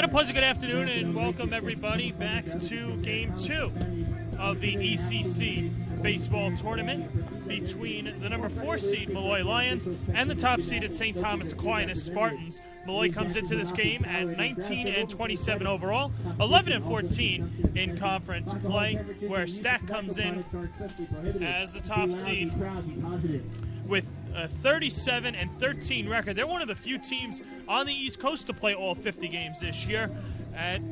a pleasant good afternoon, and welcome everybody back to Game 2 of the ECC baseball tournament between the number 4 seed Molloy Lions and the top seeded St. Thomas Aquinas Spartans. Molloy comes into this game at 19-27 overall, 11-14 in conference play, where Stack comes in as the top seed with a 37-13 record. They're one of the few teams on the East Coast to play all 50 games this year at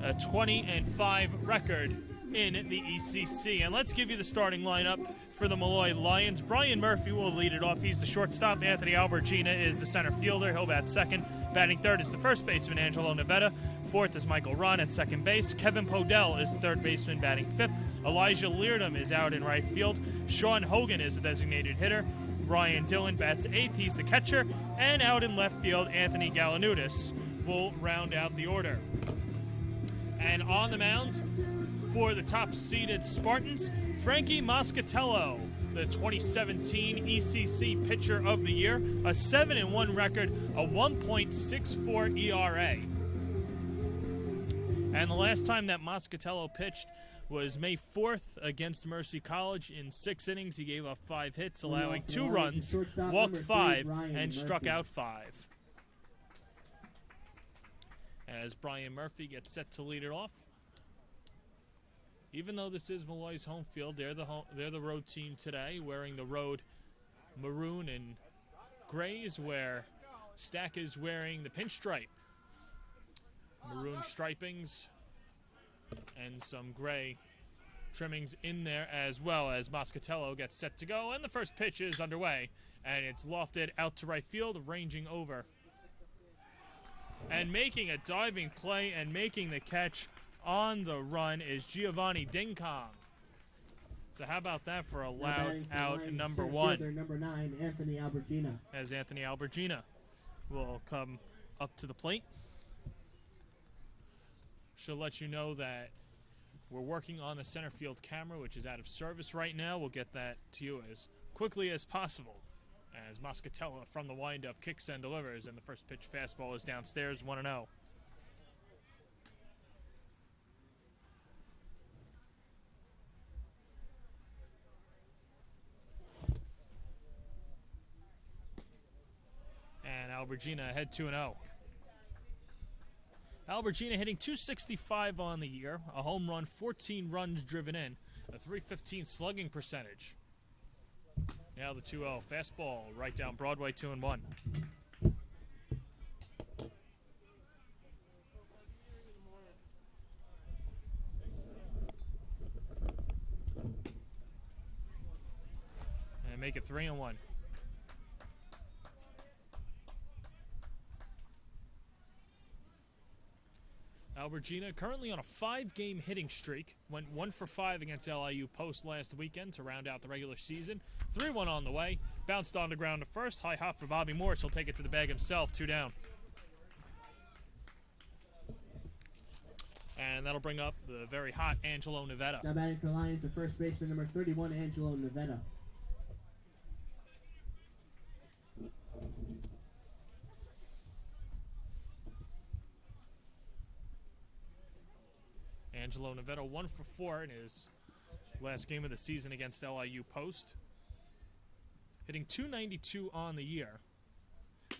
a 20-5 record in the ECC. And let's give you the starting lineup for the Molloy Lions. Brian Murphy will lead it off. He's the shortstop. Anthony Albertina is the center fielder. He'll bat second. Batting third is the first baseman, Angelo Navetta. Fourth is Michael Ron at second base. Kevin Podell is the third baseman, batting fifth. Elijah Leardom is out in right field. Shaun Hogan is the designated hitter. Ryan Dillon bats eighth. He's the catcher. And out in left field, Anthony Galanudis will round out the order. And on the mound for the top-seeded Spartans, Frankie Moscatello, the 2017 ECC Pitcher of the Year, a 7-1 record, a 1.64 ERA. And the last time that Moscatello pitched was May 4th against Mercy College. In 6 innings, he gave up 5 hits, allowing 2 runs, walked 5, and struck out 5. As Brian Murphy gets set to lead it off. Even though this is Molloy's home field, they're the road team today, wearing the road maroon and grays, where Stack is wearing the pinstripe. Maroon stripings and some gray trimmings in there, as well as Moscatello gets set to go, and the first pitch is underway, and it's lofted out to right field, ranging over. And making a diving play and making the catch on the run is Giovanni Dinkum. So how about that for a loud out number 1? Number 9, Anthony Albertina. As Anthony Albertina will come up to the plate. She'll let you know that we're working on the center field camera, which is out of service right now. We'll get that to you as quickly as possible, as Moscatello from the windup kicks and delivers, and the first pitch fastball is downstairs, 1-0. And Albertina ahead 2-0. Albertina hitting .265 on the year, a home run, 14 runs driven in, a .315 slugging percentage. Now the 2-0 fastball right down Broadway, 2-1. And make it 3-1. Albertina currently on a 5-game hitting streak. Went 1 for 5 against LIU Post last weekend to round out the regular season. 3-1 on the way. Bounced on the ground to first. High hop for Bobby Morris. He'll take it to the bag himself. 2 down. And that'll bring up the very hot Angelo Navetta. Now batting for the Lions, the first baseman, number 31, Angelo Navetta. Angelo Navetta 1 for 4 in his last game of the season against LIU Post. Hitting .292 on the year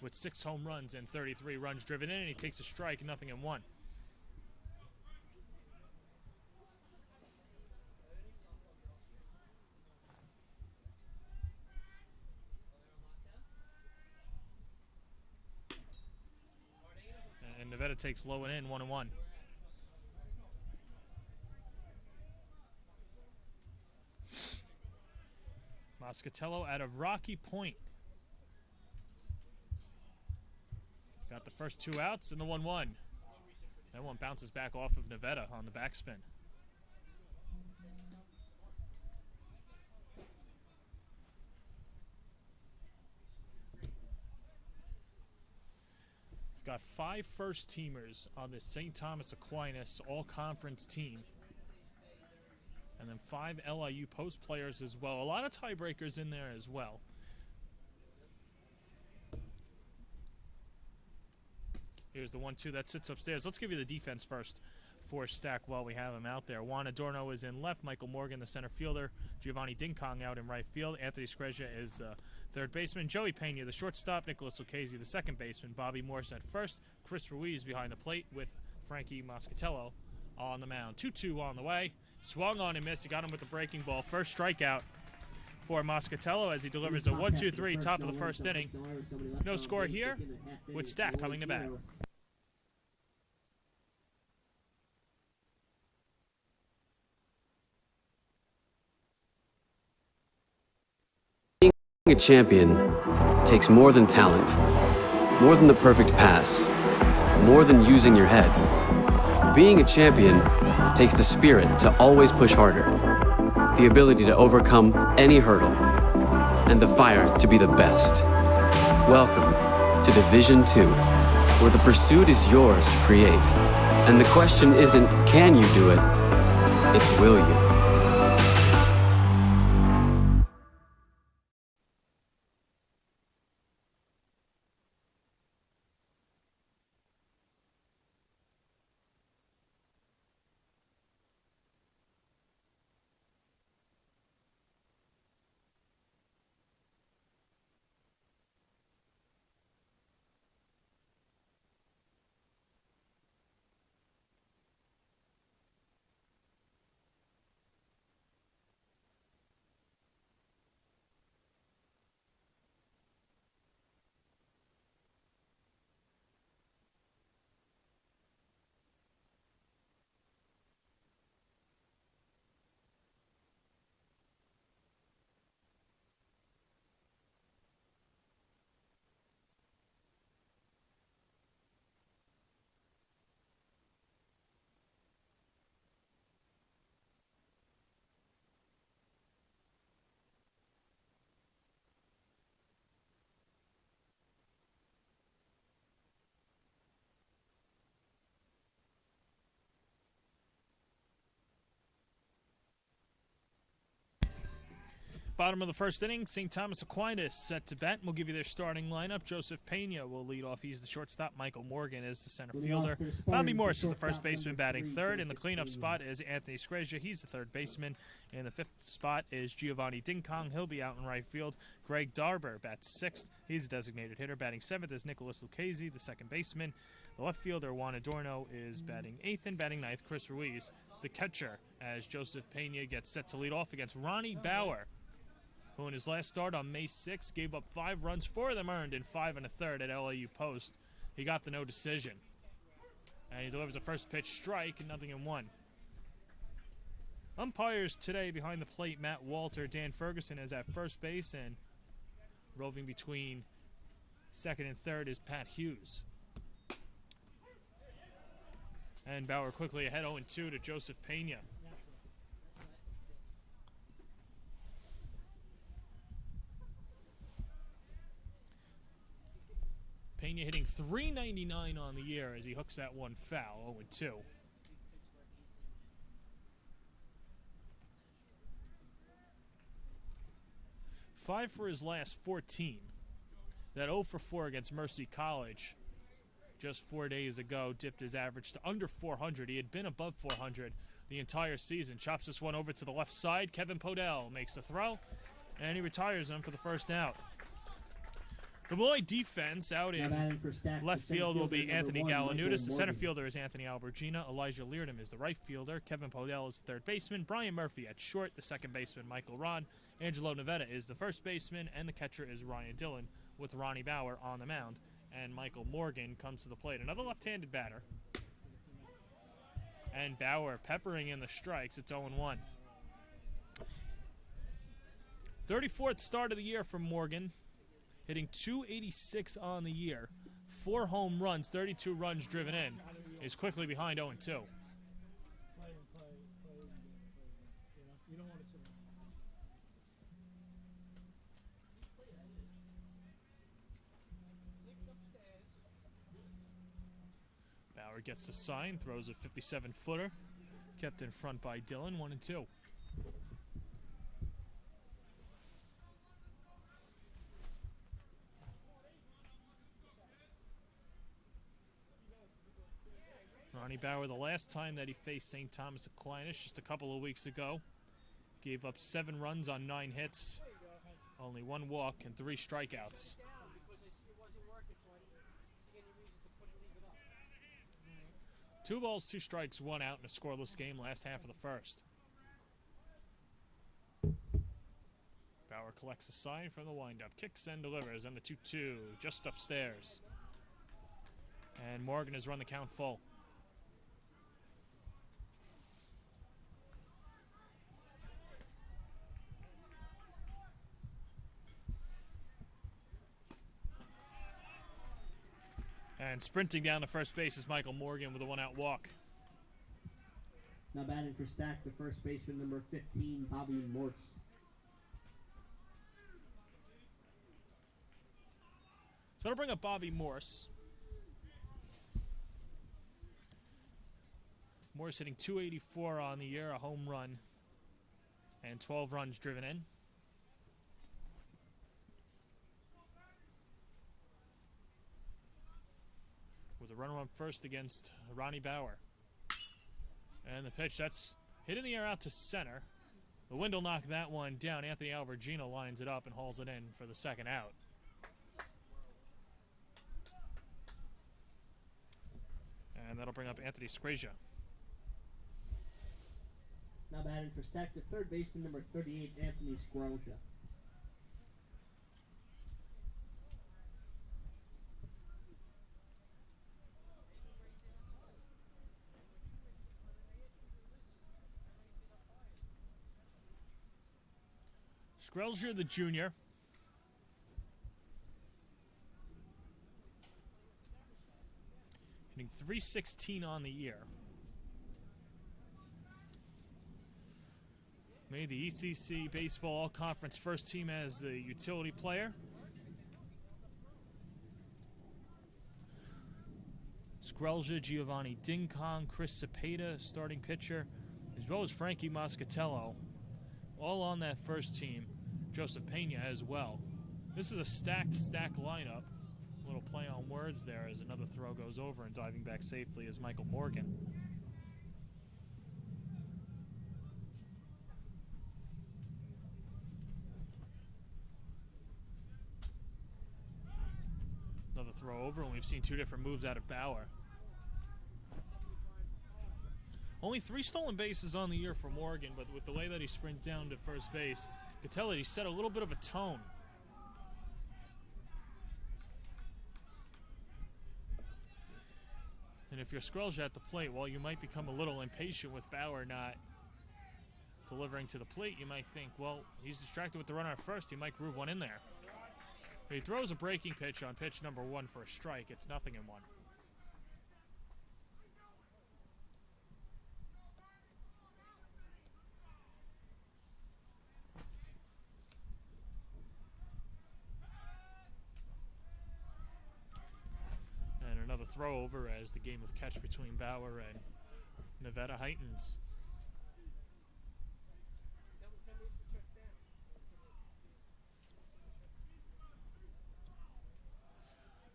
with 6 home runs and 33 runs driven in, and he takes a strike, 0-1. And Navetta takes low and in, 1-1. Moscatello out of Rocky Point. Got the first 2 outs and the 1-1. That one bounces back off of Navetta on the backspin. We've got 5 first-teamers on the St. Thomas Aquinas all-conference team. And then 5 LIU Post players as well. A lot of tiebreakers in there as well. Here's the 1-2 that sits upstairs. Let's give you the defense first for Stack while we have him out there. Juan Adorno is in left. Michael Morgan, the center fielder. Giovanni Dinkum out in right field. Anthony Scregia is the third baseman. Joey Pena, the shortstop. Nicholas Lucchese, the second baseman. Bobby Morse at first. Chris Ruiz behind the plate with Frankie Moscatello on the mound. 2-2 on the way. Swung on and missed. He got him with the breaking ball. First strikeout for Moscatello as he delivers a 1-2-3 top of the first inning. No score here with Stack coming to bat. Being a champion takes more than talent, more than the perfect pass, more than using your head. Being a champion takes the spirit to always push harder, the ability to overcome any hurdle, and the fire to be the best. Welcome to Division 2, where the pursuit is yours to create. And the question isn't, can you do it? It's, will you? Bottom of the first inning, St. Thomas Aquinas set to bat. We'll give you their starting lineup. Joseph Pena will lead off. He's the shortstop. Michael Morgan is the center fielder. Bobby Morse is the first baseman batting third. In the cleanup spot is Anthony Scregia. He's the third baseman. In the fifth spot is Giovanni Dinkum. He'll be out in right field. Greg Darber bats sixth. He's a designated hitter. Batting seventh is Nicholas Lucchese, the second baseman. The left fielder, Juan Adorno, is batting eighth, and batting ninth, Chris Ruiz, the catcher, as Joseph Pena gets set to lead off against Ronnie Bauer, who in his last start on May 6th gave up 5 runs, 4 of them earned in 5 1/3 at LAU Post. He got the no decision. And he delivers a first pitch strike and 0-1. Umpires today behind the plate, Matt Walter. Dan Ferguson is at first base, and roving between second and third is Pat Hughes. And Bauer quickly ahead 0-2 to Joseph Pena. Pena hitting .399 on the year as he hooks that one foul, 0-2. Five for his last 14. That 0 for 4 against Mercy College just 4 days ago dipped his average to under 400. He had been above 400 the entire season. Chops this one over to the left side. Kevin Podell makes a throw, and he retires him for the first out. The Molloy defense out in left field will be Anthony Galanudis. The center fielder is Anthony Albertina. Elijah Leardom is the right fielder. Kevin Podell is the third baseman. Brian Murphy at short. The second baseman, Michael Ron. Angelo Navetta is the first baseman. And the catcher is Ryan Dillon with Ronnie Bauer on the mound. And Michael Morgan comes to the plate. Another left-handed batter. And Bauer peppering in the strikes. It's 0-1. 34th start of the year for Morgan. Hitting .286 on the year, 4 home runs, 32 runs driven in, is quickly behind 0-2. Bauer gets the sign, throws a 57-footer, kept in front by Dillon, 1-2. Ronnie Bauer, the last time that he faced St. Thomas Aquinas, just a couple of weeks ago, gave up 7 runs on 9 hits, only 1 walk, and 3 strikeouts. 2 balls, 2 strikes, 1 out in a scoreless game last half of the first. Bauer collects a sign from the windup, kicks and delivers, and the 2-2 just upstairs. And Morgan has run the count full. And sprinting down to first base is Michael Morgan with a 1-out walk. Now batting for Stack, the first baseman, number 15, Bobby Morse. So to bring up Bobby Morse. Morse hitting .284 on the year, a home run, and 12 runs driven in. With a runner on first against Ronnie Bauer. And the pitch, that's hit in the air out to center. The wind will knock that one down. Anthony Albertina lines it up and hauls it in for the second out. And that'll bring up Anthony Scrazia. Now batting for Stack, the third baseman, number 38, Anthony Scrazia. Scrazia, the junior. Hitting .316 on the year. Made the ECC Baseball All-Conference first team as the utility player. Scrazia, Giovanni Dinkum, Chris Cepeda, starting pitcher, as well as Frankie Moscatello, all on that first team. Joseph Pena as well. This is a stacked lineup. A little play on words there as another throw goes over, and diving back safely is Michael Morgan. Another throw over, and we've seen 2 different moves out of Bauer. Only 3 stolen bases on the year for Morgan, but with the way that he sprinted down to first base, you could tell that he set a little bit of a tone. And if you're Scrazia at the plate, well, you might become a little impatient with Bauer not delivering to the plate. You might think, well, he's distracted with the runner at first. He might groove one in there. But he throws a breaking pitch on pitch number 1 for a strike. It's 0-1. Another throw over as the game of catch between Bauer and Nevada heightens.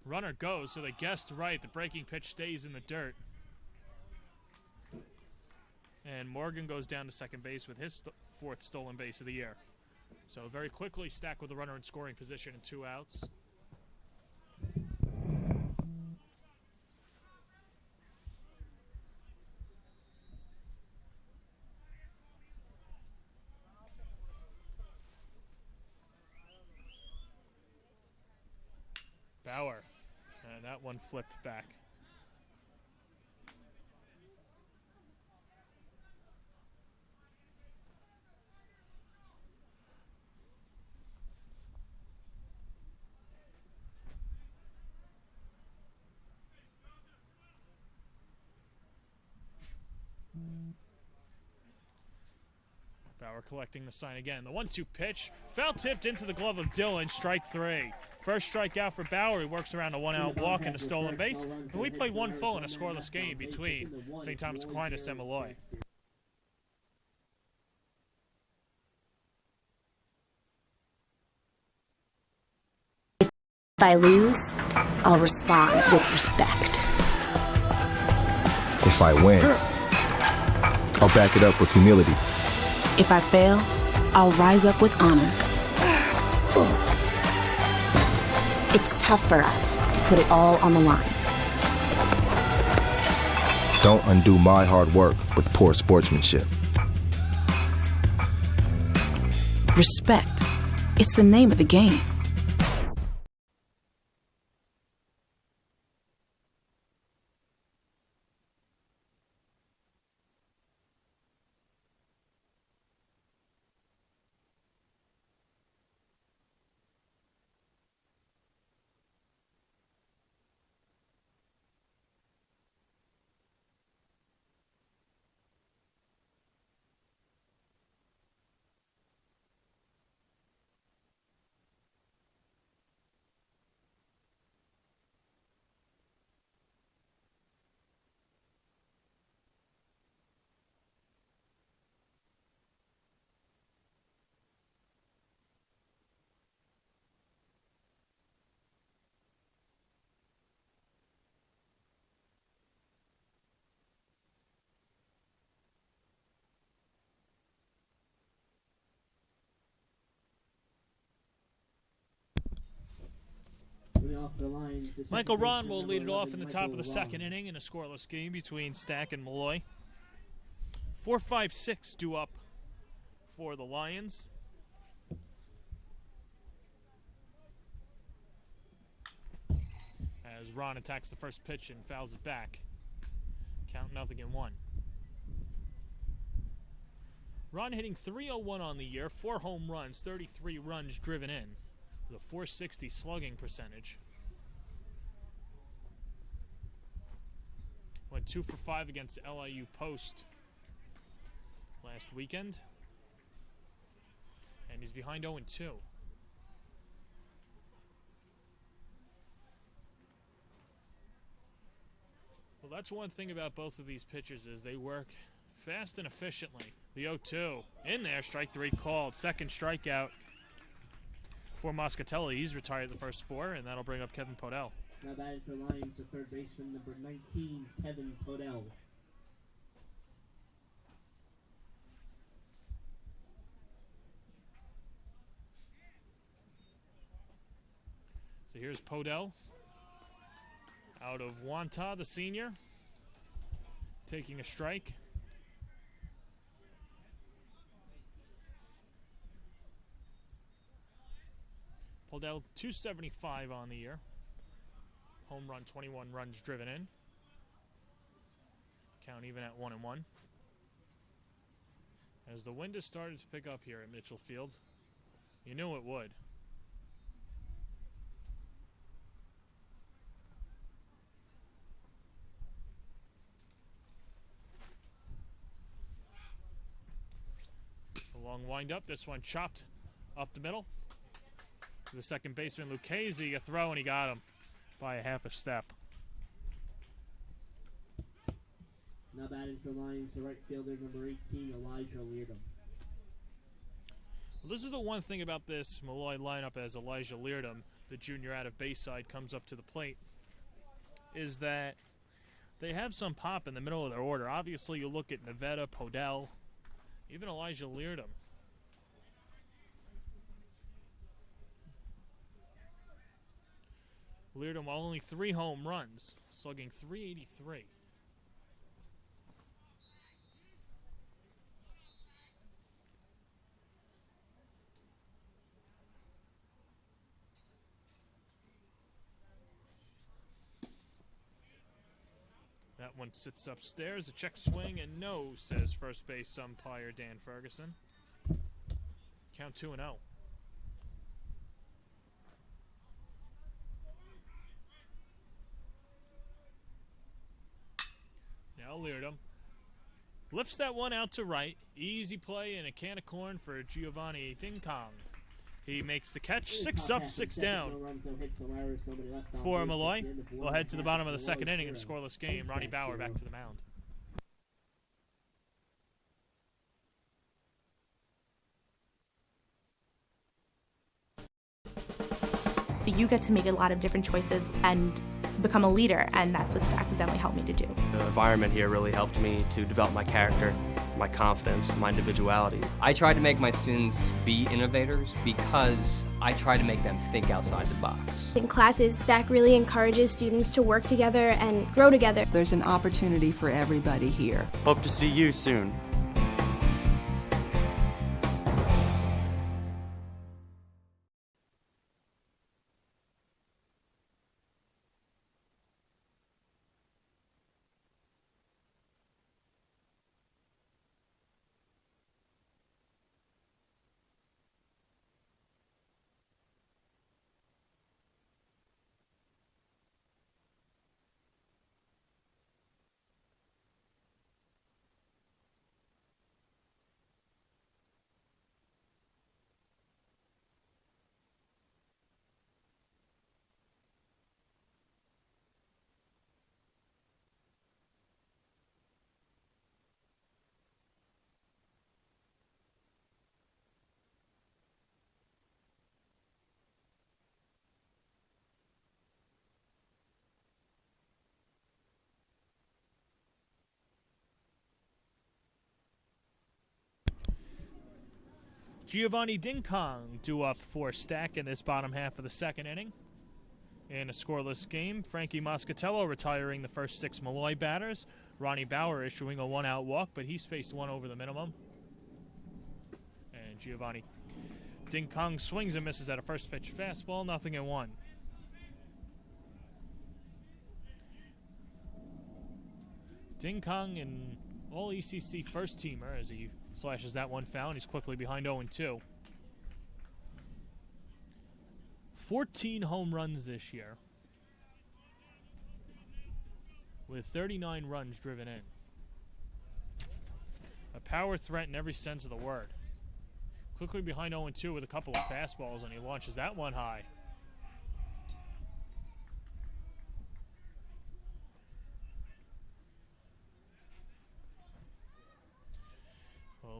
Runner goes, so they guessed right. The breaking pitch stays in the dirt. And Morgan goes down to second base with his 4th stolen base of the year. So very quickly Stack with the runner in scoring position and 2 outs. Bauer, and that one flipped back. Bauer collecting the sign again. The 1-2 pitch, foul tipped into the glove of Dillon, strike 3. First strikeout for Bauer. He works around a 1-out walk and a stolen base. And we played 1 full in a scoreless game between St. Thomas Aquinas and Molloy. If I lose, I'll respond with respect. If I win, I'll back it up with humility. If I fail, I'll rise up with honor. It's tough for us to put it all on the line. Don't undo my hard work with poor sportsmanship. Respect. It's the name of the game. Michael Ron will lead it off in the top of the second inning in a scoreless game between Stack and Molloy. 4-5-6 due up for the Lions. As Ron attacks the first pitch and fouls it back. Count 0-1. Ron hitting .301 on the year, 4 home runs, 33 runs driven in, with a .460 slugging percentage. Went 2 for 5 against LIU Post last weekend. And he's behind 0-2. Well, that's one thing about both of these pitchers is they work fast and efficiently. The 0-2 in there, strike 3 called. Second strikeout for Moscatelli. He's retired the first 4, and that'll bring up Kevin Podell. Now batting for Lions, the third baseman, number 19, Kevin Podell. So here's Podell out of Wanta, the senior, taking a strike. Podell, .275 on the year. Home run, 21 runs driven in. Count even at 1-1. As the wind has started to pick up here at Mitchell Field, you knew it would. A long wind up. This one chopped up the middle. To the second baseman, Lucchese, a throw, and he got him by a half a step. Now batting for Lions, the right fielder, number 18, Elijah Leardom. Well, this is the one thing about this Molloy lineup as Elijah Leardom, the junior out of Bayside, comes up to the plate, is that they have some pop in the middle of their order. Obviously, you look at Nevada, Podell, even Elijah Leardom. Leardom only 3 home runs, slugging .383. That one sits upstairs, a check swing, and no, says first base umpire Dan Ferguson. Count 2-0. Now Leardom lifts that one out to right. Easy play and a can of corn for Giovanni Dinkum. He makes the catch. 6 up, 6 down for Molloy. We'll head to the bottom of the second inning in a scoreless game. Ronnie Bauer back to the mound. You get to make a lot of different choices, and become a leader, and that's what Stack has definitely helped me to do. The environment here really helped me to develop my character, my confidence, my individuality. I try to make my students be innovators because I try to make them think outside the box. In classes, Stack really encourages students to work together and grow together. There's an opportunity for everybody here. Hope to see you soon. Giovanni Dinkum due up for Stack in this bottom half of the second inning. In a scoreless game, Frankie Moscatello retiring the first 6 Molloy batters. Ronnie Bauer issuing a 1-out walk, but he's faced one over the minimum. And Giovanni Dinkum swings and misses at a first pitch fastball, 0-1. Dinkum an all ECC first teamer as he slashes that one foul. He's quickly behind 0-2. 14 home runs this year, with 39 runs driven in. A power threat in every sense of the word. Quickly behind 0-2 with a couple of fastballs, and he launches that one high.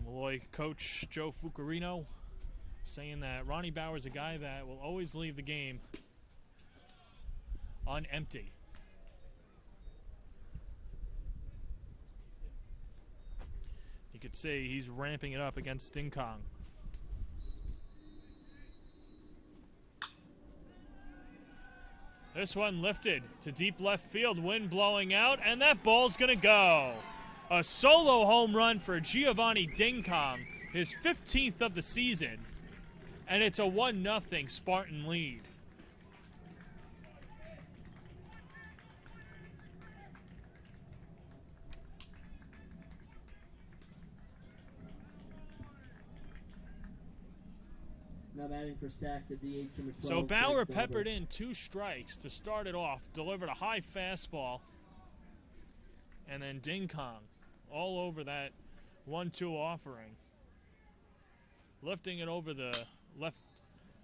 Molloy coach Joe Fucarino saying that Ronnie Bauer is a guy that will always leave the game on empty. You could say he's ramping it up against Dinkum. This one lifted to deep left field, wind blowing out, and that ball's gonna go. A solo home run for Giovanni Dinkum, his 15th of the season, and it's a 1-0 Spartan lead. Now batting for Stack, the DH number 12. So Bauer peppered in 2 strikes to start it off, delivered a high fastball, and then Dinkum all over that 1-2 offering, lifting it over the left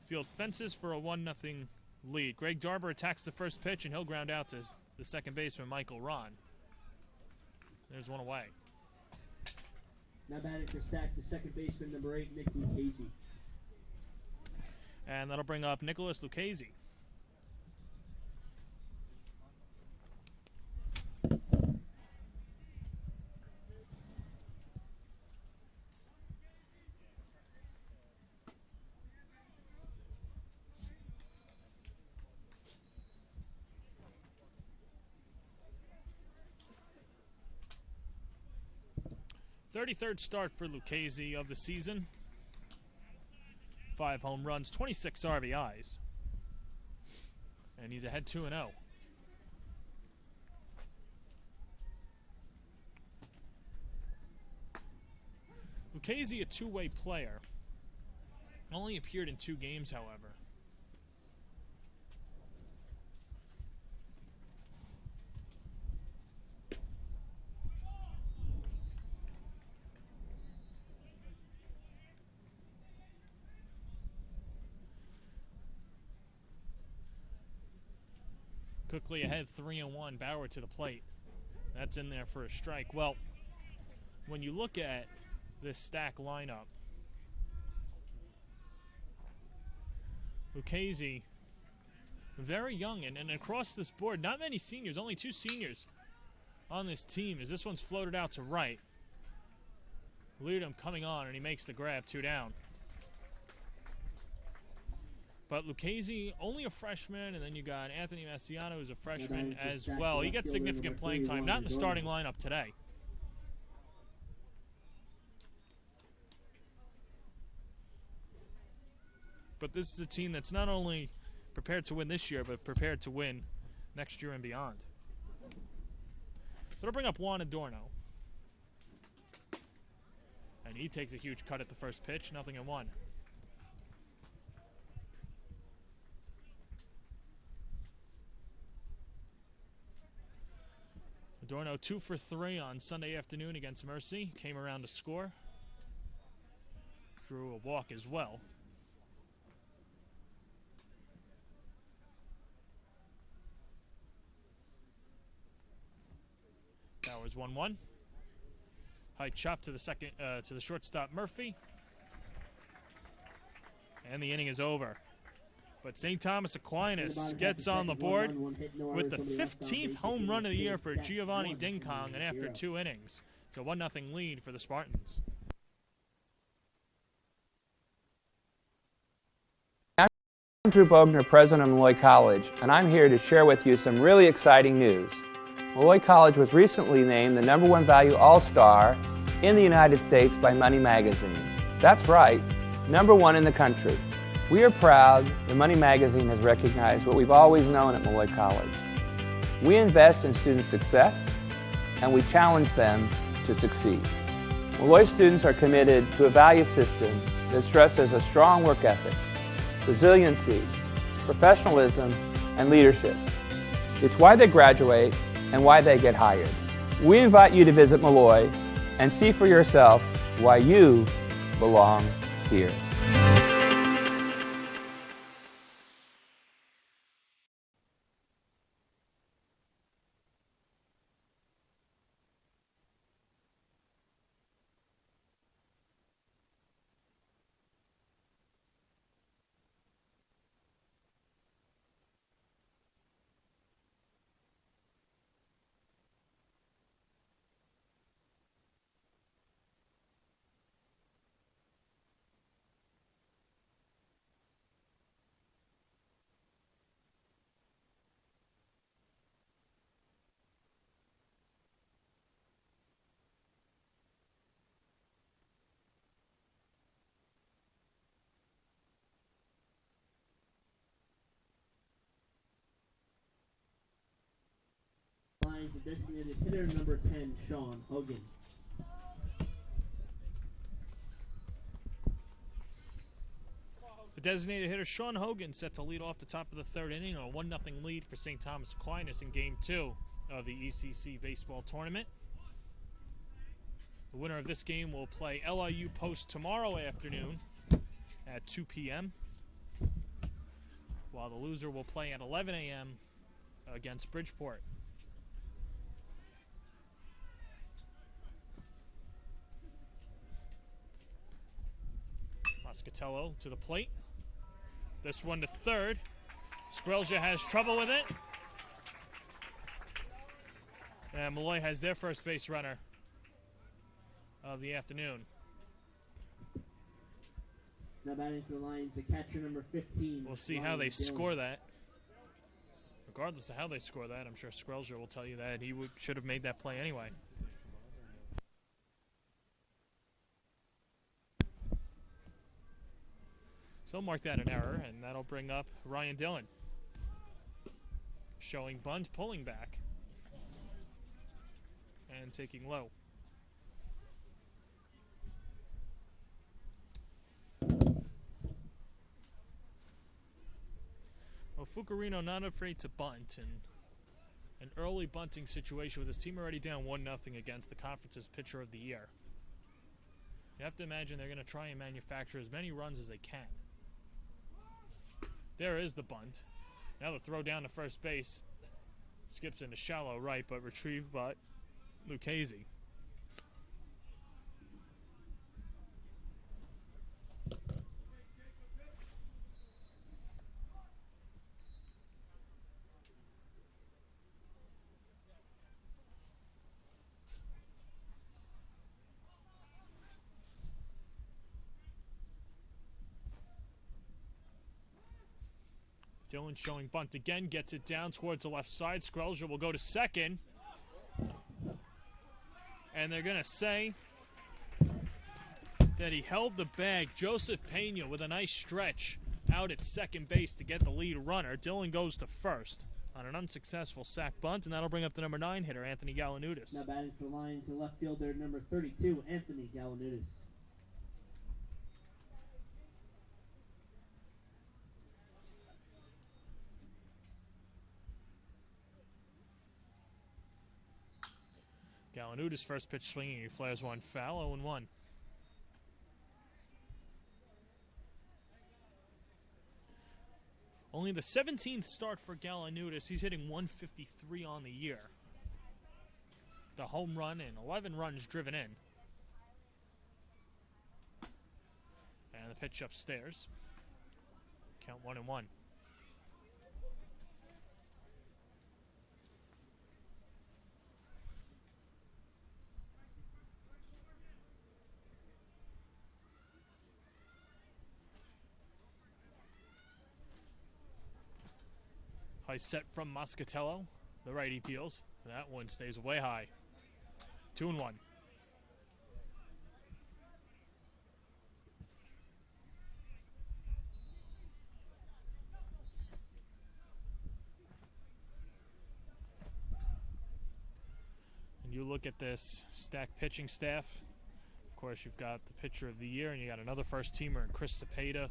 field fences for a 1-0 lead. Greg Darber attacks the first pitch, and he'll ground out to the second baseman, Michael Ron. There's one away. Now batting for Stack, the second baseman, number 8, Nick Lucchese. And that'll bring up Nicholas Lucchese. Third start for Lucchese of the season. 5 home runs, 26 RBIs. And he's ahead 2-0. Lucchese, a two-way player. Only appeared in 2 games, however. Quickly ahead 3-1, Bauer to the plate. That's in there for a strike. Well, when you look at this Stack lineup, Lucchese Very young, and across this board, not many seniors, only 2 seniors on this team, as this one's floated out to right. Leadham coming on, and he makes the grab, 2 down. But Lucchese, only a freshman, and then you got Anthony Massiano, who's a freshman as well. He gets significant playing time, not in the starting lineup today. But this is a team that's not only prepared to win this year, but prepared to win next year and beyond. So they'll bring up Juan Adorno. And he takes a huge cut at the first pitch, 0-1. Adorno 2 for 3 on Sunday afternoon against Mercy. Came around to score. Drew a walk as well. Bowers 1-1. High chop to the second, to the shortstop Murphy. And the inning is over. But St. Thomas Aquinas gets on the board with the 15th home run of the year for Giovanni Dinkum, and after 2 innings. It's a 1-0 lead for the Spartans. I'm Drew Bogner, president of Molloy College, and I'm here to share with you some really exciting news. Molloy College was recently named the #1 Value All-Star in the United States by Money Magazine. That's right, #1 in the country. We are proud that Money Magazine has recognized what we've always known at Molloy College. We invest in student success, and we challenge them to succeed. Molloy students are committed to a value system that stresses a strong work ethic, resiliency, professionalism, and leadership. It's why they graduate and why they get hired. We invite you to visit Molloy and see for yourself why you belong here. The designated hitter number 10, Shaun Hogan. The designated hitter Shaun Hogan set to lead off the top of the 3rd inning, a 1-0 lead for St. Thomas Aquinas in Game 2 of the ECC baseball tournament. The winner of this game will play LIU Post tomorrow afternoon at 2 p.m., while the loser will play at 11 a.m. against Bridgeport. Moscatello to the plate. This one to third. Skrelja has trouble with it. And Molloy has their first base runner of the afternoon. Now batting for the Lions, the catcher number 15. We'll see how they score that. Regardless of how they score that, I'm sure Skrelja will tell you that he should have made that play anyway. So mark that an error, and that'll bring up Ryan Dillon. Showing bunt, pulling back, and taking low. Well, Fucarino not afraid to bunt, and an early bunting situation with his team already down 1-0 against the conference's pitcher of the year. You have to imagine they're going to try and manufacture as many runs as they can. There is the bunt. Now the throw down to first base. Skips into shallow right, but retrieved by Lucchese. Dillon showing bunt again, gets it down towards the left side. Skrelja will go to second. And they're going to say that he held the bag. Joseph Pena with a nice stretch out at second base to get the lead runner. Dillon goes to first on an unsuccessful sac bunt, and that'll bring up the number 9 hitter, Anthony Galanudis. Now batting for the Lions, the left fielder, number 32, Anthony Galanudis. Galanudis first pitch swinging. He flares one foul, 0-1. Only the 17th start for Galanudis. He's hitting 153 on the year. The home run and 11 runs driven in. And the pitch upstairs. Count 1-1. High set from Moscatello. The righty deals. That one stays way high. 2-1. And you look at this stacked pitching staff. Of course, you've got the pitcher of the year, and you got another first teamer in Chris Cepeda.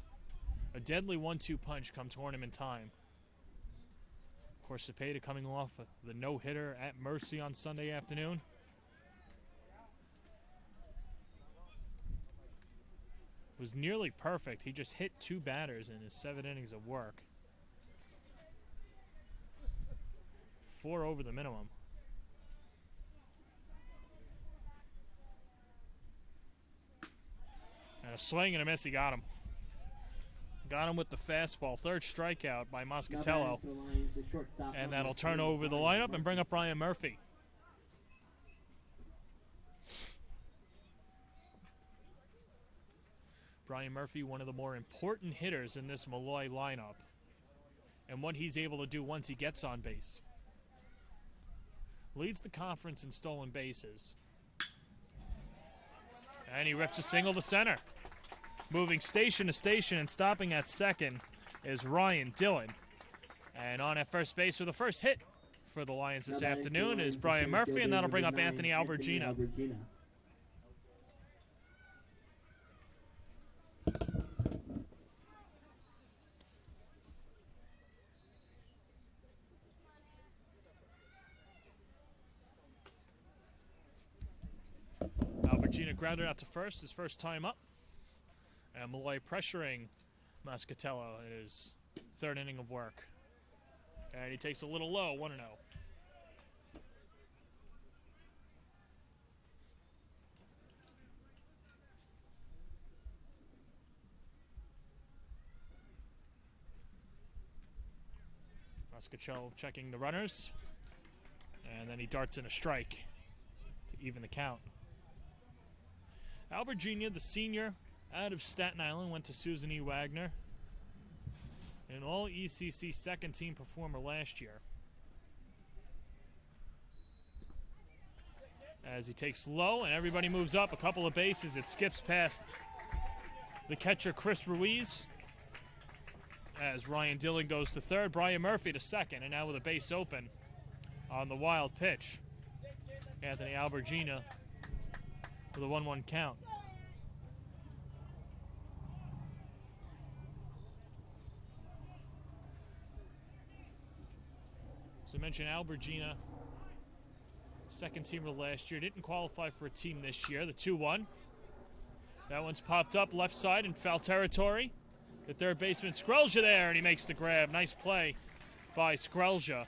A deadly 1-2 punch come tournament time. Of course, Cepeda coming off the no-hitter at Mercy on Sunday afternoon. Was nearly perfect. He just hit 2 batters in his 7 innings of work. 4 over the minimum. And a swing and a miss, he got him. Got him with the fastball. 3rd strikeout by Moscatello. And that'll turn over the lineup and bring up Brian Murphy. Brian Murphy, one of the more important hitters in this Molloy lineup. And what he's able to do once he gets on base. Leads the conference in stolen bases. And he rips a single to center. Moving station to station and stopping at second is Ryan Dillon. And on at first base for the first hit for the Lions this afternoon is Brian Murphy, and that'll bring up Anthony Albertina. Albertina grounded out to first, his first time up. And Molloy pressuring Moscatello in his 3rd inning of work. And he takes a little low, 1-0. Moscatello checking the runners. And then he darts in a strike to even the count. Albertina, the senior, out of Staten Island, went to Susan E. Wagner. An all-ECC 2nd team performer last year. As he takes low and everybody moves up a couple of bases, it skips past the catcher Chris Ruiz. As Ryan Dillon goes to 3rd, Brian Murphy to 2nd, and now with a base open on the wild pitch. Anthony Albertina with a 1-1 count. So I mentioned Albertina, 2nd teamer last year, didn't qualify for a team this year. The 2-1. That one's popped up left side in foul territory. The 3rd baseman Skrelja there, and he makes the grab. Nice play by Skrelja.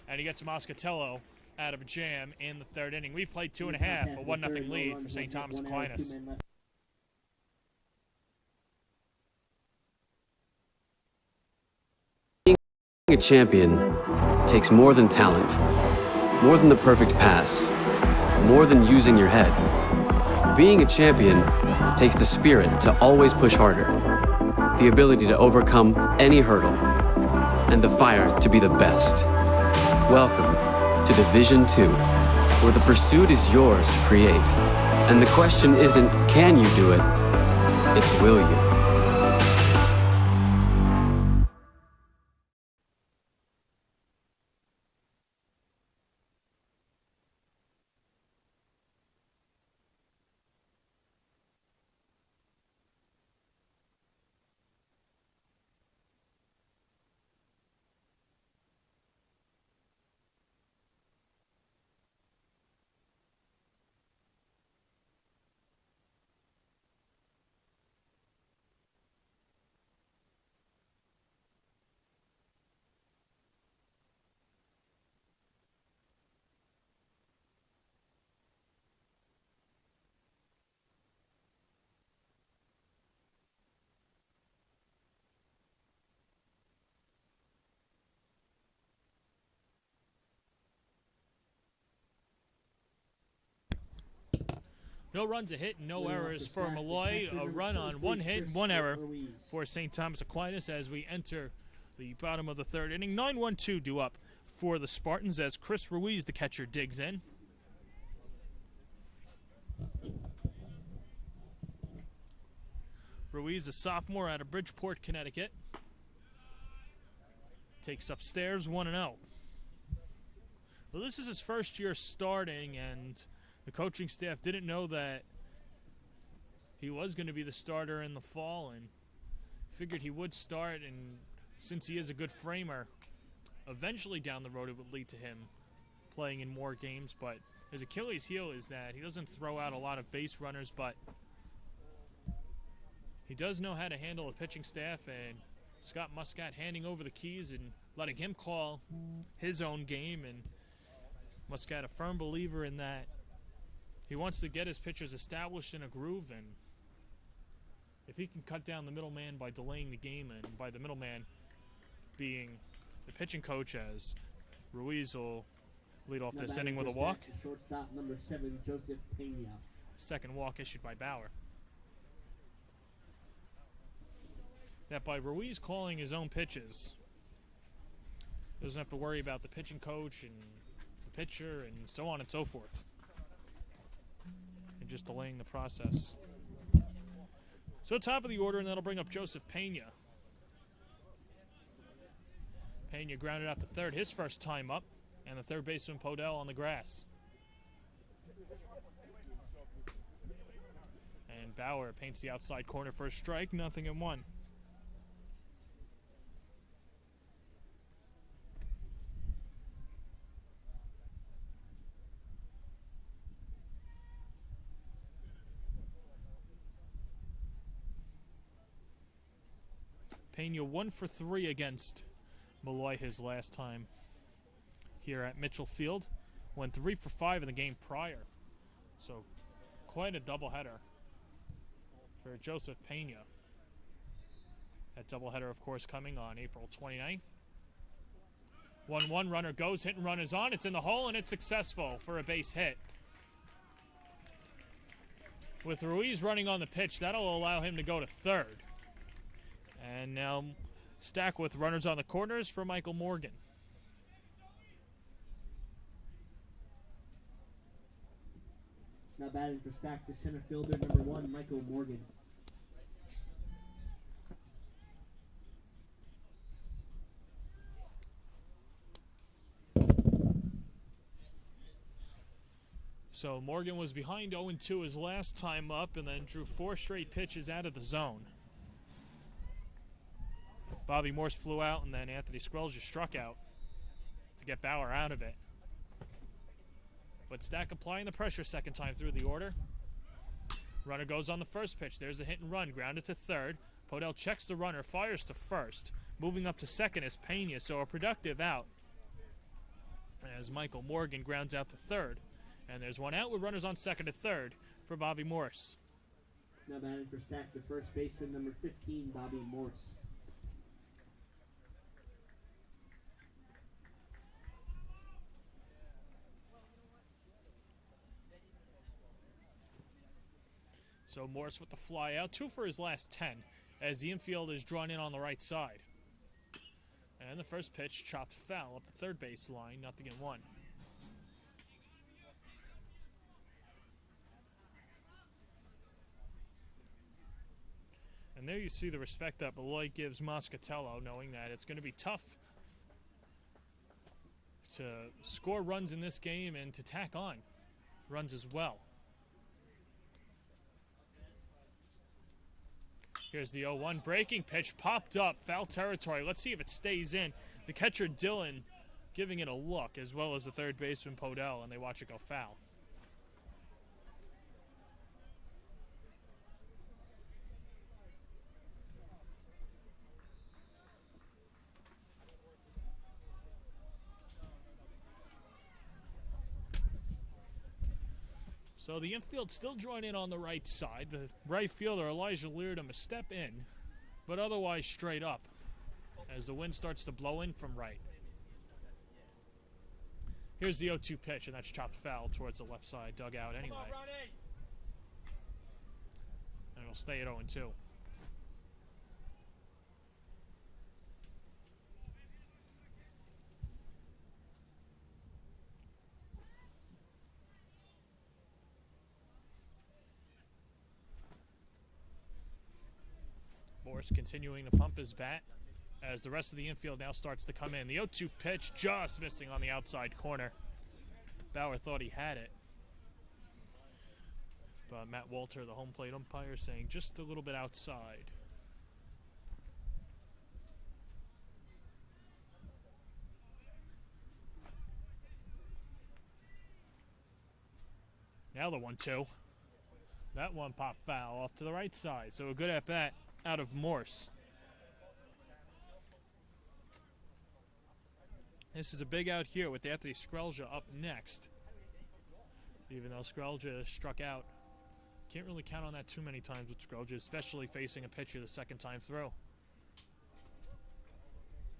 And he gets Moscatello out of a jam in the 3rd inning. We've played 2.5, a 1-0 lead for St. Thomas Aquinas. Being a champion takes more than talent, more than the perfect pass, more than using your head. Being a champion takes the spirit to always push harder, the ability to overcome any hurdle. and the fire to be the best. Welcome to Division 2, where the pursuit is yours to create. And the question isn't, can you do it? It's, will you? No runs, a hit, and no errors for Molloy. A run on one hit and one error for St. Thomas Aquinas as we enter the bottom of the third inning. 9-1-2 due up for the Spartans as Chris Ruiz, the catcher, digs in. Ruiz, a sophomore out of Bridgeport, Connecticut. Takes upstairs 1-0. Well, this is his first year starting, and the coaching staff didn't know that he was going to be the starter in the fall and figured he would start. And since he is a good framer, eventually down the road it would lead to him playing in more games. But his Achilles heel is that he doesn't throw out a lot of base runners, but he does know how to handle a pitching staff, and Scott Muscat handing over the keys and letting him call his own game. And Muscat, a firm believer in that. He wants to get his pitchers established in a groove, and if he can cut down the middleman by delaying the game, and by the middleman being the pitching coach, as Ruiz will lead off this inning with a walk. Shortstop number 7, Joseph Pena. Second walk issued by Bauer. That by Ruiz calling his own pitches, doesn't have to worry about the pitching coach and the pitcher and so on and so forth. And just delaying the process. So top of the order, and that'll bring up Joseph Pena. Pena grounded out to third, his first time up, and the third baseman Podell on the grass. And Bauer paints the outside corner for a strike, 0-1. Pena 1 for 3 against Molloy his last time here at Mitchell Field. Went 3 for 5 in the game prior. So quite a doubleheader for Joseph Pena. That doubleheader, of course, coming on April 29th. 1-1, runner goes, hit and run is on. It's in the hole, and it's successful for a base hit. With Ruiz running on the pitch, that'll allow him to go to third. And now Stack with runners on the corners for Michael Morgan. Now batting for Stack, the center fielder, number 1, Michael Morgan. So Morgan was behind 0-2 his last time up, and then drew 4 straight pitches out of the zone. Bobby Morse flew out, and then Anthony Squells just struck out to get Bauer out of it. But Stack applying the pressure second time through the order. Runner goes on the first pitch. There's a hit and run, grounded to third. Podell checks the runner, fires to first. Moving up to second is Pena, so a productive out as Michael Morgan grounds out to third. And there's one out with runners on second to third for Bobby Morse. Now batting for Stack, the first baseman, number 15, Bobby Morse. So Morse with the fly out, 2 for his last 10, as the infield is drawn in on the right side. And the first pitch chopped foul up the third base line, 0-1. And there you see the respect that Molloy gives Moscatello, knowing that it's going to be tough to score runs in this game and to tack on runs as well. Here's the 0-1 breaking pitch, popped up, foul territory. Let's see if it stays in. The catcher, Dylan, giving it a look, as well as the third baseman, Podell, and they watch it go foul. So the infield still drawing in on the right side. The right fielder, Elijah Leardom, a step in, but otherwise straight up as the wind starts to blow in from right. Here's the 0-2 pitch, and that's chopped foul towards the left side dugout anyway. And it'll stay at 0-2. Morse continuing to pump his bat as the rest of the infield now starts to come in. The 0-2 pitch just missing on the outside corner. Bauer thought he had it, but Matt Walter, the home plate umpire, saying just a little bit outside. Now the 1-2. That one popped foul off to the right side, so a good at-bat out of Morse. This is a big out here with Anthony Skrelja up next. Even though Skrelja struck out, can't really count on that too many times with Skrelja, especially facing a pitcher the second time through.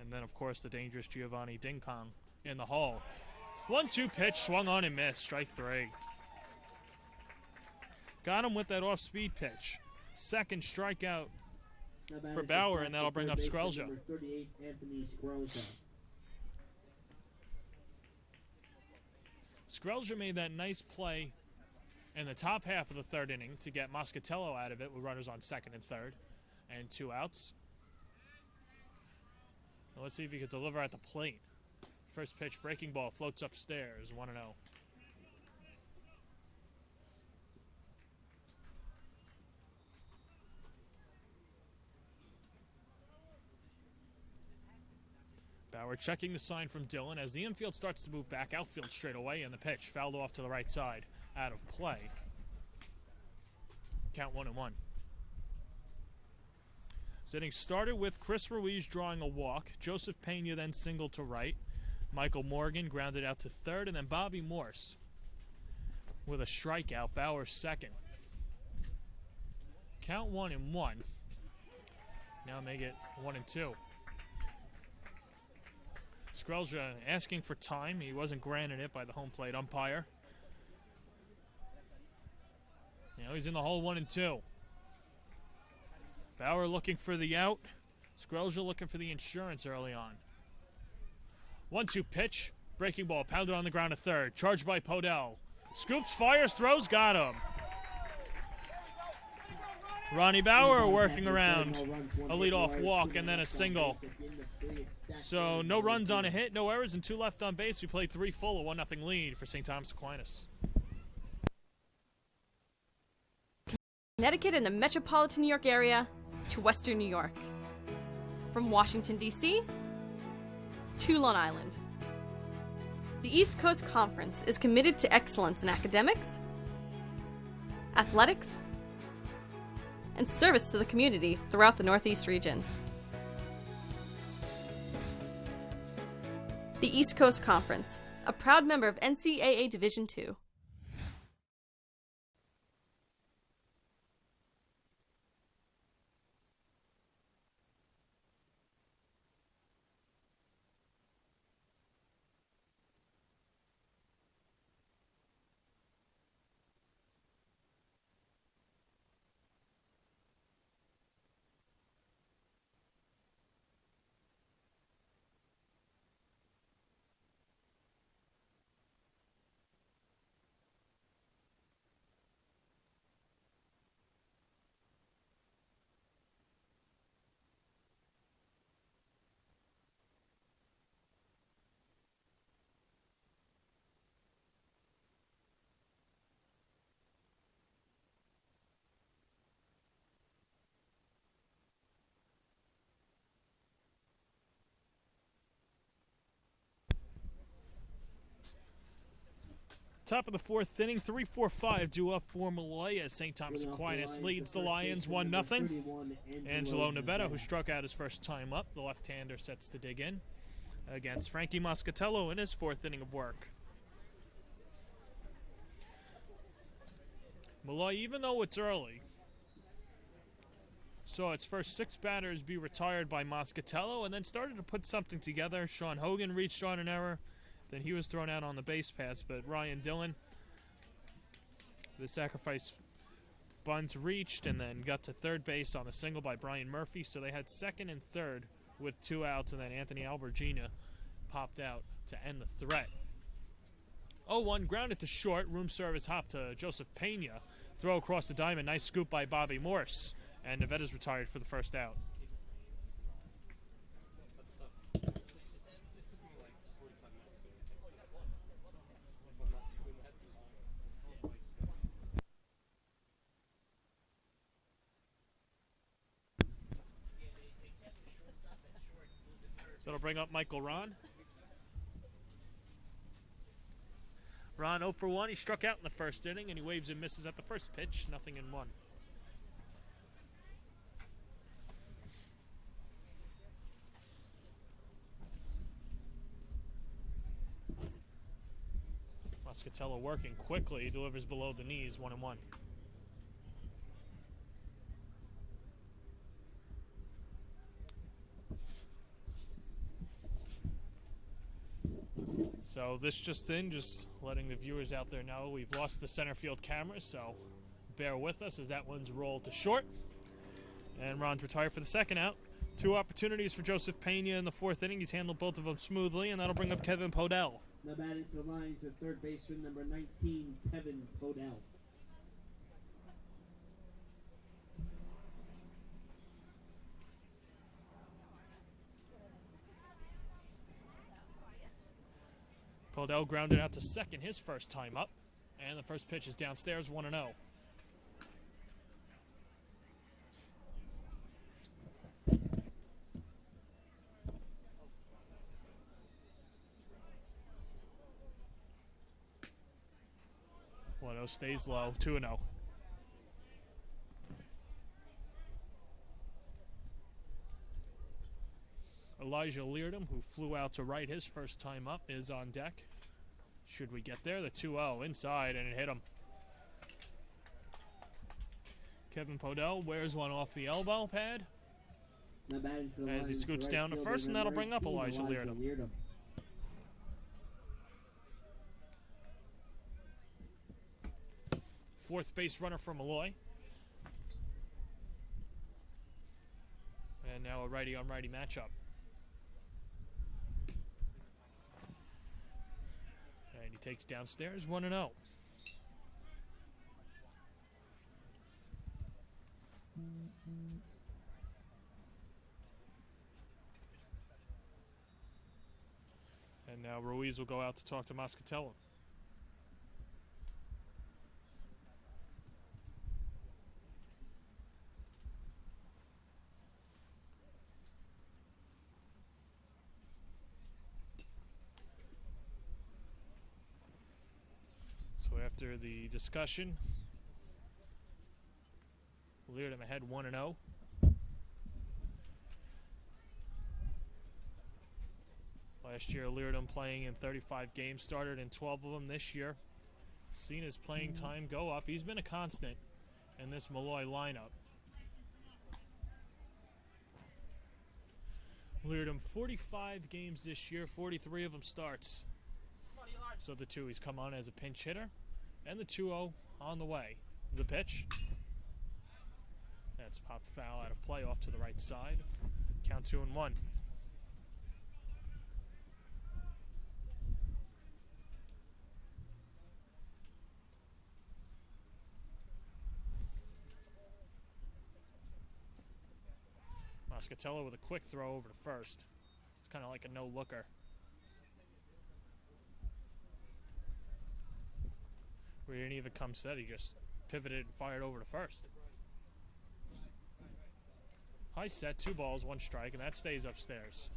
And then, of course, the dangerous Giovanni Dinkum in the hole. 1-2 pitch, swung on and missed, strike 3. Got him with that off-speed pitch. Second strikeout for Bauer, and that'll bring up Skrelja. Number 38, Anthony Skrelja. Skrelja made that nice play in the top half of the third inning to get Moscatello out of it with runners on second and third and 2 outs. Now let's see if he can deliver at the plate. First pitch, breaking ball, floats upstairs, 1-0. Bauer checking the sign from Dylan as the infield starts to move back. Outfield straight away, and the pitch fouled off to the right side. Out of play. Count 1-1. Inning started with Chris Ruiz drawing a walk. Joseph Pena then singled to right. Michael Morgan grounded out to third, and then Bobby Morse with a strikeout. Bauer second. Count 1-1. Now make it 1-2. Skrelja asking for time. He wasn't granted it by the home plate umpire. Now he's in the hole 1-2. Bauer looking for the out. Skrelja looking for the insurance early on. 1-2 pitch. Breaking ball pounded on the ground to third. Charged by Podell. Scoops, fires, throws, got him. Ronnie Bauer working around a leadoff walk and then a single. So no runs on a hit, no errors, and 2 left on base. We played 3 full, a 1-0 lead for St. Thomas Aquinas. Connecticut and the metropolitan New York area to Western New York. From Washington, D.C. to Long Island. The East Coast Conference is committed to excellence in academics, athletics, and service to the community throughout the Northeast region. The East Coast Conference, a proud member of NCAA Division II. Top of the fourth inning, 3-4-5 due up for Molloy as St. Thomas Aquinas leads the Lions 1-0. Angelo Nevada, who struck out his first time up, the left-hander, sets to dig in against Frankie Moscatello in his fourth inning of work. Molloy, even though it's early, saw its first 6 batters be retired by Moscatello and then started to put something together. Shaun Hogan reached on an error. Then he was thrown out on the base paths, but Ryan Dillon, the sacrifice bunt reached and then got to third base on a single by Brian Murphy. So they had second and third with 2 outs, and then Anthony Albertina popped out to end the threat. 0-1, grounded to short. Room service hop to Joseph Pena. Throw across the diamond. Nice scoop by Bobby Morse. And Neveda's retired for the first out. So it'll bring up Michael Ron. Ron 0 for 1. He struck out in the first inning, and he waves and misses at the first pitch. 0-1. Moscatello working quickly. He delivers below the knees. 1-1. So this just letting the viewers out there know we've lost the center field cameras, so bear with us as that one's rolled to short. And Ron's retired for the second out. 2 opportunities for Joseph Pena in the fourth inning. He's handled both of them smoothly, and that'll bring up Kevin Podell. Now batting for the Lions at third baseman, number 19, Kevin Podell. Podell grounded out to second his first time up, and the first pitch is downstairs, 1-0. Stays low, 2-0. Elijah Leardom, who flew out to right his first time up, is on deck. Should we get there? The 2-0 inside, and it hit him. Kevin Podell wears one off the elbow pad as he scoots down to first, and that'll bring up Elijah Leardom. Fourth base runner for Molloy. And now a righty-on-righty matchup. And he takes downstairs, 1-0. And now Ruiz will go out to talk to Moscatello. So after the discussion, Leardom ahead 1-0. Last year, Leardom playing in 35 games, started in 12 of them this year. Seen his playing time go up. He's been a constant in this Molloy lineup. Leardom 45 games this year, 43 of them starts. So the 2, he's come on as a pinch hitter. And the 2-0 on the way. The pitch. That's popped foul out of play off to the right side. Count 2-1. Moscatello with a quick throw over to first. It's kind of like a no-looker. Where he didn't even come set, he just pivoted and fired over to first. High set, 2 balls, 1 strike, and that stays upstairs.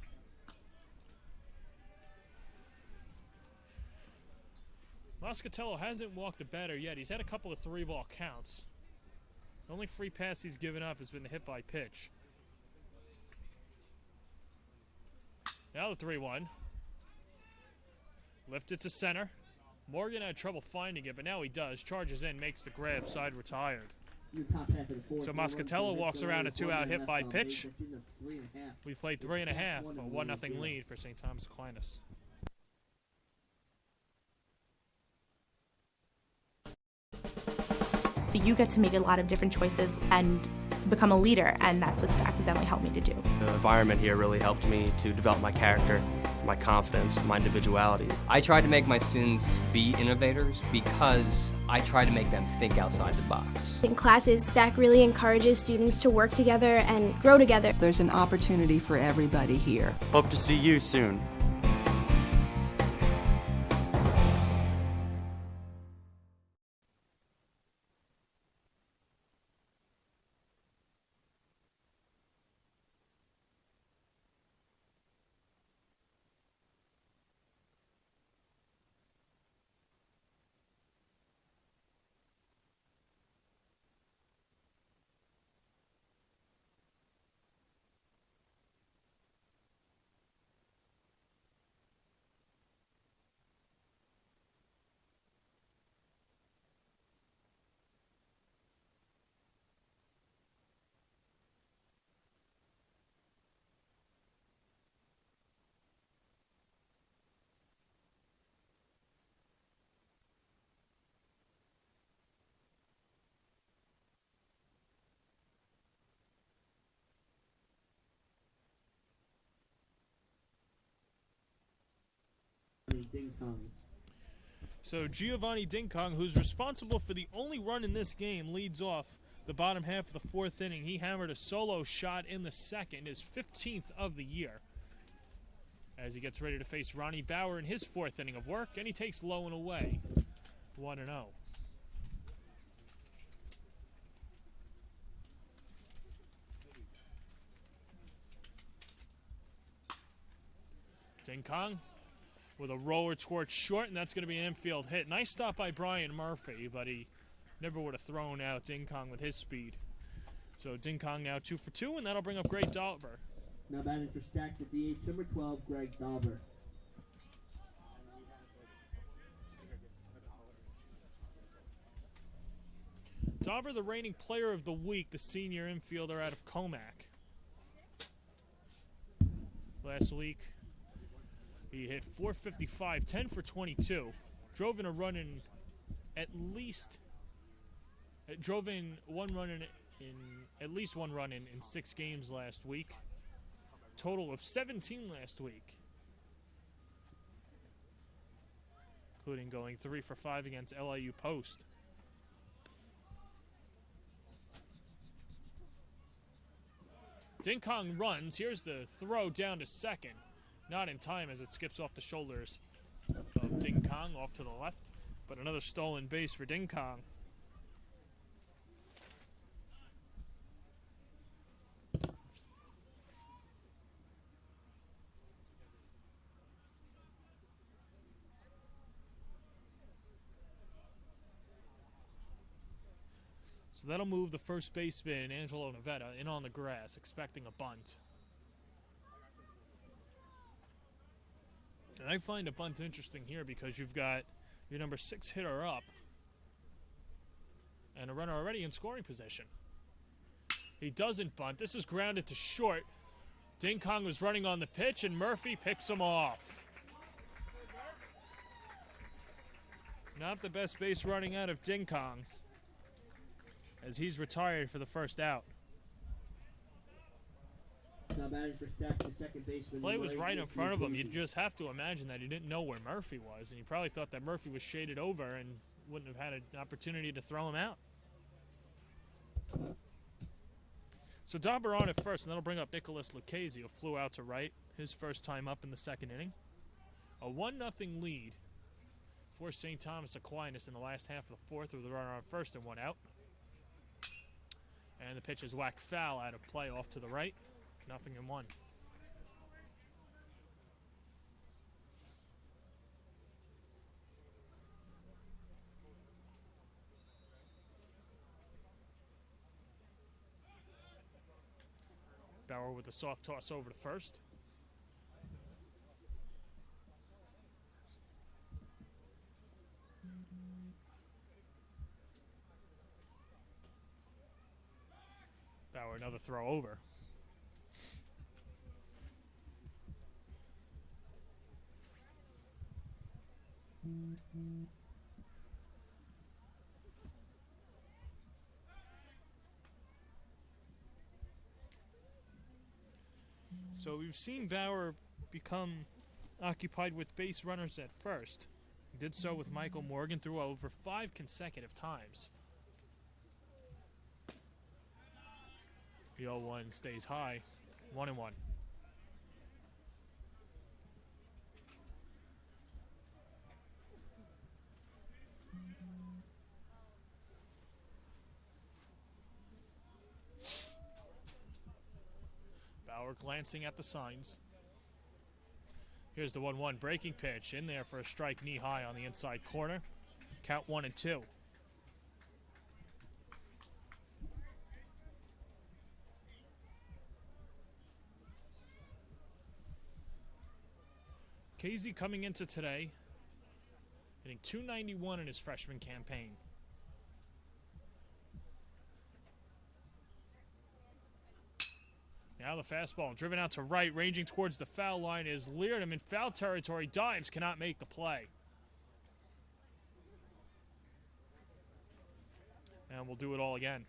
Moscatello hasn't walked the batter yet. He's had a couple of 3-ball counts. The only free pass he's given up has been the hit by pitch. Now the 3-1. Lifted to center. Morgan had trouble finding it, but now he does. Charges in, makes the grab, side retired. So Moscatello walks around a 2-out hit by pitch. We've played 3.5, a 1-0 lead for St. Thomas Aquinas. You get to make a lot of different choices and become a leader, and that's what Stack Academy helped me to do. The environment here really helped me to develop my character, my confidence, my individuality. I try to make my students be innovators because I try to make them think outside the box. In classes, Stack really encourages students to work together and grow together. There's an opportunity for everybody here. Hope to see you soon. So Giovanni Dinkum, who's responsible for the only run in this game, leads off the bottom half of the 4th inning. He hammered a solo shot in the 2nd, his 15th of the year, as he gets ready to face Ronnie Bauer in his 4th inning of work, and he takes low and away, 1-0. Dinkum with a roller towards short, and that's going to be an infield hit. Nice stop by Brian Murphy, but he never would have thrown out Dinkum with his speed. So Dinkum now 2 for 2, and that'll bring up Greg Dauber. Now batting for Stack, the DH, number 12, Greg Dauber. Dauber, the reigning player of the week, the senior infielder out of Comac. Last week, he hit .455, 10 for 22. Drove in a run in at least. Drove in one run in at least one run in 6 games last week. Total of 17 last week, including going 3 for 5 against LIU Post. Dinkum runs. Here's the throw down to second. Not in time as it skips off the shoulders of Dinkum off to the left. But another stolen base for Dinkum. So that'll move the first baseman, Angelo Navetta, in on the grass, expecting a bunt. And I find a bunt interesting here because you've got your number 6 hitter up and a runner already in scoring position. He doesn't bunt. This is grounded to short. Dinkum was running on the pitch, and Murphy picks him off. Not the best base running out of Dinkum, as he's retired for the first out. Now batting for Stack, the second baseman. Play was right in front of him. You just have to imagine that he didn't know where Murphy was, and he probably thought that Murphy was shaded over and wouldn't have had an opportunity to throw him out. So Dauber on at first, and that'll bring up Nicholas Lucchese, who flew out to right, his first time up in the 2nd inning. A 1-0 lead for St. Thomas Aquinas in the last half of the 4th with a runner on first and 1 out. And the pitch is whacked foul out of play off to the right. 0-1. Bauer with a soft toss over to first. Bauer, another throw over. So we've seen Bauer become occupied with base runners at first. He did so with Michael Morgan through over 5 consecutive times. The 0-1 stays high, 1-1. Bauer glancing at the signs. Here's the 1-1 breaking pitch in there for a strike knee high on the inside corner. Count 1-2. Casey coming into today, hitting .291 in his freshman campaign. Now the fastball driven out to right, ranging towards the foul line is Leardom in foul territory. Dives, cannot make the play. And we'll do it all again.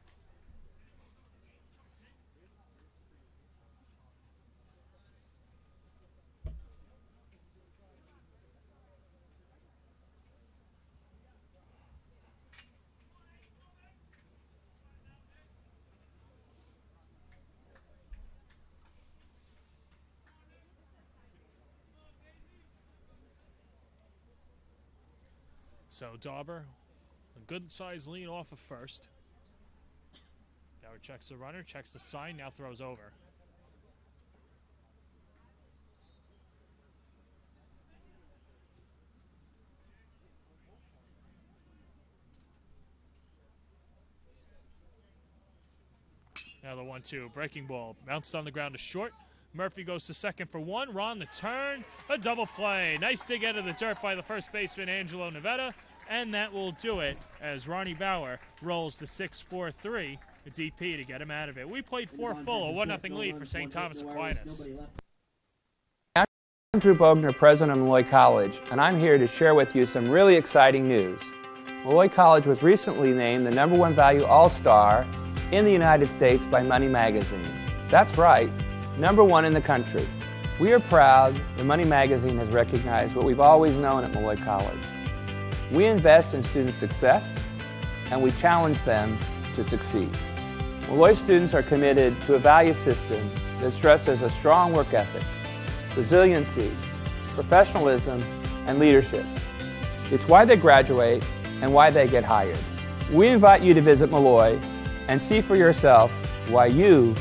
So Dauber, a good size lean off of first. Bauer checks the runner, checks the sign, now throws over. Now the 1-2, breaking ball, bounced on the ground to short. Murphy goes to second for one. Ron the turn, a double play. Nice dig out of the dirt by the first baseman, Angelo Nevada. And that will do it as Ronnie Bauer rolls to 6-4-3. It's EP to get him out of it. We played 4 full, a 1-0 lead for St. Thomas Aquinas. I'm Drew Bogner, president of Molloy College, and I'm here to share with you some really exciting news. Molloy College was recently named the #1 Value All-Star in the United States by Money Magazine. That's right. #1 in the country. We are proud that Money Magazine has recognized what we've always known at Molloy College. We invest in student success, and we challenge them to succeed. Molloy students are committed to a value system that stresses a strong work ethic, resiliency, professionalism, and leadership. It's why they graduate and why they get hired. We invite you to visit Molloy and see for yourself why you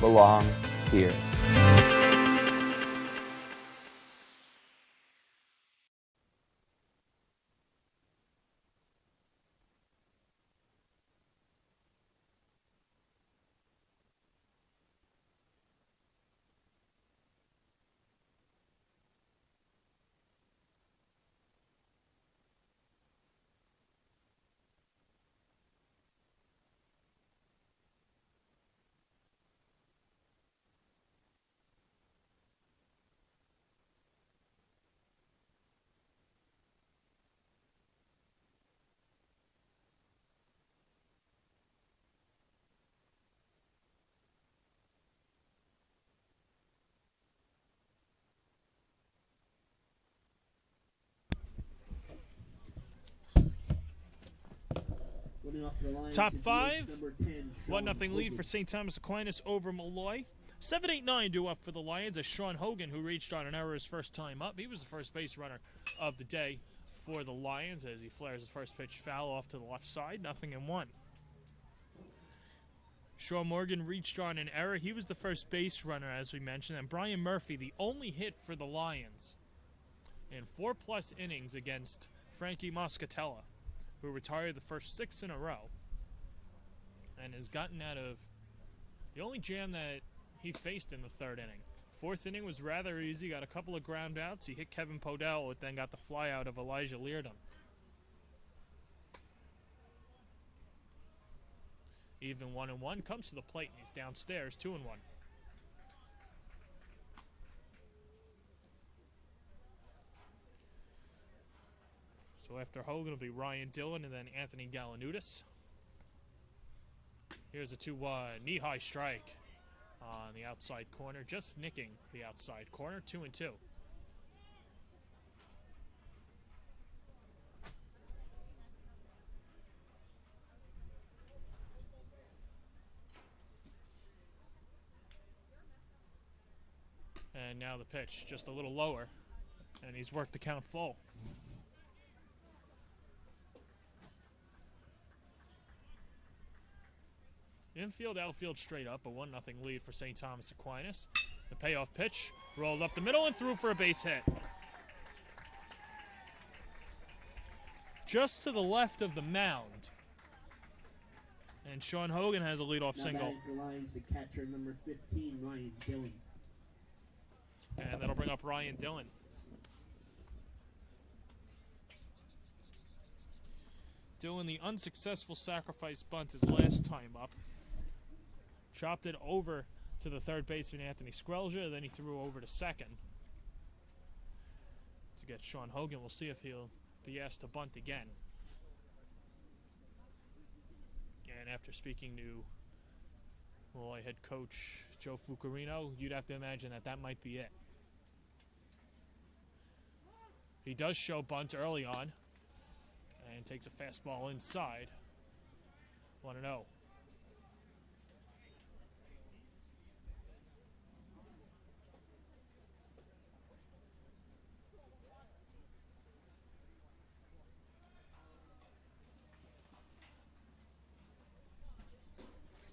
belong here. Top 5, 1-0 lead for St. Thomas Aquinas over Molloy. 7-8-9 due up for the Lions as Shaun Hogan, who reached on an error his first time up. He was the first base runner of the day for the Lions as he flares his first pitch foul off to the left side, 0-1. Shaun Morgan reached on an error. He was the first base runner, as we mentioned. And Brian Murphy, the only hit for the Lions in 4+ innings against Frankie Moscatella, who retired the first 6 in a row and has gotten out of the only jam that he faced in the third inning. Fourth inning was rather easy. Got a couple of ground outs. He hit Kevin Podell, but then got the fly out of Elijah Leardom. Even 1-1, comes to the plate, and he's downstairs, 2-1. So after Hogan will be Ryan Dillon and then Anthony Galanudis. Here's a 2-1 knee-high strike on the outside corner, just nicking the outside corner, 2-2. And now the pitch, just a little lower, and he's worked the count full. Infield, outfield straight up, a 1-0 lead for St. Thomas Aquinas. The payoff pitch, rolled up the middle and through for a base hit. Just to the left of the mound. And Shaun Hogan has a leadoff single. Now the Lions, the catcher, number 15, Ryan Dillon. And that'll bring up Ryan Dillon. Dillon, the unsuccessful sacrifice bunt his last time up. Chopped it over to the third baseman, Anthony Skrelja. Then he threw over to second to get Shaun Hogan. We'll see if he'll be asked to bunt again. And after speaking to Molloy head coach Joe Fucarino, you'd have to imagine that that might be it. He does show bunt early on and takes a fastball inside. 1-0.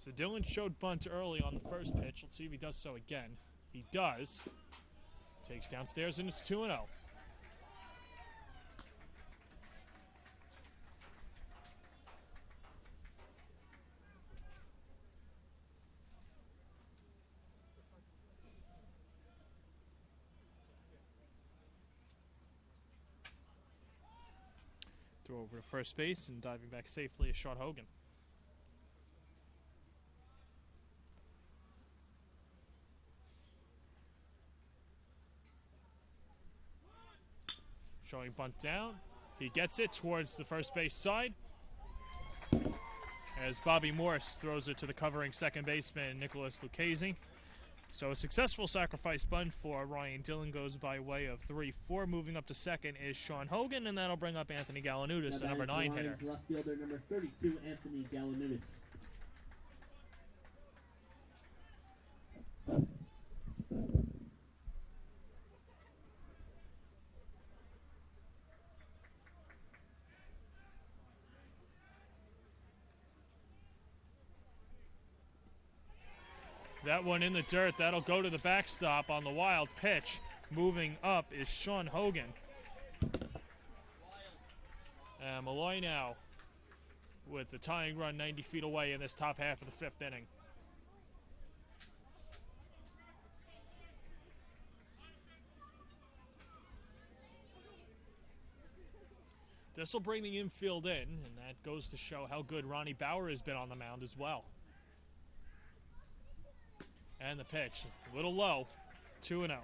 So Dillon showed bunt early on the first pitch. Let's see if he does so again. He does. Takes downstairs and it's 2-0. Throw over to first base and diving back safely is Shaun Hogan. Showing bunt down. He gets it towards the first base side as Bobby Morse throws it to the covering second baseman Nicholas Lucchese. So a successful sacrifice bunt for Ryan Dillon goes by way of 3-4. Moving up to second is Shaun Hogan, and that'll bring up Anthony Galanudis, the number 9 hitter. Left fielder number 32, Anthony Galanudis. That one in the dirt. That'll go to the backstop on the wild pitch. Moving up is Shaun Hogan. And Molloy now with the tying run 90 feet away in this top half of the fifth inning. This will bring the infield in, and that goes to show how good Ronnie Bauer has been on the mound as well. And the pitch, a little low, 2-0.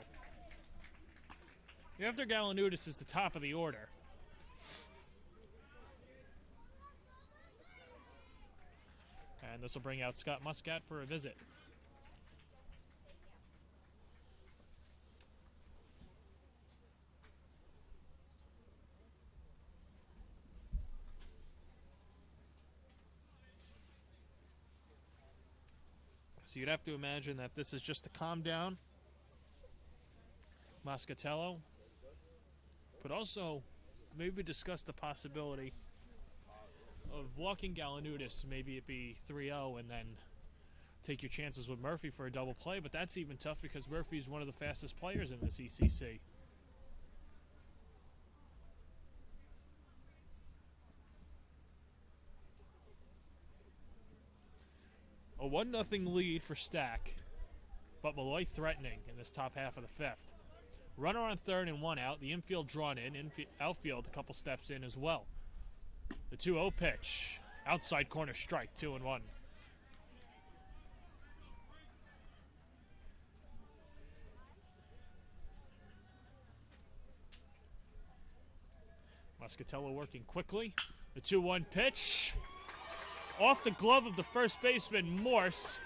After Galanudis is the top of the order. And this will bring out Scott Muscat for a visit. So you'd have to imagine that this is just to calm down Moscatello, but also maybe discuss the possibility of walking Galanudis. Maybe it be 3-0 and then take your chances with Murphy for a double play, but that's even tough because Murphy's one of the fastest players in this ECC. A 1-0 lead for Stack. but Molloy threatening in this top half of the fifth. Runner on third and one out. The infield drawn in. Outfield a couple steps in as well. The 2-0 pitch. Outside corner strike, 2-1. Muscatello working quickly. The 2-1 pitch. Off the glove of the first baseman, Morse.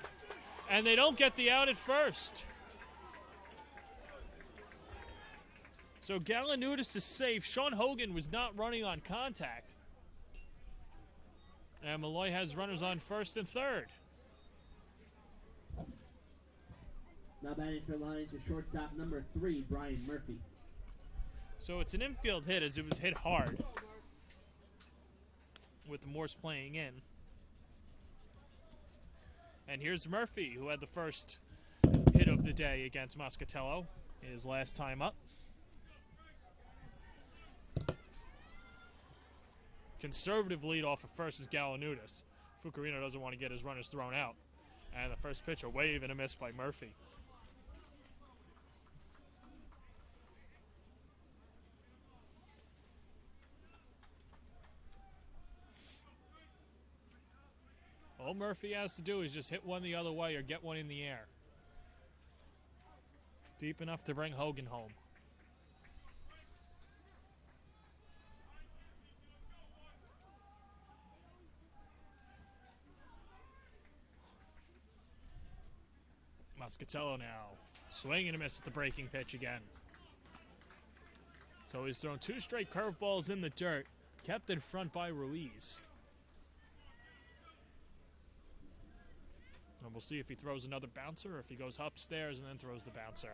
And they don't get the out at first. So Galanudis is safe. Shaun Hogan was not running on contact. And Molloy has runners on first and third. Now batting for Lions is shortstop number 3, Brian Murphy. So it's an infield hit as it was hit hard with the Morse playing in. And here's Murphy, who had the first hit of the day against Muscatello, his last time up. Conservative lead off of first is Galanudis. Fucarino doesn't want to get his runners thrown out. And the first pitch, a wave and a miss by Murphy. All Murphy has to do is just hit one the other way or get one in the air. Deep enough to bring Hogan home. Muscatello now. Swing and a miss at the breaking pitch again. So he's thrown 2 straight curveballs in the dirt. Kept in front by Ruiz. And we'll see if he throws another bouncer or if he goes upstairs and then throws the bouncer.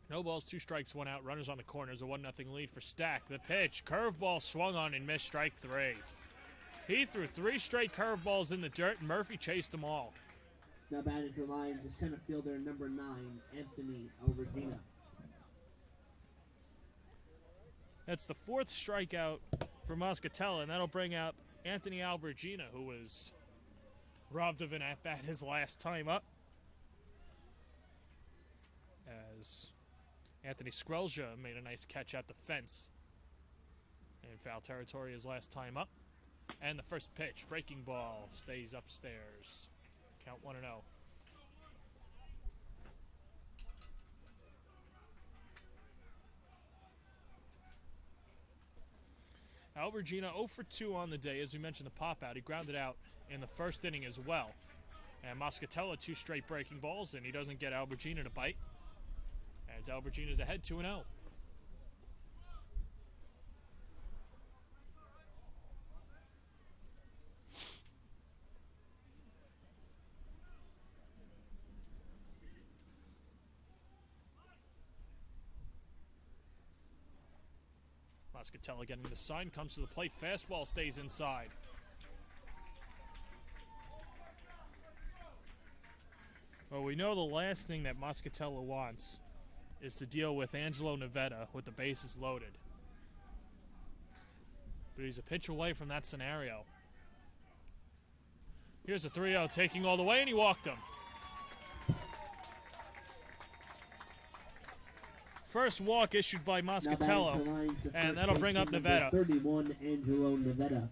No balls, 2 strikes, 1 out. Runners on the corners. A 1-0 lead for Stack. The pitch. Curveball swung on and missed. Strike 3. He threw 3 straight curveballs in the dirt, and Murphy chased them all. Now batting for Lions is center fielder number 9, Anthony Albertina. That's the 4th strikeout for Muscatello, and that'll bring out Anthony Albertina, who was robbed of an at-bat his last time up. As Anthony Skrelja made a nice catch at the fence in foul territory his last time up. And the first pitch, breaking ball, stays upstairs. Count 1-0. Albertina 0 for 2 on the day. As we mentioned, the pop out. He grounded out in the first inning as well. And Muscatello 2 straight breaking balls, and he doesn't get Albertina to bite. As Albertina's ahead 2-0. Muscatello getting the sign, comes to the plate, fastball stays inside. Well, we know the last thing that Muscatello wants is to deal with Angelo Navetta with the bases loaded. But he's a pitch away from that scenario. Here's a 3-0 taking all the way, and he walked him. First walk issued by Muscatello, and that'll bring up Navetta. 31, Angelo Navetta.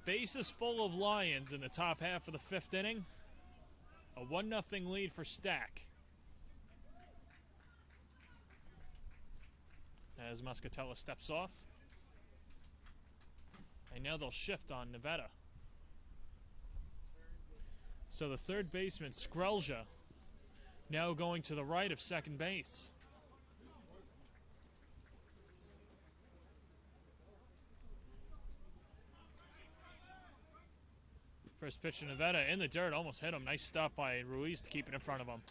Bases full of Lions in the top half of the 5th inning. A 1-0 lead for Stack. As Muscatello steps off. And now they'll shift on Navetta. So the third baseman, Skrelja, now going to the right of second base. First pitch to Navetta in the dirt, almost hit him. Nice stop by Ruiz to keep it in front of him.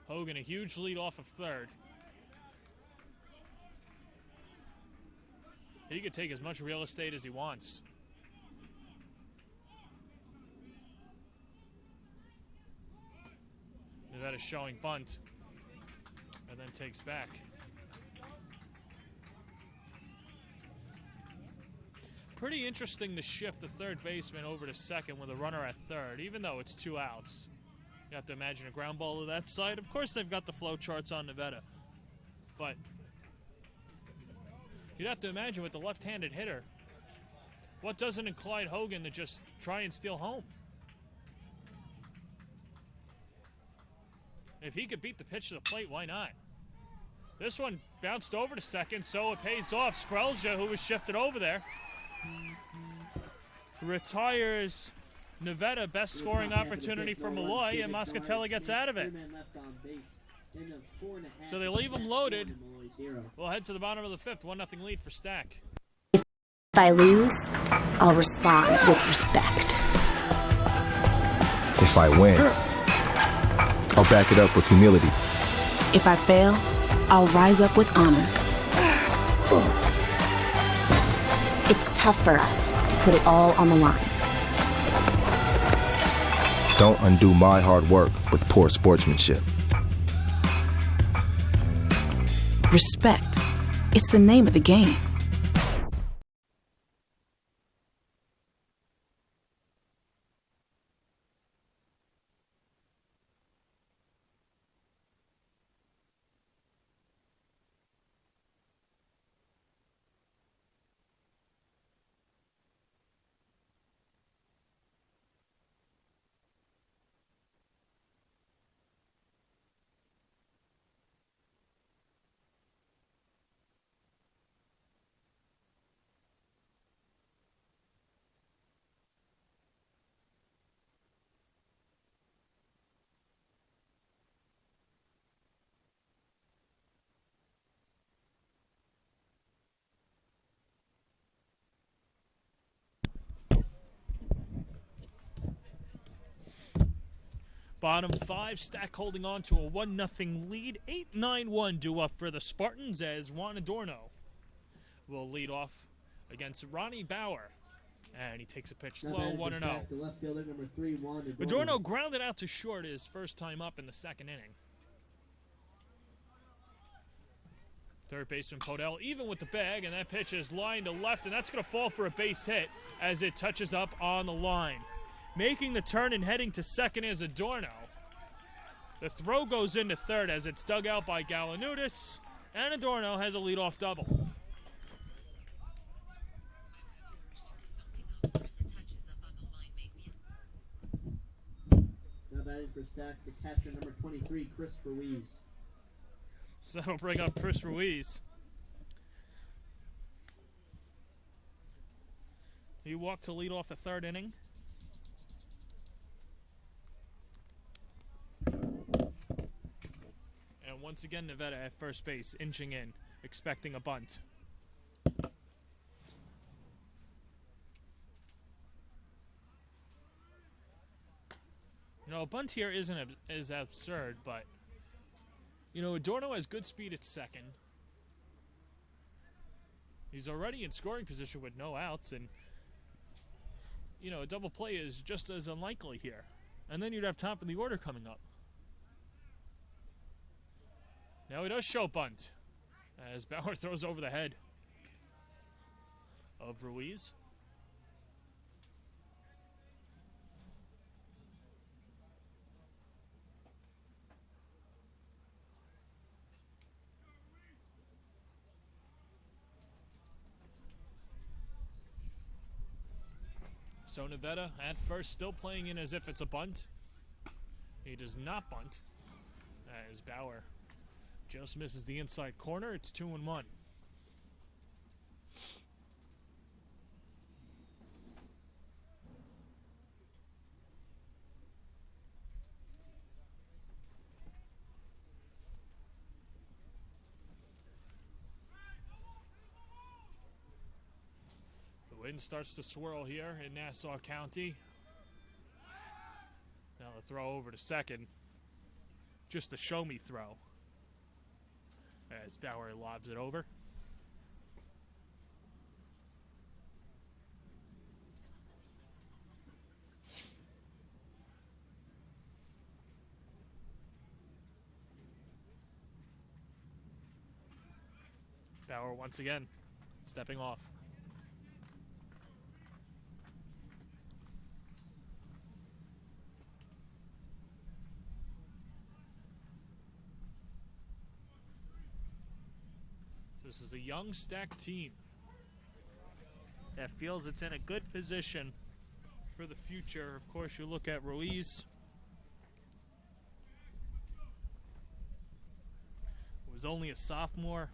Hogan a huge lead off of third. He could take as much real estate as he wants. That is showing bunt, and then takes back. Pretty interesting to shift the third baseman over to second with a runner at third, even though it's 2 outs. You have to imagine a ground ball to that side. Of course, they've got the flow charts on Nevada, but you'd have to imagine with the left-handed hitter, what doesn't incline Hogan to just try and steal home? If he could beat the pitch to the plate, why not? This one bounced over to second, so it pays off. Sprelja, who was shifted over there, retires Nevada. Best scoring opportunity for Molloy, and Moscatelli gets out of it. So they leave him loaded. We'll head to the bottom of the fifth. 1-0 lead for Stack. If I lose, I'll respond with respect. If I win, I'll back it up with humility. If I fail, I'll rise up with honor. It's tough for us to put it all on the line. Don't undo my hard work with poor sportsmanship. Respect. It's the name of the game. Bottom five, Stack holding on to a 1-0 lead. 8-9-1 due up for the Spartans as Juan Adorno will lead off against Ronnie Bauer. And he takes a pitch low, 1-0. Adorno grounded out to short his first time up in the second inning. Third baseman Podell even with the bag, and that pitch is lined to left, and that's going to fall for a base hit as it touches up on the line. Making the turn and heading to second is Adorno. The throw goes into third as it's dug out by Galanudis, and Adorno has a leadoff double. Now batting for Stack, the catcher number 23, Chris Ruiz. So that'll bring up Chris Ruiz. He walked to lead off the third inning. And once again, Nevada at first base, inching in, expecting a bunt. You know, a bunt here isn't as absurd, but you know, Adorno has good speed at second. He's already in scoring position with no outs, and you know, a double play is just as unlikely here. And then you'd have top of the order coming up. Now he does show bunt as Bauer throws over the head of Ruiz. So Nevada at first still playing in as if it's a bunt. He does not bunt as Bauer just misses the inside corner. It's 2-1. The wind starts to swirl here in Nassau County. Now the throw over to second. just a show-me throw. As Bauer lobs it over. Bauer once again stepping off. This is a young, stacked team that feels it's in a good position for the future. Of course, you look at Ruiz, who was only a sophomore.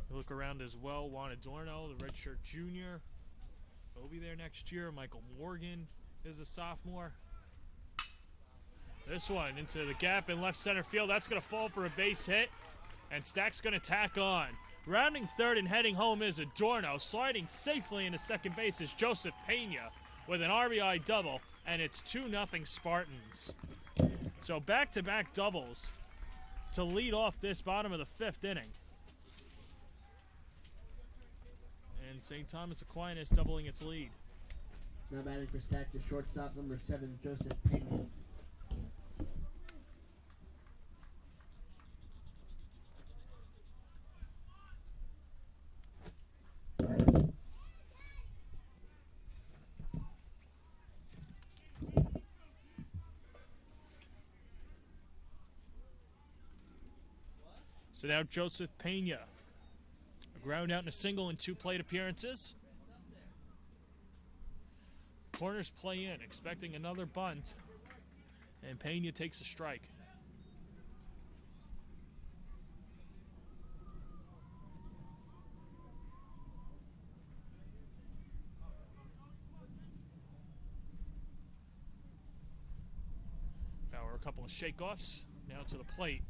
You look around as well, Juan Adorno, the redshirt junior. He'll be there next year. Michael Morgan is a sophomore. This one into the gap in left center field. That's going to fall for a base hit. And Stack's going to tack on. Rounding third and heading home is Adorno. Sliding safely into second base is Joseph Pena with an RBI double. And it's 2-0 Spartans. So back-to-back doubles to lead off this bottom of the fifth inning. And St. Thomas Aquinas doubling its lead. Now batting for Stack, the shortstop, number 7, Joseph Pena. So now Joseph Pena. A ground out and a single in 2 plate appearances. Corners play in, expecting another bunt. And Pena takes a strike. Bauer, a couple of shakeoffs. Now to the plate.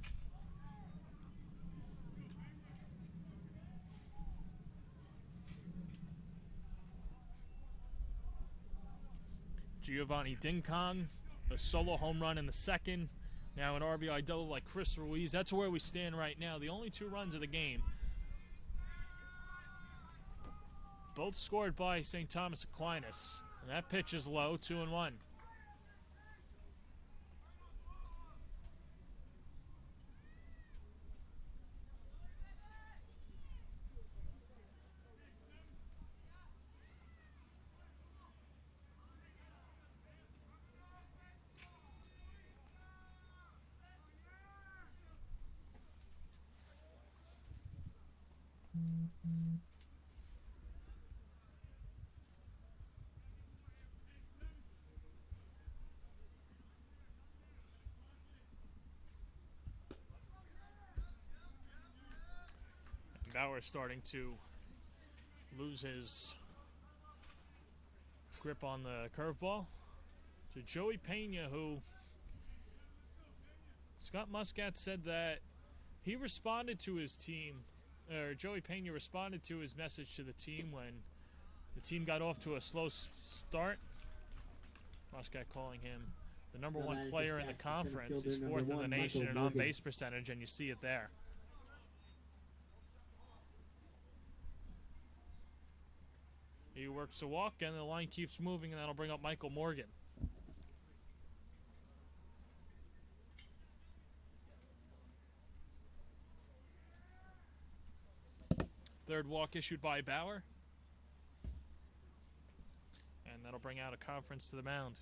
Giovanni Dinkum, a solo home run in the second. Now an RBI double like Chris Ruiz. That's where we stand right now. The only 2 runs of the game. Both scored by St. Thomas Aquinas. And that pitch is low, 2-1. Bauer starting to lose his grip on the curveball. To Joey Pena, who Scott Muscat said that he responded to his team, or Joey Pena responded to his message to the team when the team got off to a slow start. Muscat calling him the number 1 player in the conference. He's 4th in the nation in on-base percentage, and you see it there. He works a walk, and the line keeps moving, and that'll bring up Michael Morgan. Third walk issued by Bauer. And that'll bring out a conference to the mound.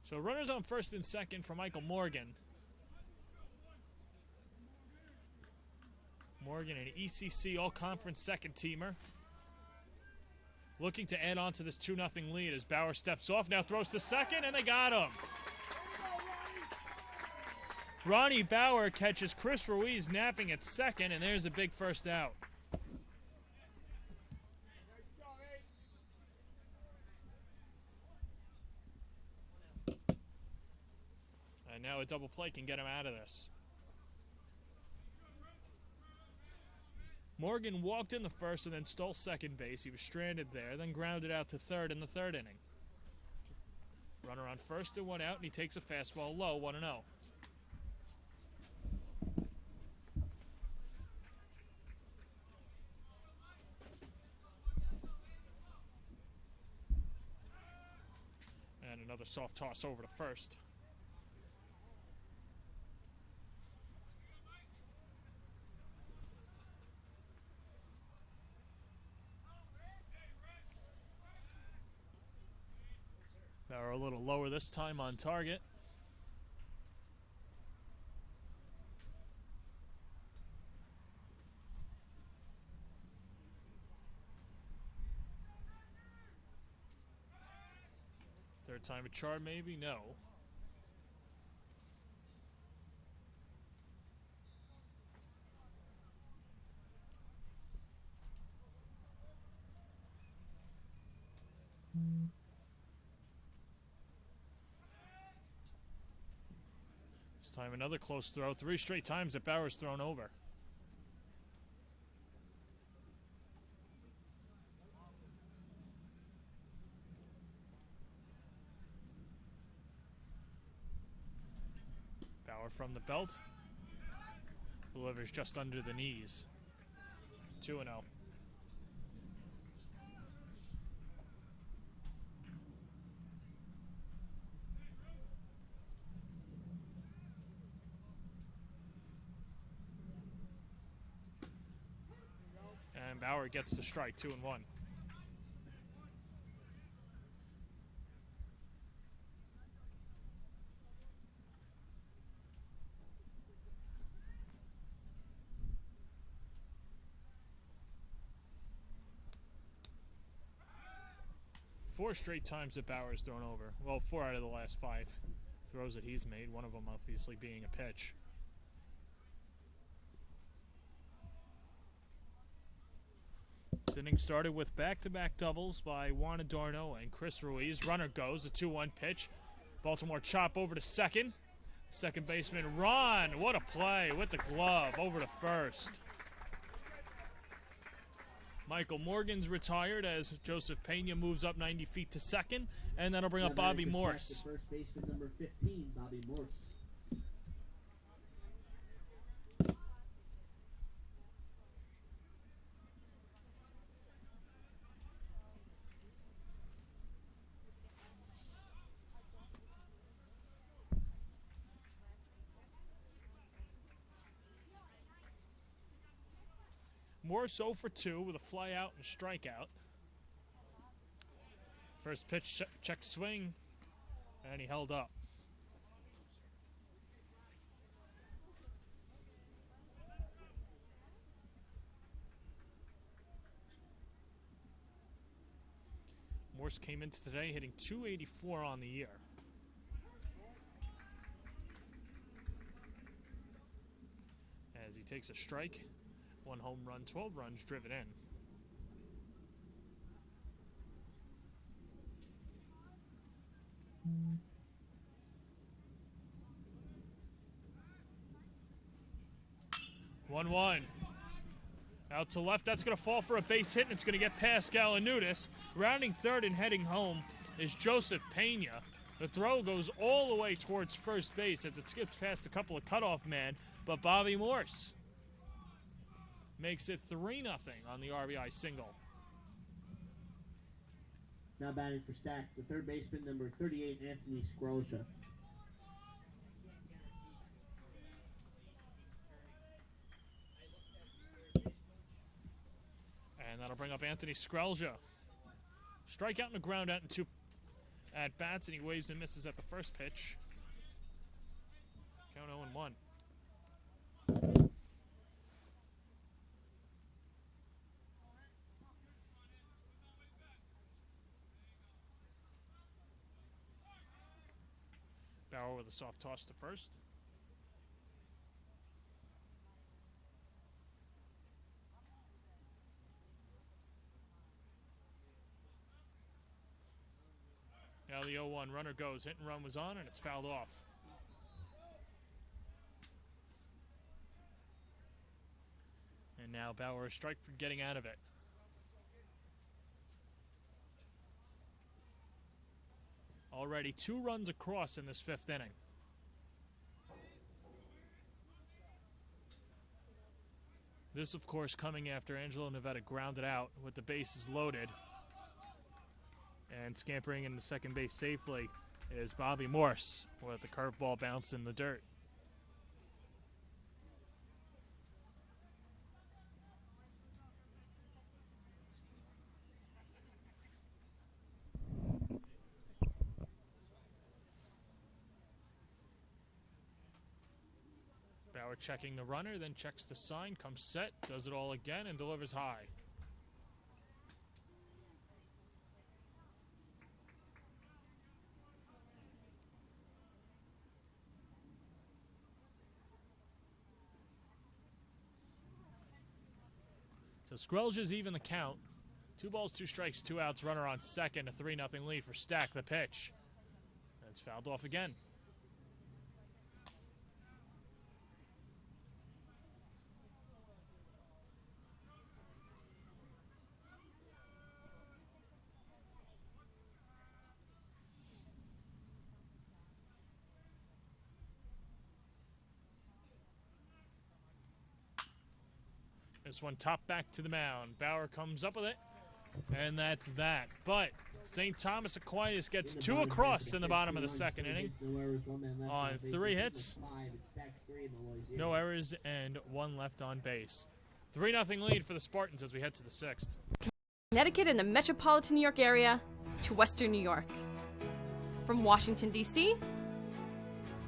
So runners on first and second for Michael Morgan. Morgan, an ECC All-Conference second-teamer. Looking to add on to this 2-0 lead as Bauer steps off. Now throws to second, and they got him. Ronnie Bauer catches Chris Ruiz napping at second, and there's a big first out. And now a double play can get him out of this. Morgan walked in the first and then stole second base. He was stranded there, then grounded out to third in the third inning. Runner on first and one out, and he takes a fastball low, 1-0. And another soft toss over to first. Bauer a little lower this time on target. Third time a chart, maybe? No. This time another close throw. 3 straight times that Bauer's thrown over. Bauer from the belt. Delivers just under the knees. 2-0. And Bauer gets the strike, 2-1. Four straight times that Bauer's thrown over. Well, 4 out of the last 5 throws that he's made, one of them obviously being a pitch. This inning started with back-to-back doubles by Juan Adorno and Chris Ruiz. Runner goes, a 2-1 pitch. Baltimore chop over to second. Second baseman Ron, what a play with the glove over to first. Michael Morgan's retired as Joseph Pena moves up 90 feet to second, and that'll bring up Bobby Morse. First baseman number 15, Bobby Morse. Morse 0 for 2 with a fly out and strikeout. First pitch, check swing, and he held up. Morse came into today hitting .284 on the year. As he takes a strike. 1 home run, 12 runs driven in. One. Out to left, that's going to fall for a base hit, and it's going to get past Galanudis. Rounding third and heading home is Joseph Pena. The throw goes all the way towards first base as it skips past a couple of cutoff men, but Bobby Morse makes it 3-0 on the RBI single. Now batting for Stack, the third baseman, number 38, Anthony Scrolcia. And that'll bring up Anthony Scrolcia. Strikeout and a ground out in 2. at bats, and he waves and misses at the first pitch. Count 0-1. Bauer with a soft toss to first. Now the 0-1 runner goes. Hit and run was on, and it's fouled off. And now Bauer a strike for getting out of it. Already 2 runs across in this 5th inning. This, of course, coming after Angelo Nevada grounded out with the bases loaded. And scampering into second base safely is Bobby Morse with the curveball bounced in the dirt. Bauer checking the runner, then checks the sign, comes set, does it all again, and delivers high. So Skrelja's even the count. 2 balls, 2 strikes, 2 outs, runner on second, a 3-0 lead for Stack. The pitch. That's fouled off again. This one top back to the mound. Bauer comes up with it, and that's that. But St. Thomas Aquinas gets 2 across in the bottom of the 2nd inning on 3 hits, no errors, and 1 left on base. 3-0 lead for the Spartans as we head to the 6th. Connecticut and the metropolitan New York area to Western New York. From Washington, D.C.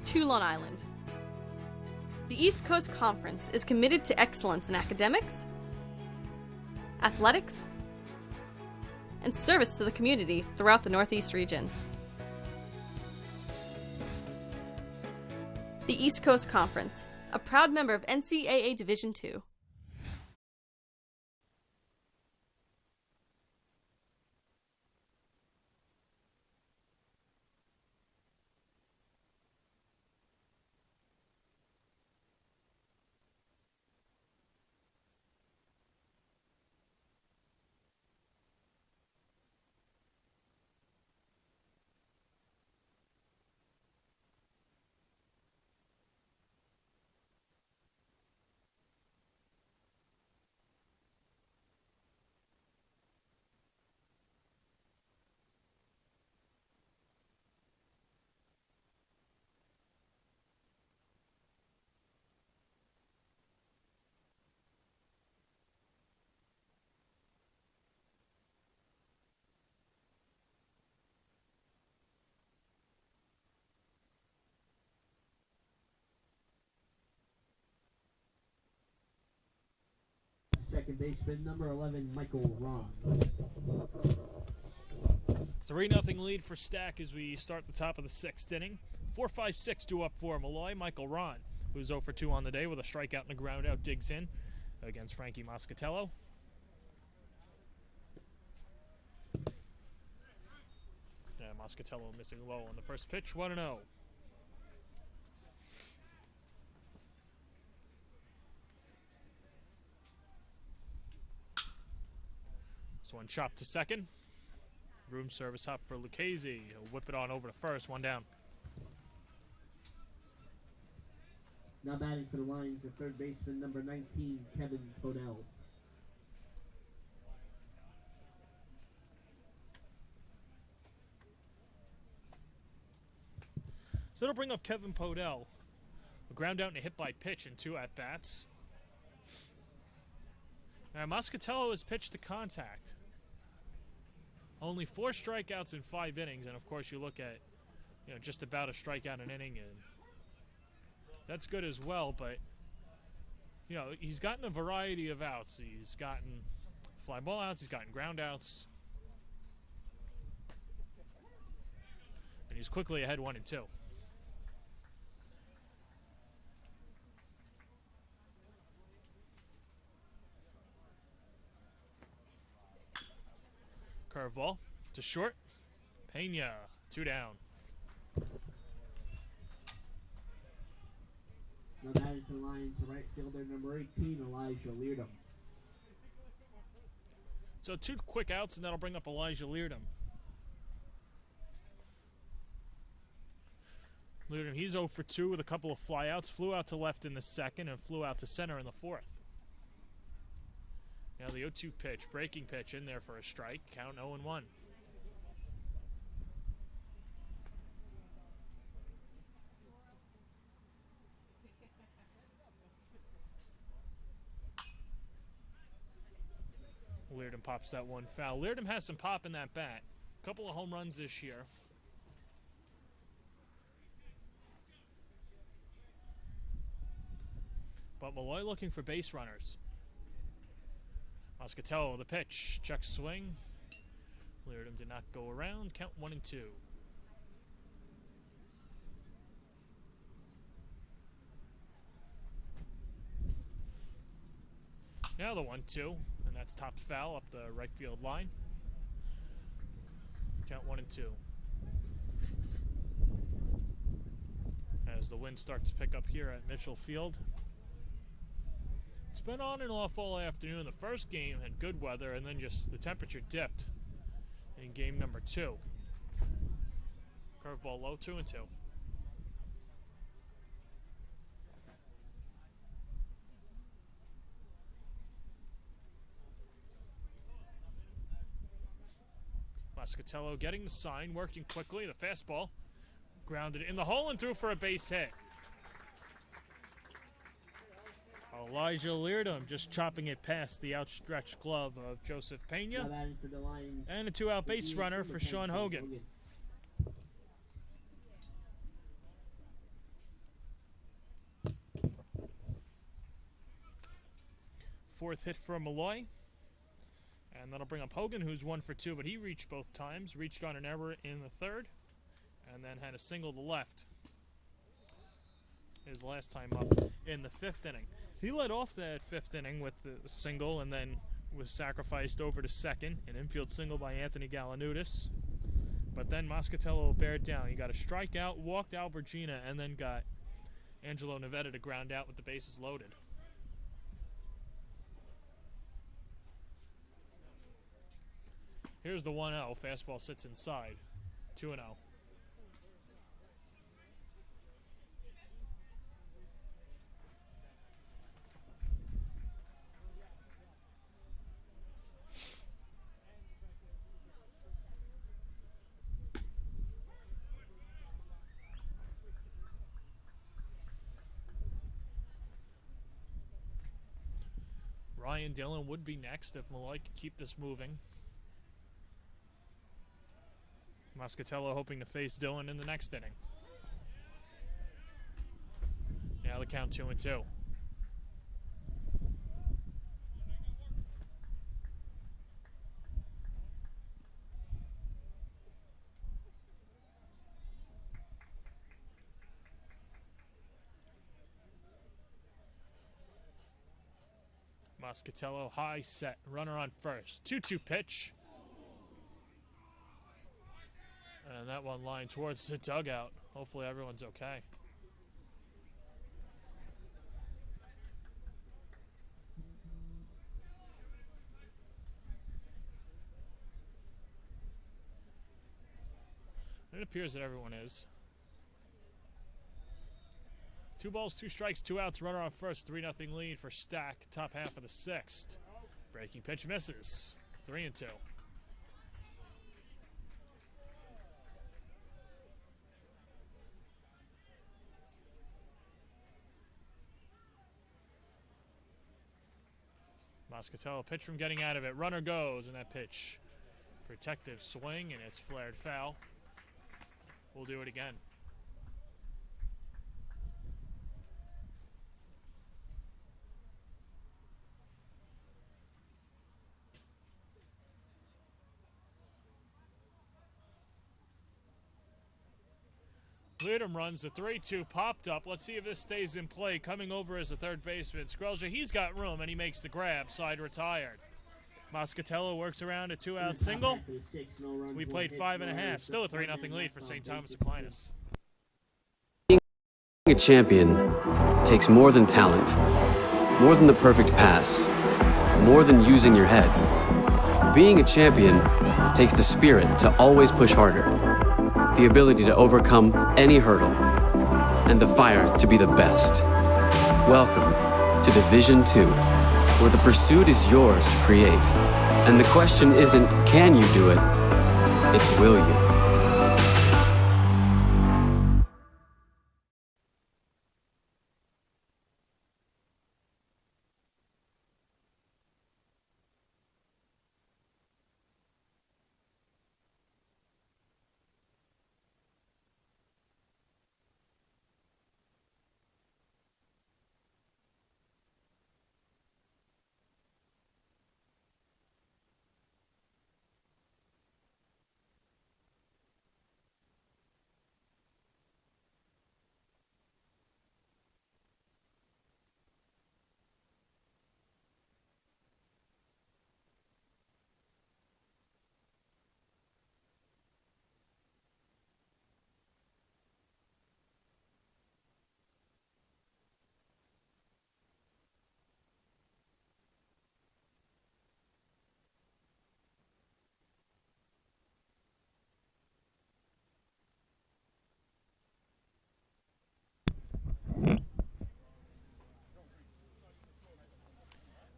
to Long Island. The East Coast Conference is committed to excellence in academics, athletics, and service to the community throughout the Northeast region. The East Coast Conference, a proud member of NCAA Division II. Second baseman, number 11, Michael Ron. 3-0 lead for Stack as we start the top of the 6th inning. 4-5-6 due up for Molloy. Michael Ron, who's 0 for 2 on the day with a strikeout and a ground out, digs in against Frankie Moscatello. Moscatello missing low on the first pitch, 1-0. This one chopped to second. Room service hop for Lucchese. He'll whip it on over to first, 1 down. Now batting for the Lions, the third baseman, number 19, Kevin Podell. So it'll bring up Kevin Podell. A ground out and a hit by pitch in 2 at-bats. Now Moscatello has pitched to contact. Only 4 strikeouts in 5 innings, and of course you look at, just about a strikeout an inning, and that's good as well. But he's gotten a variety of outs. He's gotten fly ball outs. He's gotten ground outs, and he's quickly ahead 1-2. Curveball to short. Pena, 2 down. Now batting to the Lions, right fielder number 18, Elijah Leardom. So 2 quick outs, and that'll bring up Elijah Leardom. Leardom, he's 0 for 2 with a couple of flyouts. Flew out to left in the second and flew out to center in the fourth. Now the 0-2 pitch, breaking pitch in there for a strike. Count 0-1. Leardom pops that one foul. Leardom has some pop in that bat. A couple of home runs this year. But Molloy looking for base runners. Moscatello, the pitch. Check swing. Leardom did not go around. Count 1-2. Now the 1-2. And that's topped foul up the right field line. Count 1-2. As the wind starts to pick up here at Mitchell Field. It's been on and off all afternoon. The first game had good weather, and then just the temperature dipped in game number 2. Curveball low, 2-2. Moscatello getting the sign, working quickly. The fastball grounded in the hole and threw for a base hit. Elijah Leardom just chopping it past the outstretched glove of Joseph Pena. And a 2-out base runner for Shaun Hogan. Fourth hit for Molloy. And that'll bring up Hogan, who's 1 for 2, but he reached both times. Reached on an error in the third, and then had a single to left his last time up in the 5th inning. He led off that 5th inning with the single and then was sacrificed over to second. An infield single by Anthony Galanudis. But then Moscatello bared down. He got a strikeout, walked Albertina, and then got Angelo Nevada to ground out with the bases loaded. Here's the 1-0. Fastball sits inside. 2-0. Ryan Dillon would be next if Molloy could keep this moving. Moscatello hoping to face Dillon in the next inning. Now the count 2-2. Moscatello high set, runner on first. 2-2 pitch. And that one lined towards the dugout. Hopefully everyone's okay. It appears that everyone is. 2 balls, 2 strikes, 2 outs, runner on first, 3-0 lead for Stack, top half of the 6th. Breaking pitch misses, 3-2. Moscatello pitch from getting out of it. Runner goes, and that pitch Protective swing, and it's flared foul. We'll do it again. Cleared him runs. The 3-2 popped up. Let's see if this stays in play. Coming over as the third baseman, Skrelja, he's got room, and he makes the grab. Side retired. Moscatello works around a 2-out single. We played 5.5. Still a 3-0 lead for St. Thomas Aquinas. Being a champion takes more than talent, more than the perfect pass, more than using your head. Being a champion takes the spirit to always push harder, the ability to overcome any hurdle, and the fire to be the best. Welcome to Division 2, where the pursuit is yours to create. And the question isn't, can you do it? It's, will you?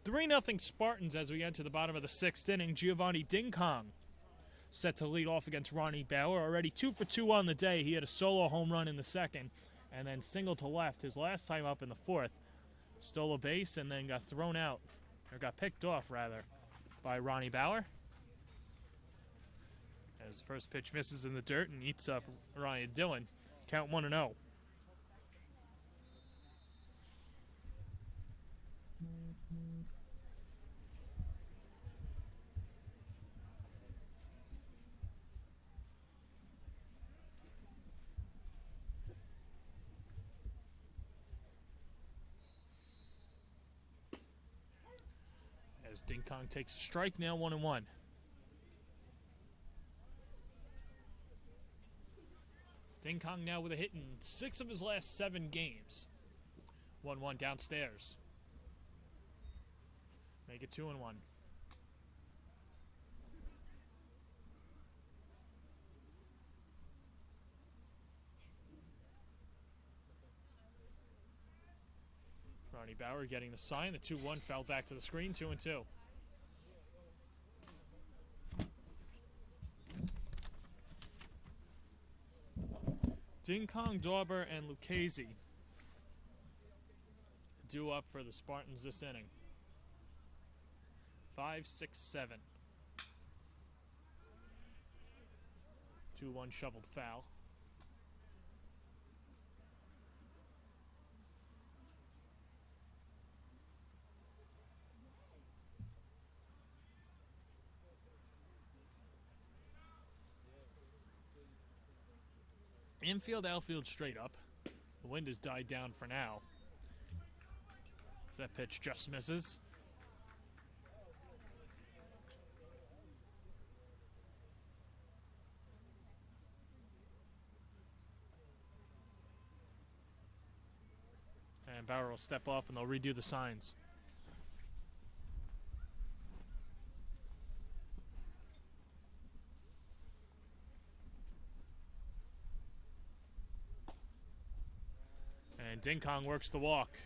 Three 3-0 Spartans as we enter the bottom of the 6th inning. Giovanni Dinkum set to lead off against Ronnie Bauer. Already 2 for 2 on the day. He had a solo home run in the 2nd and then single to left his last time up in the 4th. Stole a base and then got thrown out, or got picked off rather, by Ronnie Bauer. As the first pitch misses in the dirt and eats up Ryan Dillon. Count 1-0. As Dinkum takes a strike, now 1-1. Dinkum now with a hit in 6 of his last 7 games. 1-1 downstairs. Make it 2-1. Ronnie Bauer getting the sign. The 2-1 fell back to the screen. 2-2. Dinkum, Dauber, and Lucchese due up for the Spartans this inning. 5, 6, 7. 2-1 shoveled foul. Infield, outfield, straight up. The wind has died down for now. That pitch just misses. And Bauer will step off and they'll redo the signs. And Dinkum works the walk.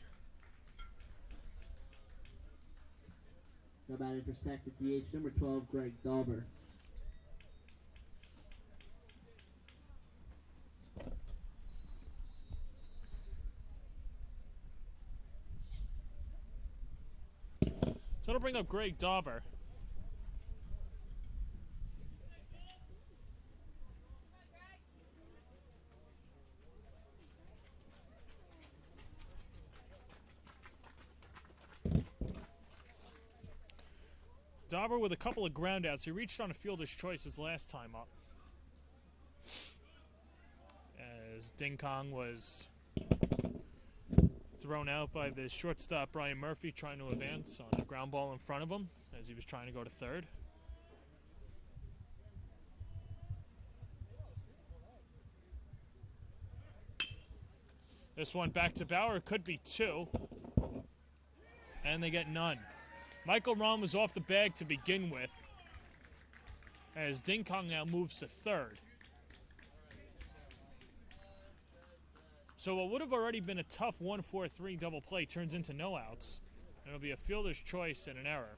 Now about intersect at DH number 12, Greg Dauber. So it'll bring up Greg Dauber. Dauber with a couple of groundouts. He reached on a fielder's choice his last time up. As Dinkum was thrown out by the shortstop Brian Murphy trying to advance on a ground ball in front of him as he was trying to go to third. This one back to Bauer. Could be two. And they get none. Michael Rahm was off the bag to begin with, as Dinkum now moves to third. So what would have already been a tough 1-4-3 double play turns into no outs. And it'll be a fielder's choice and an error.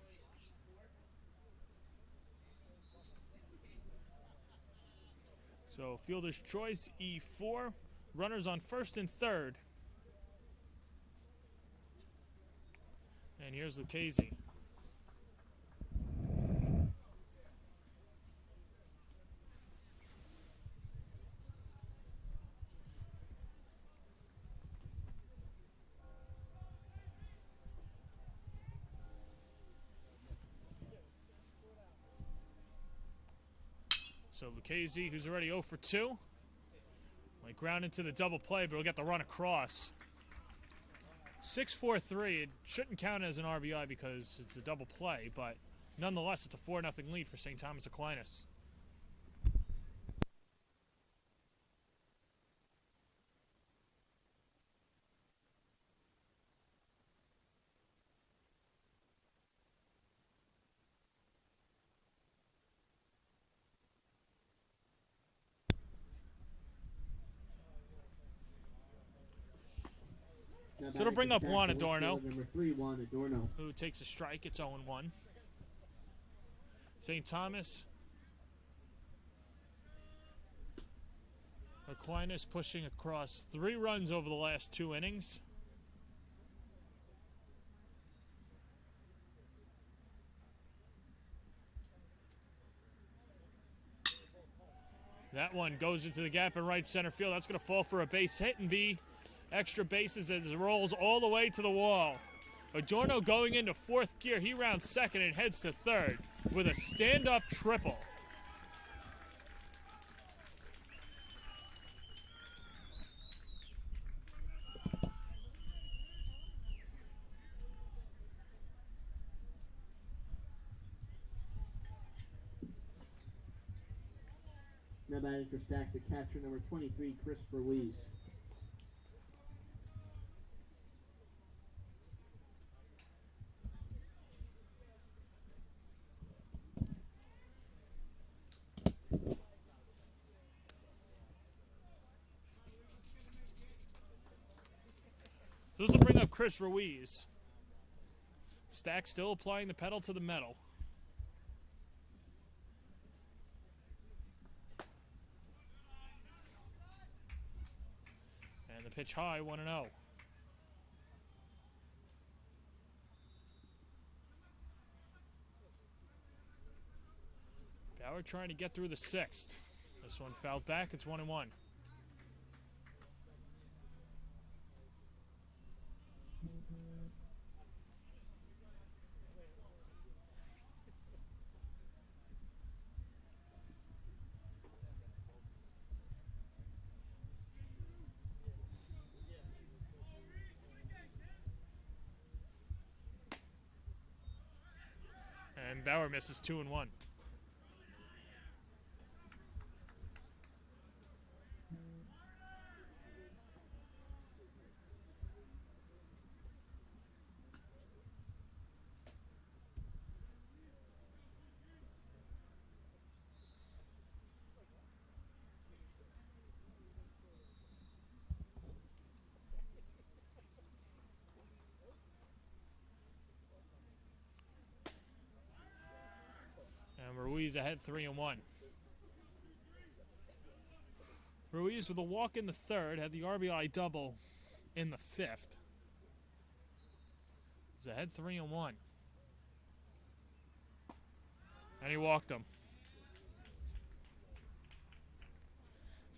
So fielder's choice, E4. Runners on first and third. And here's Lucchese. So Lucchese, who's already 0 for 2. Might ground into the double play, but he'll get the run across. 6-4-3. It shouldn't count as an RBI because it's a double play, but nonetheless, it's a 4-0 lead for St. Thomas Aquinas. So it'll bring up Juan Adorno, who takes a strike. It's 0-1. St. Thomas. Aquinas pushing across 3 runs over the last 2 innings. That one goes into the gap in right center field. That's going to fall for a base hit and be extra bases as it rolls all the way to the wall. Adorno going into 4th gear. He rounds second and heads to third with a stand-up triple. Now batting for sack, the catcher, number 23, Chris Ruiz. This will bring up Chris Ruiz. Stack still applying the pedal to the metal. And the pitch high, 1-0. Bauer trying to get through the 6th. This one fouled back, it's 1-1. And Bauer misses 2-1. Ruiz ahead 3-1. Ruiz with a walk in the 3rd, had the RBI double in the 5th. He's ahead 3-1. And he walked him.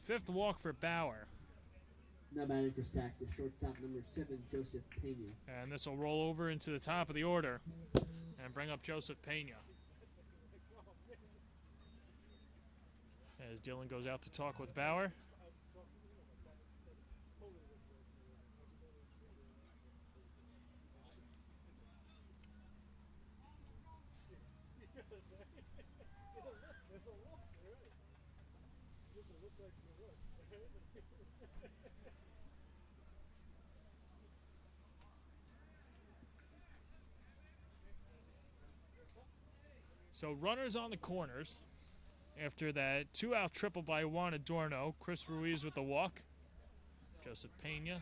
5th walk for Bauer. Now batting for sack, the shortstop, number 7, Joseph Pena. And this will roll over into the top of the order and bring up Joseph Pena. as Dylan goes out to talk with Bauer. So runners on the corners. After that 2-out triple by Juan Adorno, Chris Ruiz with the walk. Joseph Pena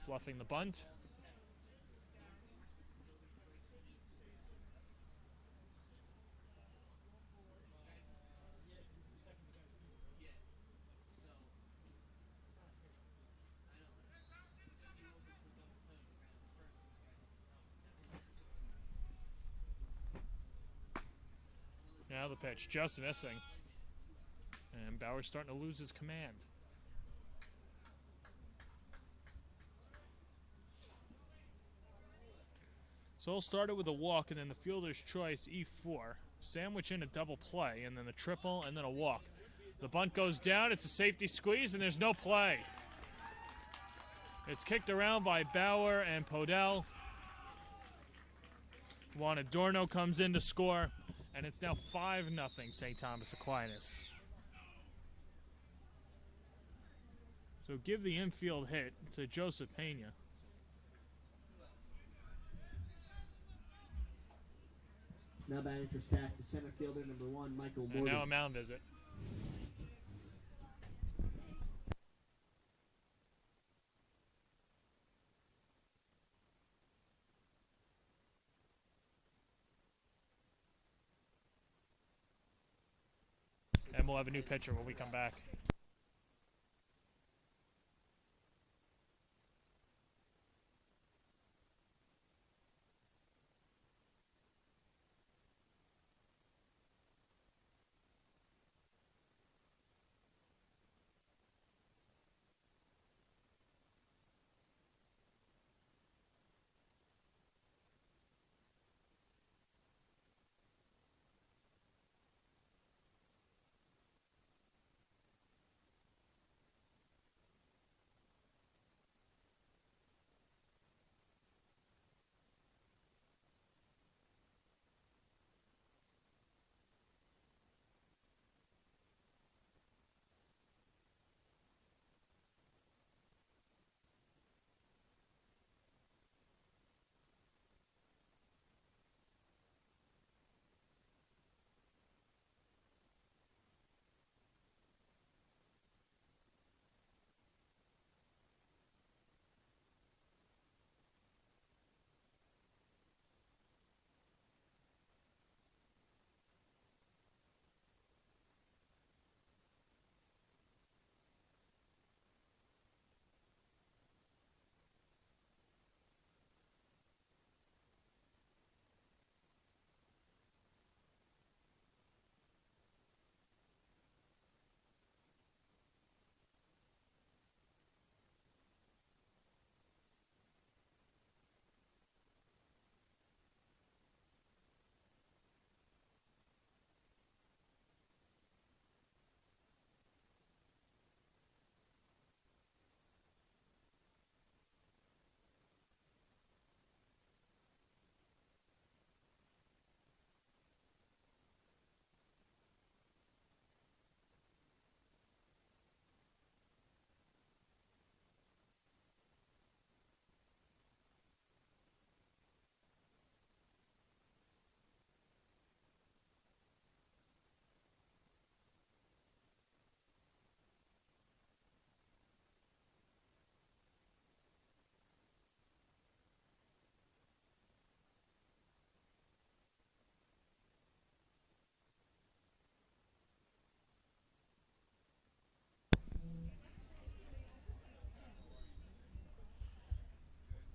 bluffing the bunt. Now the pitch, just missing. And Bauer's starting to lose his command. So all started with a walk, and then the fielder's choice, E4. Sandwich in a double play, and then the triple, and then a walk. The bunt goes down, it's a safety squeeze, and there's no play. It's kicked around by Bauer and Podell. Juan Adorno comes in to score, and it's now 5-0 St. Thomas Aquinas. So give the infield hit to Joseph Pena. Now batting for Stack, the center fielder, number 1, Michael Morgan. And now a mound visit. And we'll have a new pitcher when we come back.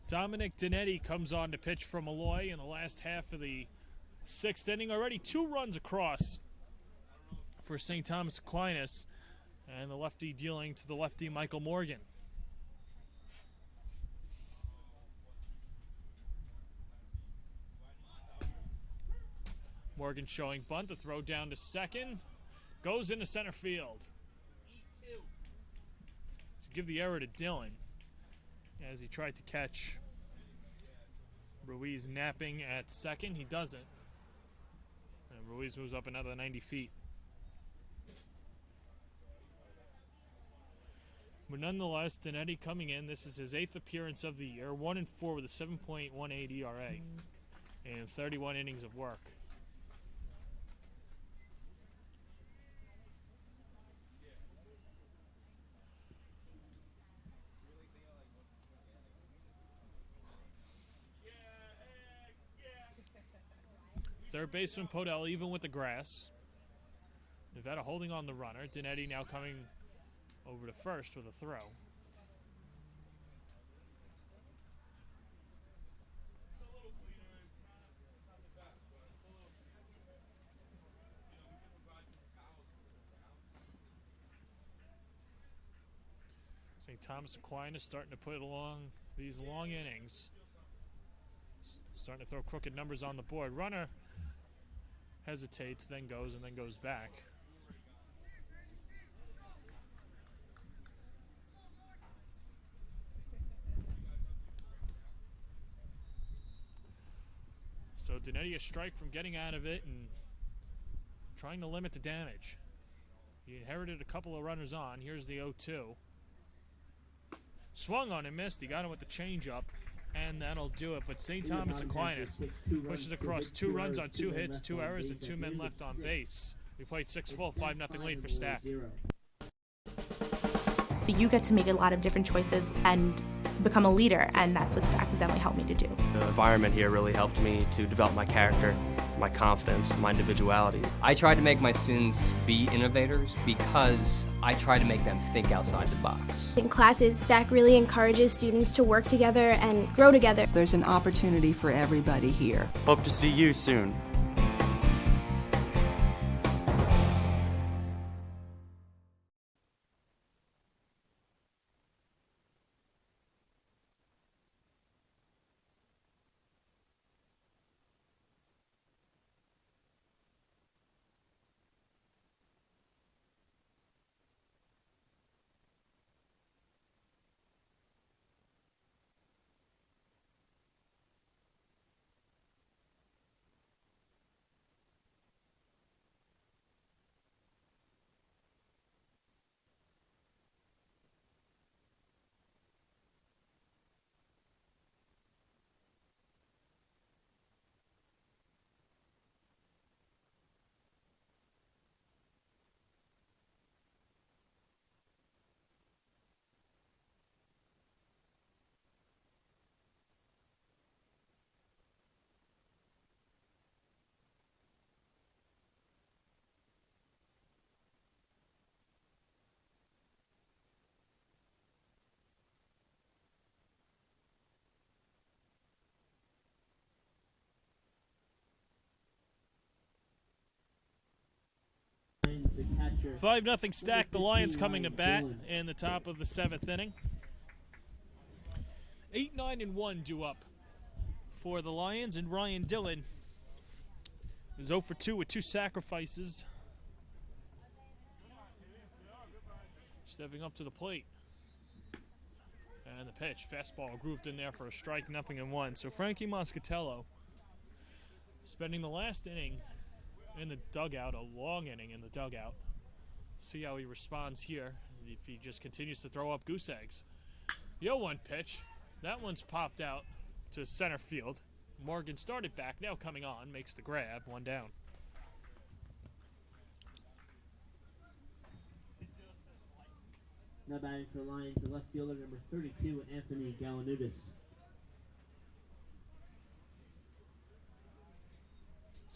Dominic Dinetti comes on to pitch for Molloy in the last half of the 6th inning. Already 2 runs across for St. Thomas Aquinas, and the lefty dealing to the lefty Michael Morgan. Morgan showing bunt, the throw down to second. Goes into center field. So give the error to Dillon as he tried to catch Ruiz napping at second. He doesn't. And Ruiz moves up another 90 feet. But nonetheless, Dinetti coming in. This is his 8th appearance of the year. 1-4 with a 7.18 ERA and 31 innings of work. Third baseman Podell even with the grass. Nevada holding on the runner. Dinetti now coming over to first with a throw. St. Thomas Aquinas starting to put along these long innings. Starting to throw crooked numbers on the board. Runner hesitates, then goes, and then goes back. So Dinetti a strike from getting out of it and trying to limit the damage. He inherited a couple of runners on. Here's the 0-2. Swung on and missed. He got him with the changeup, and that'll do it. But St. Thomas Aquinas pushes across 2 runs on 2 hits, 2 errors, and 2 men left on base. We played 6 full, 5-0 lead for Stack. You get to make a lot of different choices and become a leader, and that's what Stack has definitely helped me to do. The environment here really helped me to develop my character, my confidence, my individuality. I try to make my students be innovators because I try to make them think outside the box. In classes, Stack really encourages students to work together and grow together. There's an opportunity for everybody here. Hope to see you soon. Catcher. 5-0 Stack. The Lions coming to bat in the top of the 7th inning. 8-9-1 due up for the Lions, and Ryan Dillon is 0 for 2 with 2 sacrifices. Stepping up to the plate. And the pitch, fastball grooved in there for a strike, 0-1. So Frankie Moscatello spending the last inning in the dugout, a long inning in the dugout. See how he responds here, if he just continues to throw up goose eggs. The 0-1 pitch, that one's popped out to center field. Morgan started back, now coming on, makes the grab, 1 down. Now batting for the Lions, the left fielder, number 32, Anthony Galanudis.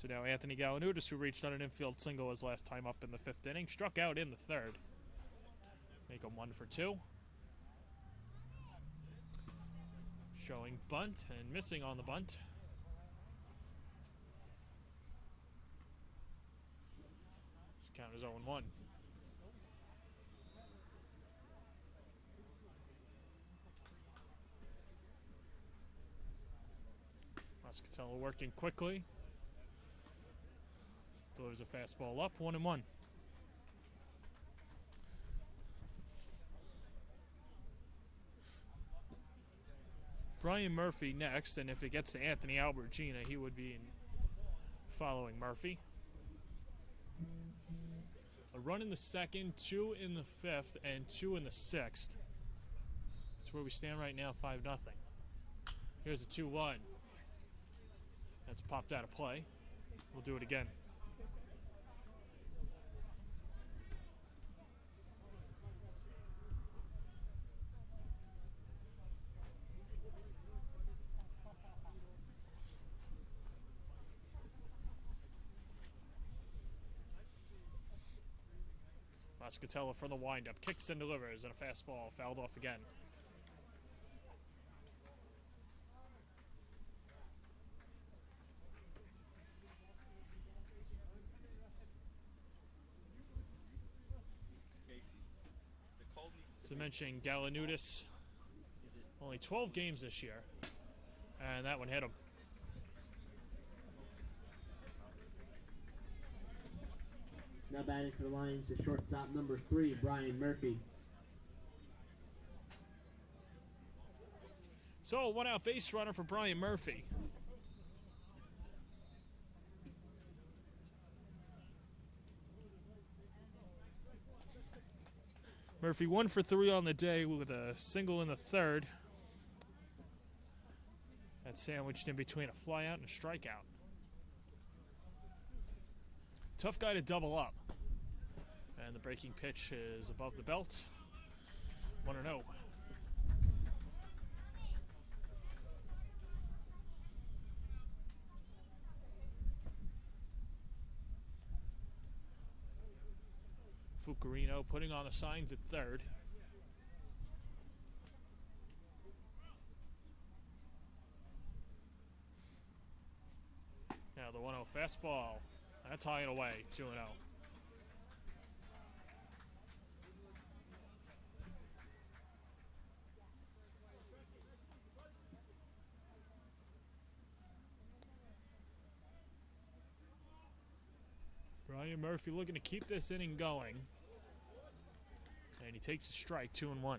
So now Anthony Galanudis, who reached on an infield single his last time up in the 5th inning, struck out in the 3rd. Make him 1 for 2. Showing bunt and missing on the bunt. This count is 0-1. Moscatello working quickly. Delivers a fastball up, 1-1. Brian Murphy next, and if it gets to Anthony Albertina, he would be following Murphy. A run in the second, 2 in the fifth, and 2 in the sixth. That's where we stand right now, 5-0. Here's a 2-1. That's popped out of play. We'll do it again. Mascatello from the windup, kicks and delivers, and a fastball fouled off again. So mentioning Galanudis, only 12 games this year, and that one hit him. Now batting for the Lions, the shortstop number 3, Brian Murphy. So a one-out base runner for Brian Murphy. Murphy 1 for 3 on the day with a single in the third. That's sandwiched in between a flyout and a strikeout. Tough guy to double up. And the breaking pitch is above the belt. 1-0. Fucarino putting on the signs at third. Now the 1-0 fastball. That's high and away, 2-0. Brian Murphy looking to keep this inning going. And he takes a strike, 2-1.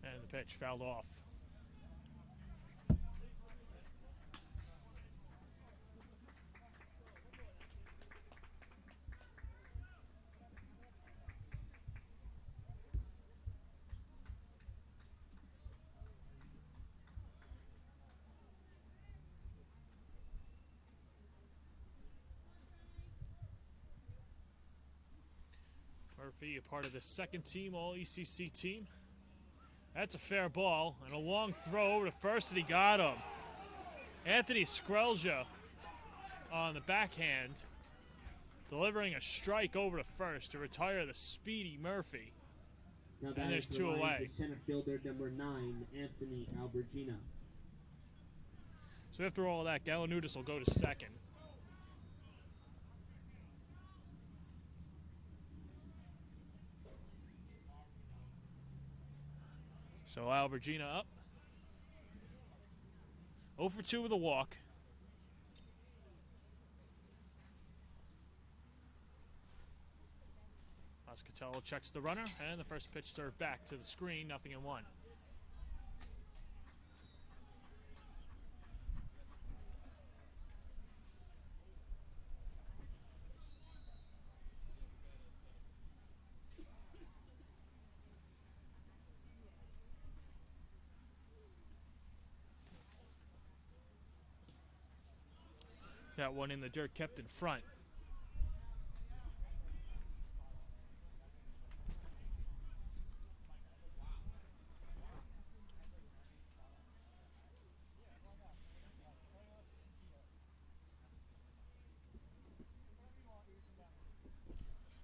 And the pitch fouled off. Murphy, a part of the second team, all ECC team. That's a fair ball, and a long throw over to first, and he got him. Anthony Skrelja on the backhand, delivering a strike over to first to retire the speedy Murphy. Now and there's 2 away. Center fielder number 9, Anthony Albertina. So after all of that, Galanudis will go to second. So Albertina up. 0 for 2 with a walk. Mascatello checks the runner, and the first pitch served back to the screen, 0-1. That one in the dirt, kept in front.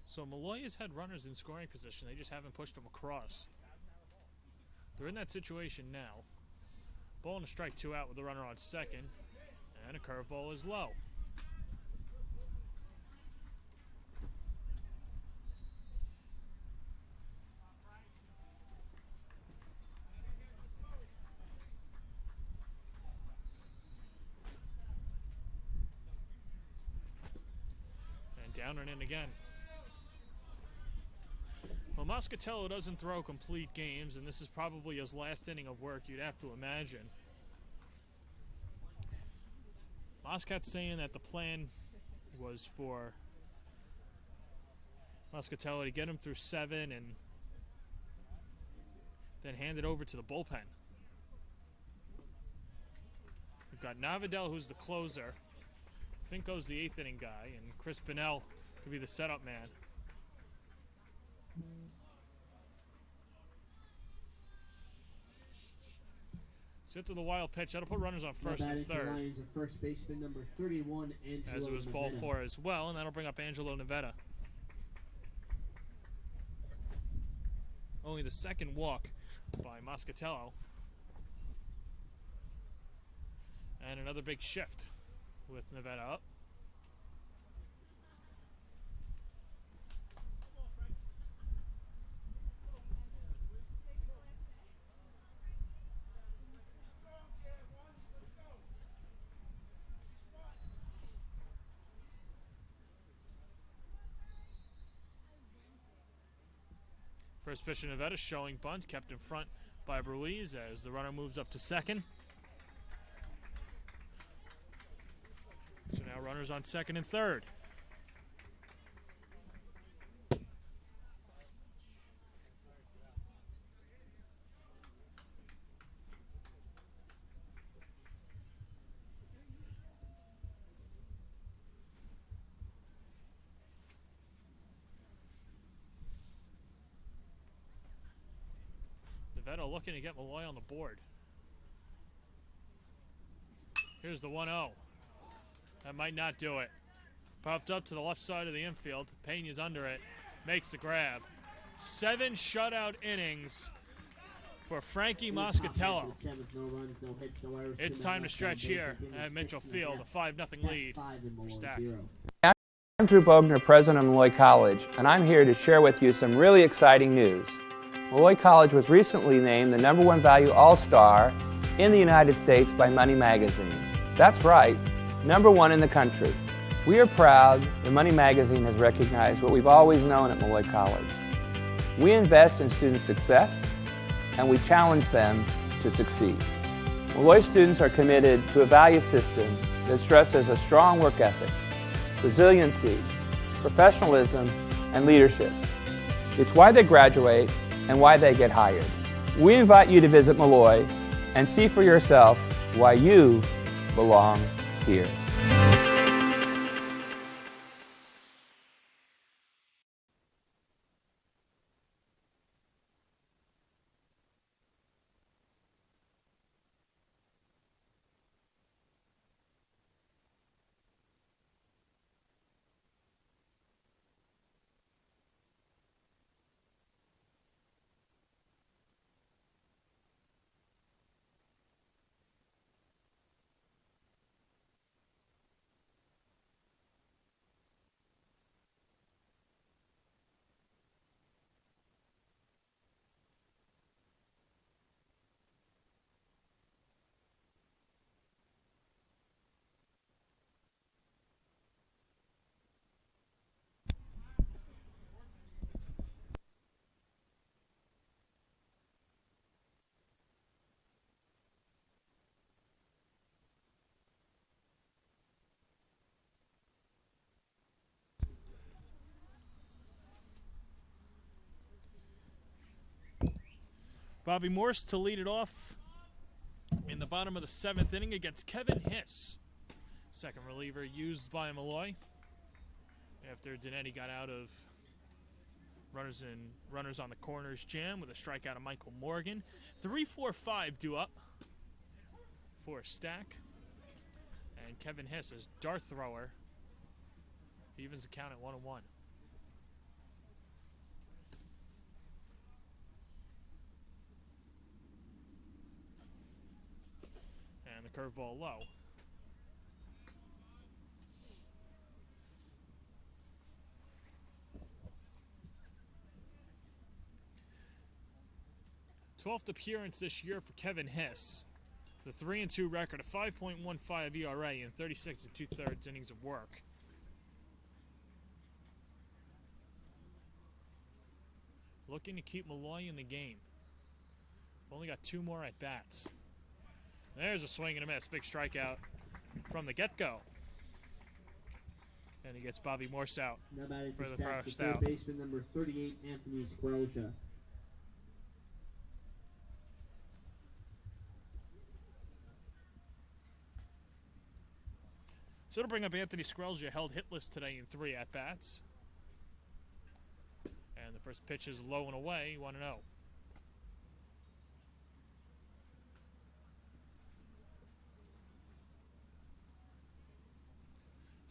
So Molloy has had runners in scoring position. They just haven't pushed them across. They're in that situation now. Ball and a strike, 2 out with the runner on second. And a curveball is low. Down and in again. Well, Moscatello doesn't throw complete games, and this is probably his last inning of work, you'd have to imagine. Moscat's saying that the plan was for Moscatello to get him through 7 and then hand it over to the bullpen. We've got Navidel, who's the closer. Finko's the 8th inning guy, and Chris Bunnell could be the setup man. Set to the wild pitch. That'll put runners on first and third. Lions at first baseman number 31, Angelo as it was ball Nevada. 4 as well, and that'll bring up Angelo Nevada. Only the second walk by Moscatello. And another big shift with Nevada up. First pitch of Nevada showing bunt, kept in front by Ruiz as the runner moves up to second. So now runners on second and third. Nevada looking to get Molloy on the board. Here's the 1-0. That might not do it. Popped up to the left side of the infield. Pena's under it. Makes the grab. 7 shutout innings for Frankie Moscatello. It's time to stretch here at Mitchell Field. A 5-0 lead for Stack. I'm Drew Bogner, president of Molloy College, and I'm here to share with you some really exciting news. Molloy College was recently named the #1 Value All-Star in the United States by Money Magazine. That's right, #1 in the country. We are proud that Money Magazine has recognized what we've always known at Molloy College. We invest in student success, and we challenge them to succeed. Molloy students are committed to a value system that stresses a strong work ethic, resiliency, professionalism, and leadership. It's why they graduate and why they get hired. We invite you to visit Molloy and see for yourself why you belong here. Bobby Morse to lead it off in the bottom of the 7th inning against Kevin Hess. Second reliever used by Molloy after Dinetti got out of runners on the corners jam with a strikeout of Michael Morgan. 3-4-5 due up for Stack. And Kevin Hess is dart thrower. He evens the count at 1-1. And the curveball low. Twelfth appearance this year for Kevin Hess. The 3-2 record, a 5.15 ERA in 36 2/3 innings of work. looking to keep Molloy in the game. Only got 2 more at bats. There's a swing and a miss. Big strikeout from the get-go. And he gets Bobby Morse out Now batting for the Stack, first third out. baseman number 38, Anthony Squelja. So to bring up Anthony Squelja, held hitless today in 3 at-bats. And the first pitch is low and away, 1-0.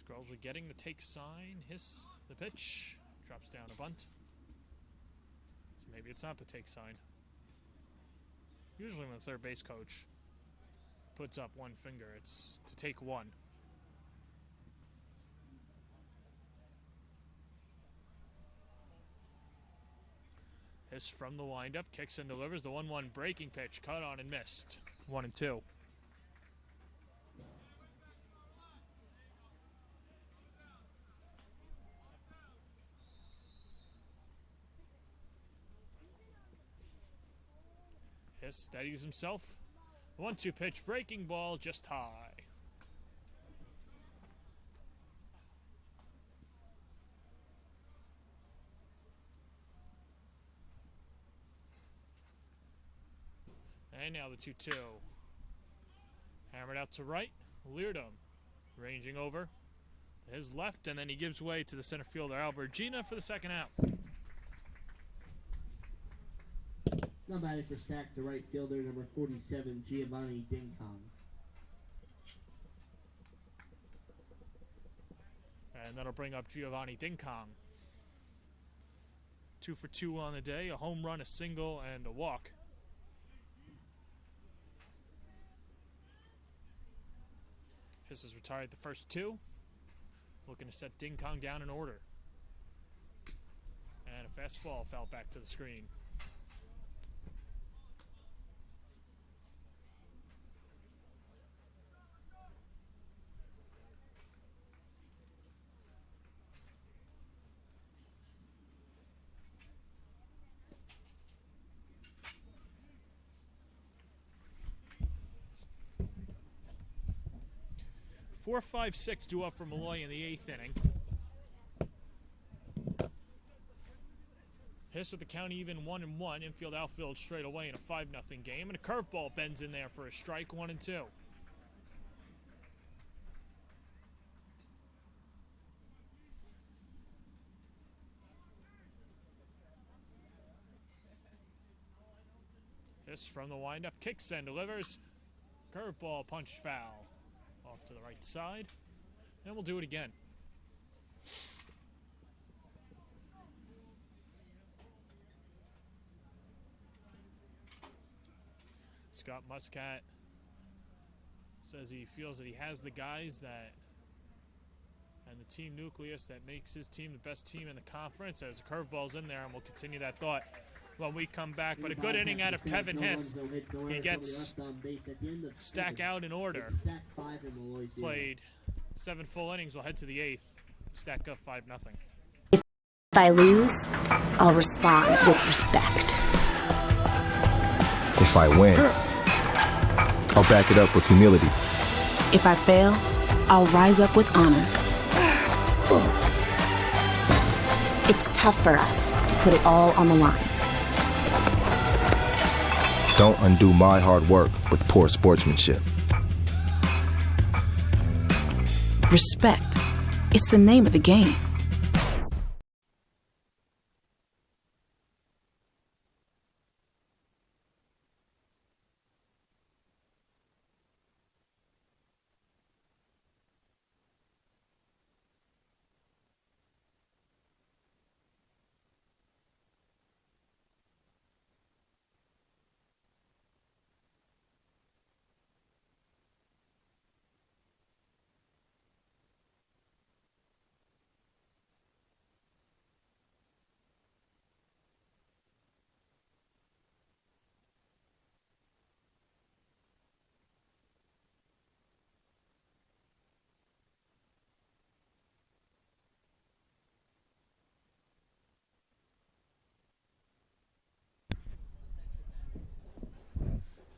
Squelja getting the take sign, hiss the pitch, drops down a bunt. So maybe it's not the take sign. Usually when the third base coach puts up one finger, it's to take one. Hiss from the windup, kicks and delivers the 1-1 breaking pitch, cut on and missed. 1-2. Hiss steadies himself. 1-2 pitch, breaking ball, just high. And now the 2-2. Hammered out to right. Leardom ranging over his left, and then he gives way to the center fielder Albertina for the second out. Now batting for Stack, the right fielder number 47, Giovanni Dinkum. And that'll bring up Giovanni Dinkum. 2 for 2 on the day, a home run, a single, and a walk. Hess has retired the first 2. Looking to set Dinkum down in order. And a fastball fell back to the screen. Four, 5, 6 due up for Molloy in the 8th inning. Hess with the count even 1-1. Infield, outfield straight away in a 5-0 game. And a curveball bends in there for a strike, 1-2. Hess from the windup, kicks and delivers. Curveball, punch foul. Off to the right side, and we'll do it again. Scott Muscat says he feels that he has the guys that and the team nucleus that makes his team the best team in the conference. As the curveball's in there, and we'll continue that thought when we come back. But a good inning out of Kevin Hess. He gets Stack out in order. Played 7 full innings. We'll head to the 8th. Stack up 5-0. If I lose, I'll respond with respect. If I win, I'll back it up with humility. If I fail, I'll rise up with honor. It's tough for us to put it all on the line. Don't undo my hard work with poor sportsmanship. Respect. It's the name of the game.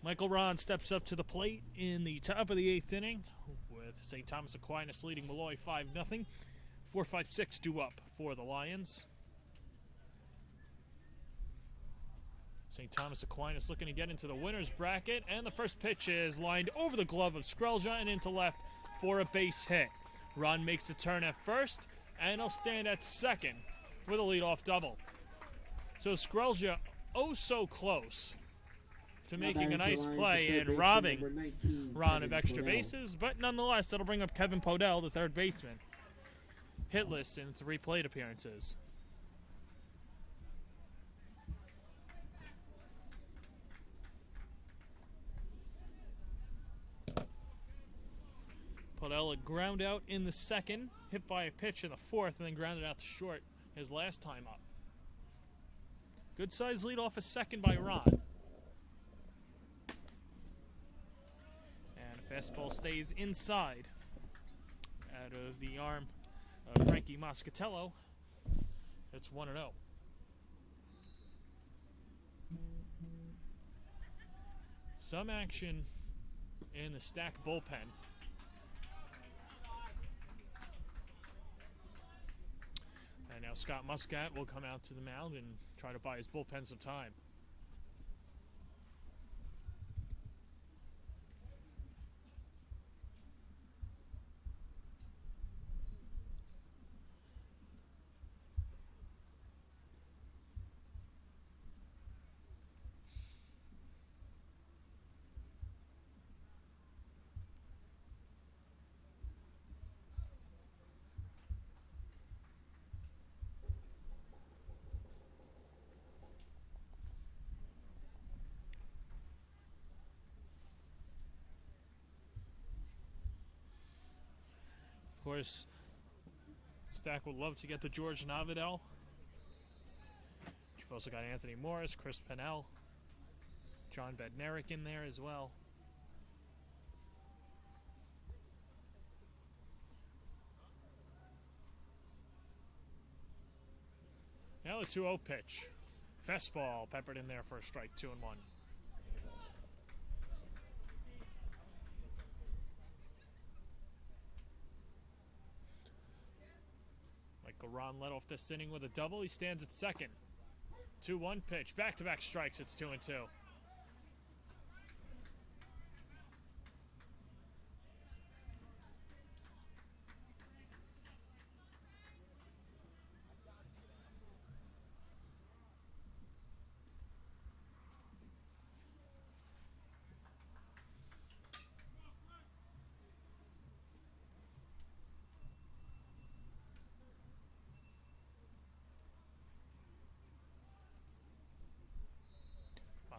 Michael Ron steps up to the plate in the top of the 8th inning with St. Thomas Aquinas leading Molloy 5-0. 4-5-6 due up for the Lions. St. Thomas Aquinas looking to get into the winner's bracket, and the first pitch is lined over the glove of Skrelja and into left for a base hit. Ron makes a turn at first, and he'll stand at second with a leadoff double. So Skrelja oh so close to making a nice play and robbing Ron of extra bases, but nonetheless, that'll bring up Kevin Podell, the third baseman. Hitless in 3 plate appearances. Podell had ground out in the 2nd, hit by a pitch in the 4th, and then grounded out to short his last time up. Good size lead off a 2nd by Ron. And a fastball stays inside out of the arm of Frankie Moscatello. It's 1-0. Some action in the Stack bullpen. And now Scott Muscat will come out to the mound and try to buy his bullpen some time. Of course, Stack would love to get the George Navidel. You've also got Anthony Morris, Chris Pennell, John Bednarik in there as well. Now the 2-0 pitch. Fastball peppered in there for a strike, 2-1. Ron led off this inning with a double. He stands at second. 2-1 pitch. Back-to-back strikes. It's 2-2.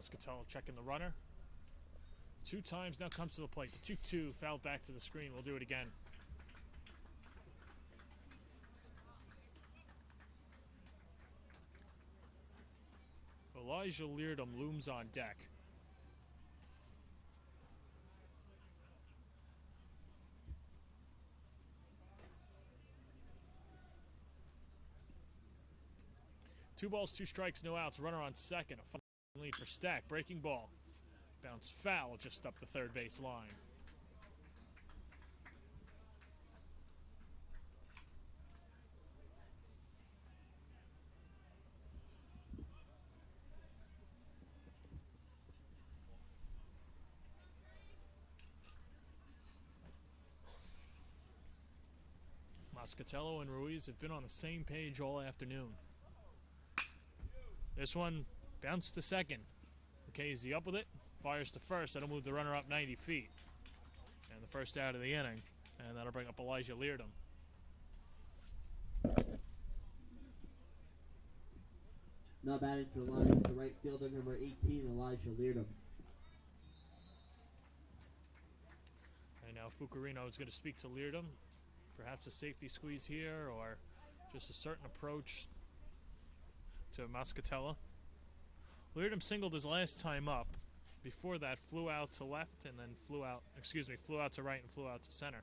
Moscatello checking the runner. 2 times now comes to the plate. The 2-2 fouled back to the screen. We'll do it again. Elijah Leardom looms on deck. Two balls, 2 strikes, no outs. Runner on second. A fine lead for Stack. Breaking ball. Bounce foul just up the third base line. Moscatello and Ruiz have been on the same page all afternoon. This one bounced to second. McKaysey up with it, fires to first. That'll move the runner up 90 feet. And the first out of the inning. And that'll bring up Elijah Leardom. Now batting for the Lions, the right fielder, number 18, Elijah Leardom. And now Fucarino is going to speak to Leardom. Perhaps a safety squeeze here, or just a certain approach to Moscatello. Leardom singled his last time up. Before that, flew out to left and then flew out to right and flew out to center.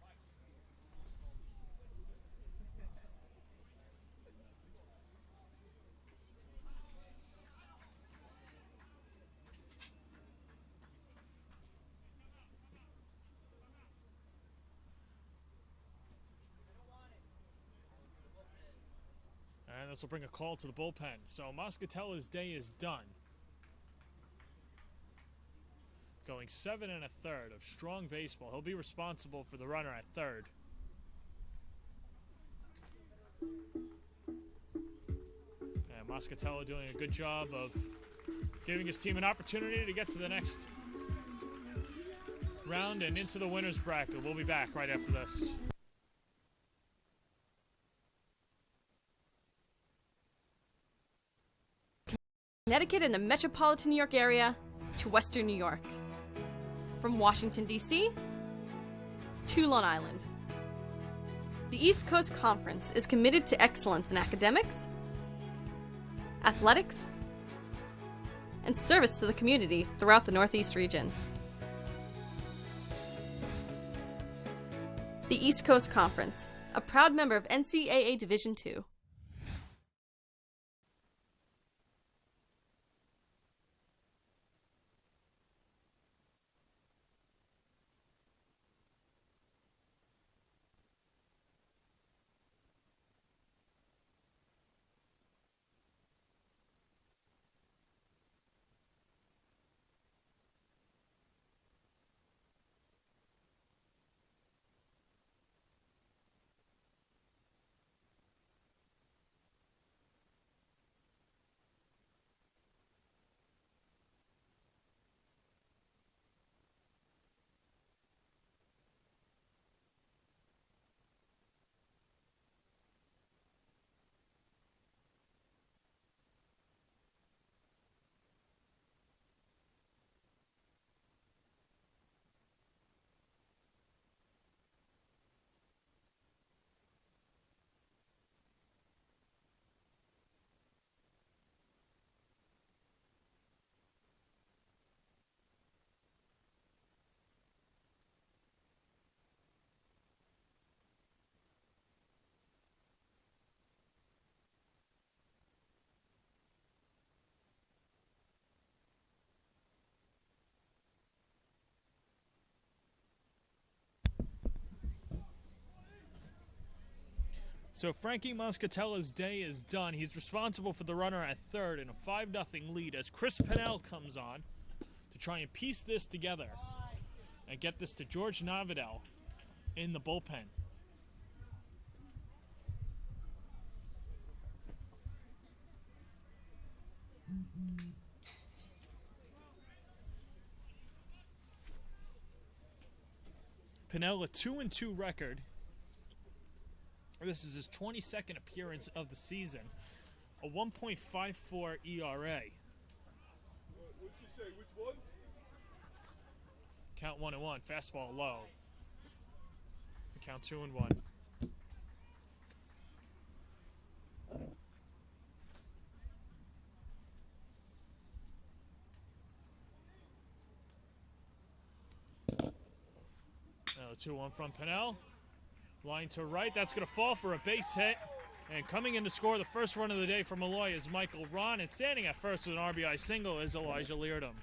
This will bring a call to the bullpen. So Moscatella's day is done. Going 7 1/3 of strong baseball. He'll be responsible for the runner at third. And Moscatella doing a good job of giving his team an opportunity to get to the next round and into the winner's bracket. We'll be back right after this. Connecticut and the metropolitan New York area to Western New York. From Washington, D.C. to Long Island. The East Coast Conference is committed to excellence in academics, athletics, and service to the community throughout the Northeast region. The East Coast Conference, a proud member of NCAA Division II. So Frankie Moscatella's day is done. He's responsible for the runner at third in a 5-0 lead as Chris Podell comes on to try and piece this together and get this to George Navidel in the bullpen. Pinell, a 2-2 record. This is his 22nd appearance of the season. A 1.54 ERA. What'd you say? Which one? Count 1-1. Fastball low. Count 2-1. Now the 2-1 from Pinell. Line to right, that's going to fall for a base hit. And coming in to score the first run of the day for Molloy is Michael Ron. And standing at first with an RBI single is Elijah Leardom.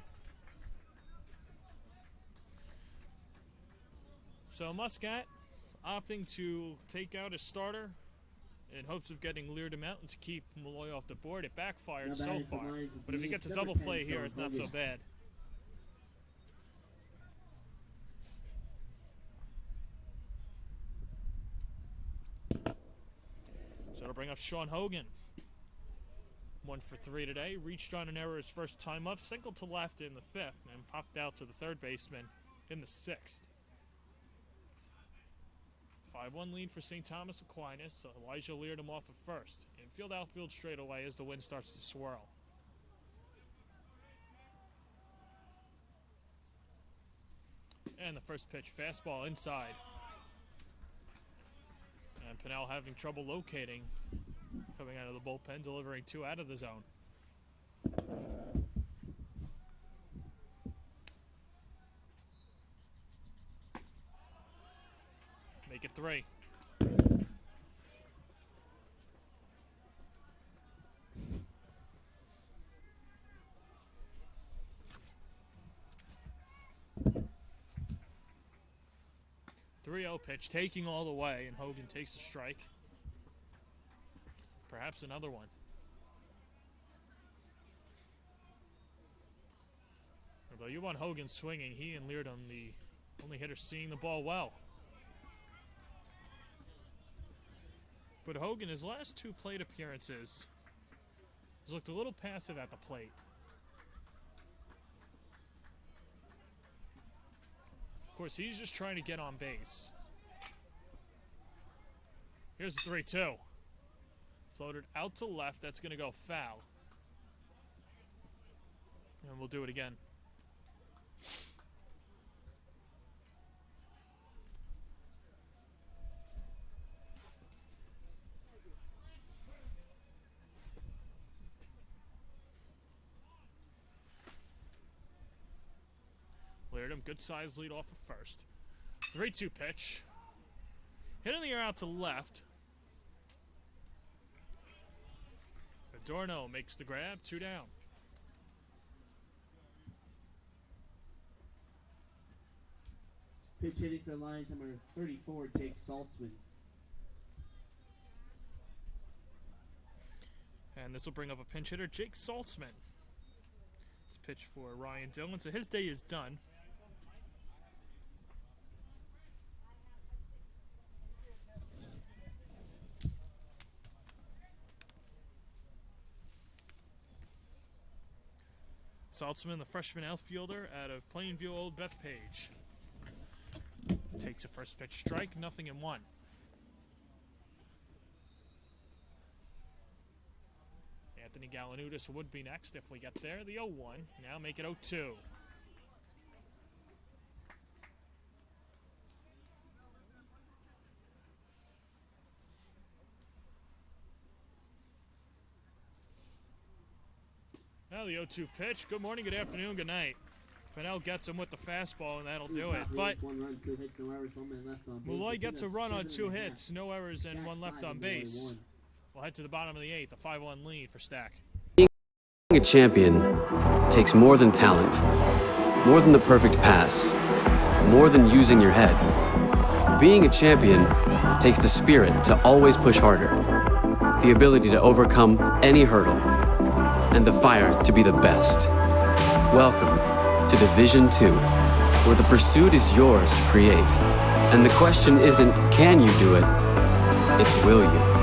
So Muscat opting to take out his starter in hopes of getting Leardom out and to keep Molloy off the board. It backfired so far. But if he gets a double play here, it's not so bad. So it'll bring up Shaun Hogan. 1 for 3 today. Reached on an error his first time up. Singled to left in the 5th and popped out to the third baseman in the 6th. 5-1 lead for St. Thomas Aquinas. So Elijah Leardom off at first. Infield, outfield straight away as the wind starts to swirl. And the first pitch, fastball inside. And Pinell having trouble locating, coming out of the bullpen, delivering 2 out of the zone. Make it 3. .30 pitch, taking all the way, and Hogan takes a strike. Perhaps another one. Although Giovanni Hogan swinging, he and Leardom the only hitters seeing the ball well. But Hogan, his last 2 plate appearances, has looked a little passive at the plate. Of course, he's just trying to get on base. Here's the 3-2. Floated out to left. That's going to go foul. And we'll do it again. Leardom, good size lead off of first. 3-2 pitch. Hit in the air out to left. Adorno makes the grab, 2 down. Pitch hitting for the Lions, number 34, Jake Saltzman. And this will bring up a pinch hitter, Jake Saltzman. It's pitch for Ryan Dillon, so his day is done. Saltzman, the freshman outfielder out of Plainview Old Bethpage. Takes a first pitch strike, 0-1. Anthony Galanudis would be next if we get there. The 0-1, now make it 0-2. Now the 0-2 pitch. Good morning, good afternoon, good night. Podell gets him with the fastball, and that'll do it. But Molloy gets a run on 2 hits, no errors, and 1 left on base. We'll head to the bottom of the 8th, a 5-1 lead for Stack. Being a champion takes more than talent, more than the perfect pass, more than using your head. Being a champion takes the spirit to always push harder, the ability to overcome any hurdle, and the fire to be the best. Welcome to Division 2, where the pursuit is yours to create. And the question isn't, can you do it? It's, will you?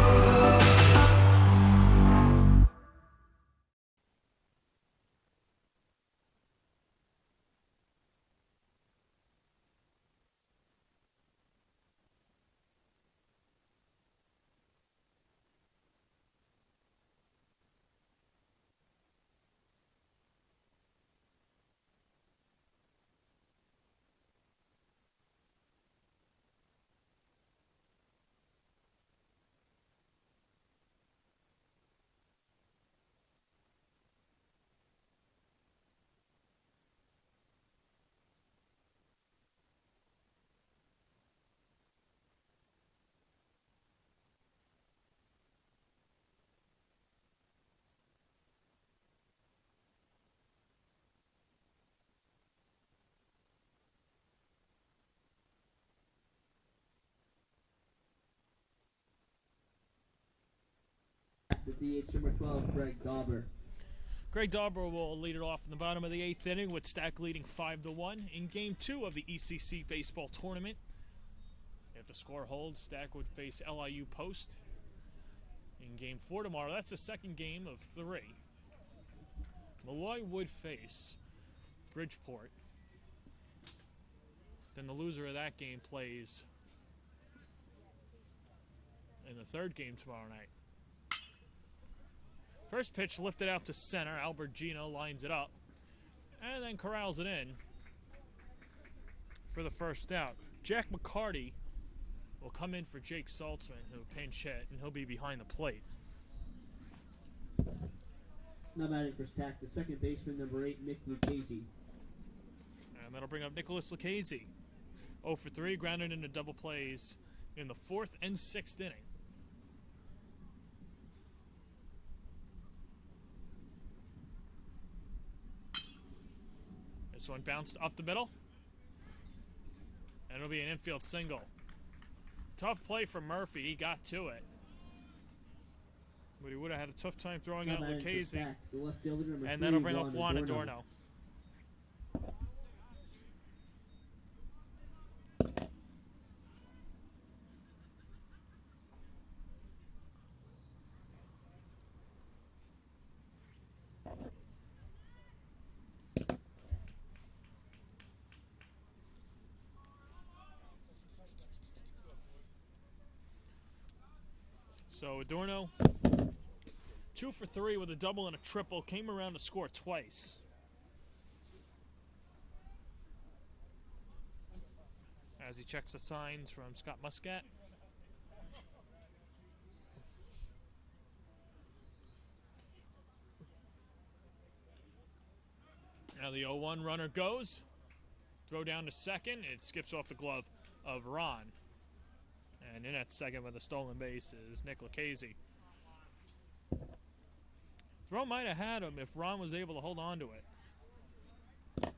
The DH number 12, Greg Dauber. Greg Dauber will lead it off in the bottom of the 8th inning with Stack leading 5-1 in Game 2 of the ECC baseball tournament. If the score holds, Stack would face LIU Post in Game 4 tomorrow. That's the second game of 3. Molloy would face Bridgeport. Then the loser of that game plays in the 3rd game tomorrow night. First pitch lifted out to center. Albertina lines it up and then corrals it in for the first out. Jack McCarty will come in for Jake Saltzman, who pinch hit, and he'll be behind the plate. Now batting for Stack, the second baseman, number 8, Nick Lucchese. And that'll bring up Nicholas Lucchese. 0 for 3, grounded into double plays in the 4th and 6th inning. This one bounced up the middle, and it'll be an infield single. Tough play from Murphy. He got to it. But he would have had a tough time throwing Now out batting for Lucchese. Stack, the left fielder, number And 3, that'll bring up Juan Juan Adorno. Adorno. So Adorno, 2 for 3 with a double and a triple, came around to score twice. As he checks the signs from Scott Muscat. Now the 0-1 runner goes. Throw down to second. It skips off the glove of Ron. And in at second with a stolen base is Nick Lucchese. Throw might have had him if Ron was able to hold on to it.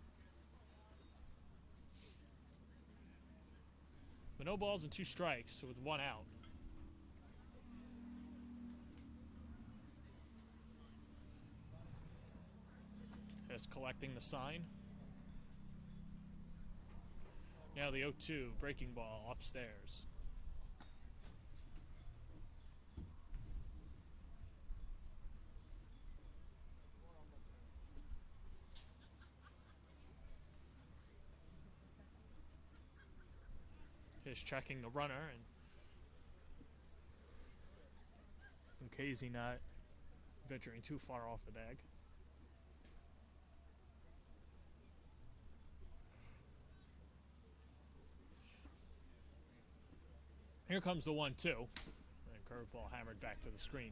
But no balls and 2 strikes with 1 out. Just collecting the sign. Now the 0-2 breaking ball upstairs. Is checking the runner, and Lucchese not venturing too far off the bag. Here comes the 1-2. And curveball hammered back to the screen.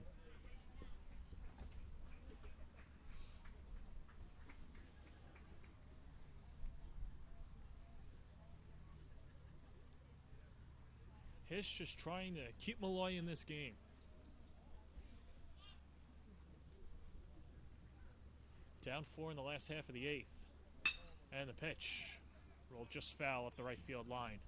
Hess just trying to keep Molloy in this game. Down 4 in the last half of the 8th. And the pitch rolled just foul up the right field line.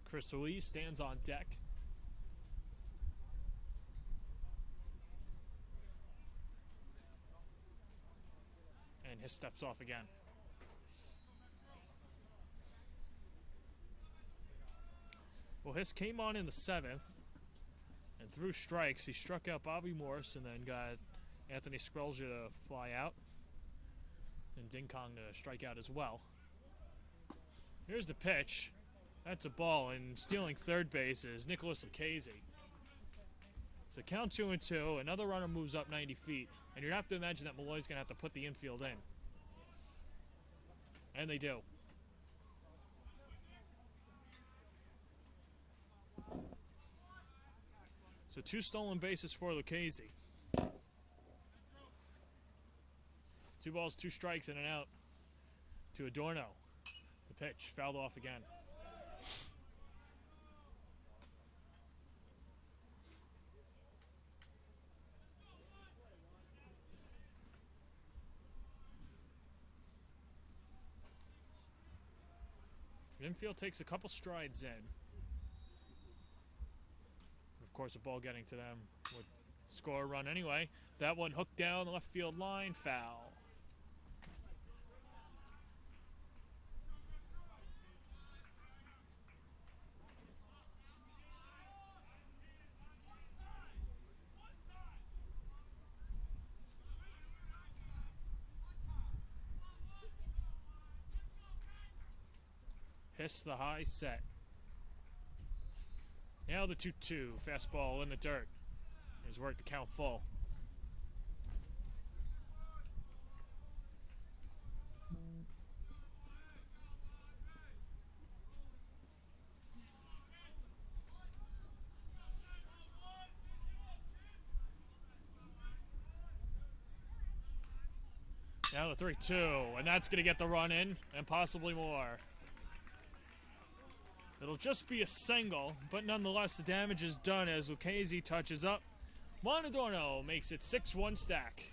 Chris Ruiz stands on deck. And Hess steps off again. Well, Hess came on in the 7th, and through strikes, he struck out Bobby Morse and then got Anthony Skrelja to fly out, and Dinkum to strike out as well. Here's the pitch. That's a ball, and stealing third base is Nicholas Lucchese. So count 2-2. Another runner moves up 90 feet, and you'd have to imagine that Molloy's going to have to put the infield in. And they do. So 2 stolen bases for Lucchese. 2 balls, 2 strikes, and an out to Adorno. The pitch fouled off again. Infield takes a couple strides in. Of course, a ball getting to them would score a run anyway. That one hooked down the left field line, foul. Hess the high set. Now the 2-2. Fastball in the dirt. He's worked the count full. Now the 3-2, and that's going to get the run in, and possibly more. It'll just be a single, but nonetheless the damage is done as Lucchese touches up. Monadorno makes it 6-1 Stack.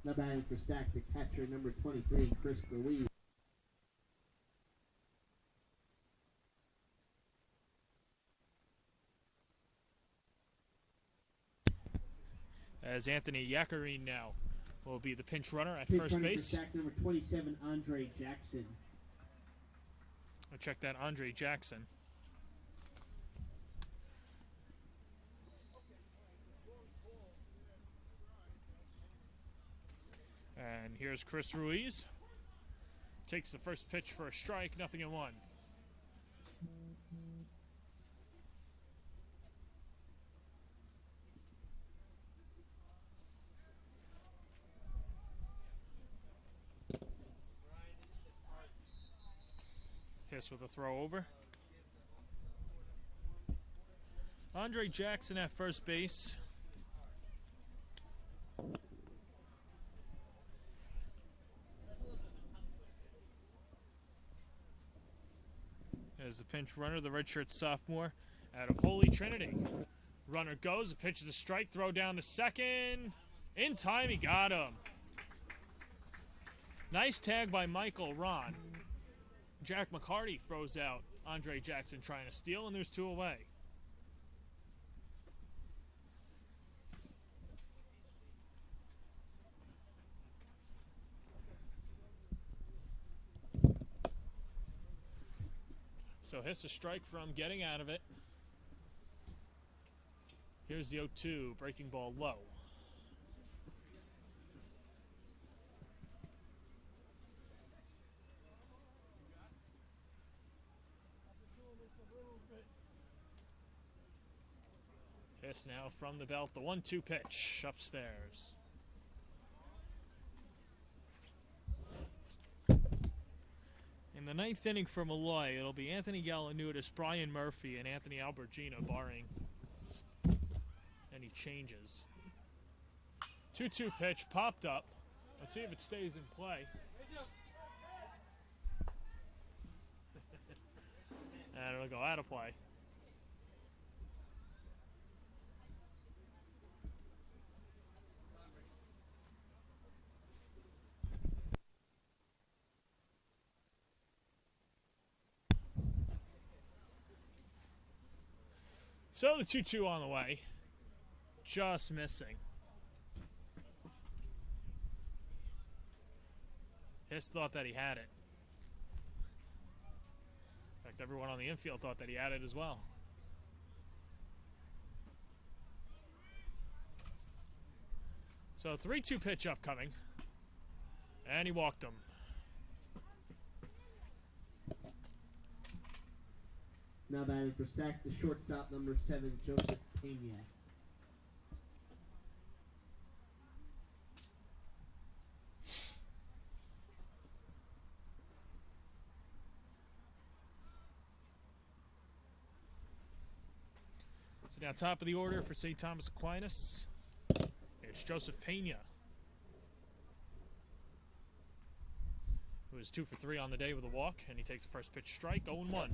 Now batting for Stack, the catcher, number 23, Chris Ruiz. As Anthony Yakarine now will be the pinch runner at Pinch first running base. for Stack, number 27, Andre Jackson. I'll check that Andre Jackson. And here's Chris Ruiz. Takes the first pitch for a strike, 0-1. Hess with a throw over. Andre Jackson at first base. As the pinch runner, the redshirt sophomore out of Holy Trinity. Runner goes, the pitch is a strike, throw down to second. In time, he got him. Nice tag by Michael Ron. Jack McCarty throws out Andre Jackson trying to steal, and there's 2 away. So hits a strike from getting out of it. Here's the 0-2, breaking ball low. Hess now from the belt, the 1-2 pitch upstairs. In the 9th inning for Molloy, it'll be Anthony Galanudis, Brian Murphy, and Anthony Albertina, barring any changes. 2-2 pitch popped up. Let's see if it stays in play. And it'll go out of play. So the 2-2 on the way. Just missing. Hess thought that he had it. In fact, everyone on the infield thought that he had it as well. So 3-2 pitch upcoming. And he walked him. Now batting for Stack, the shortstop, number 7, Joseph Pena. So now top of the order for St. Thomas Aquinas, it's Joseph Pena, who is 2 for 3 on the day with a walk, and he takes the first pitch strike, 0-1.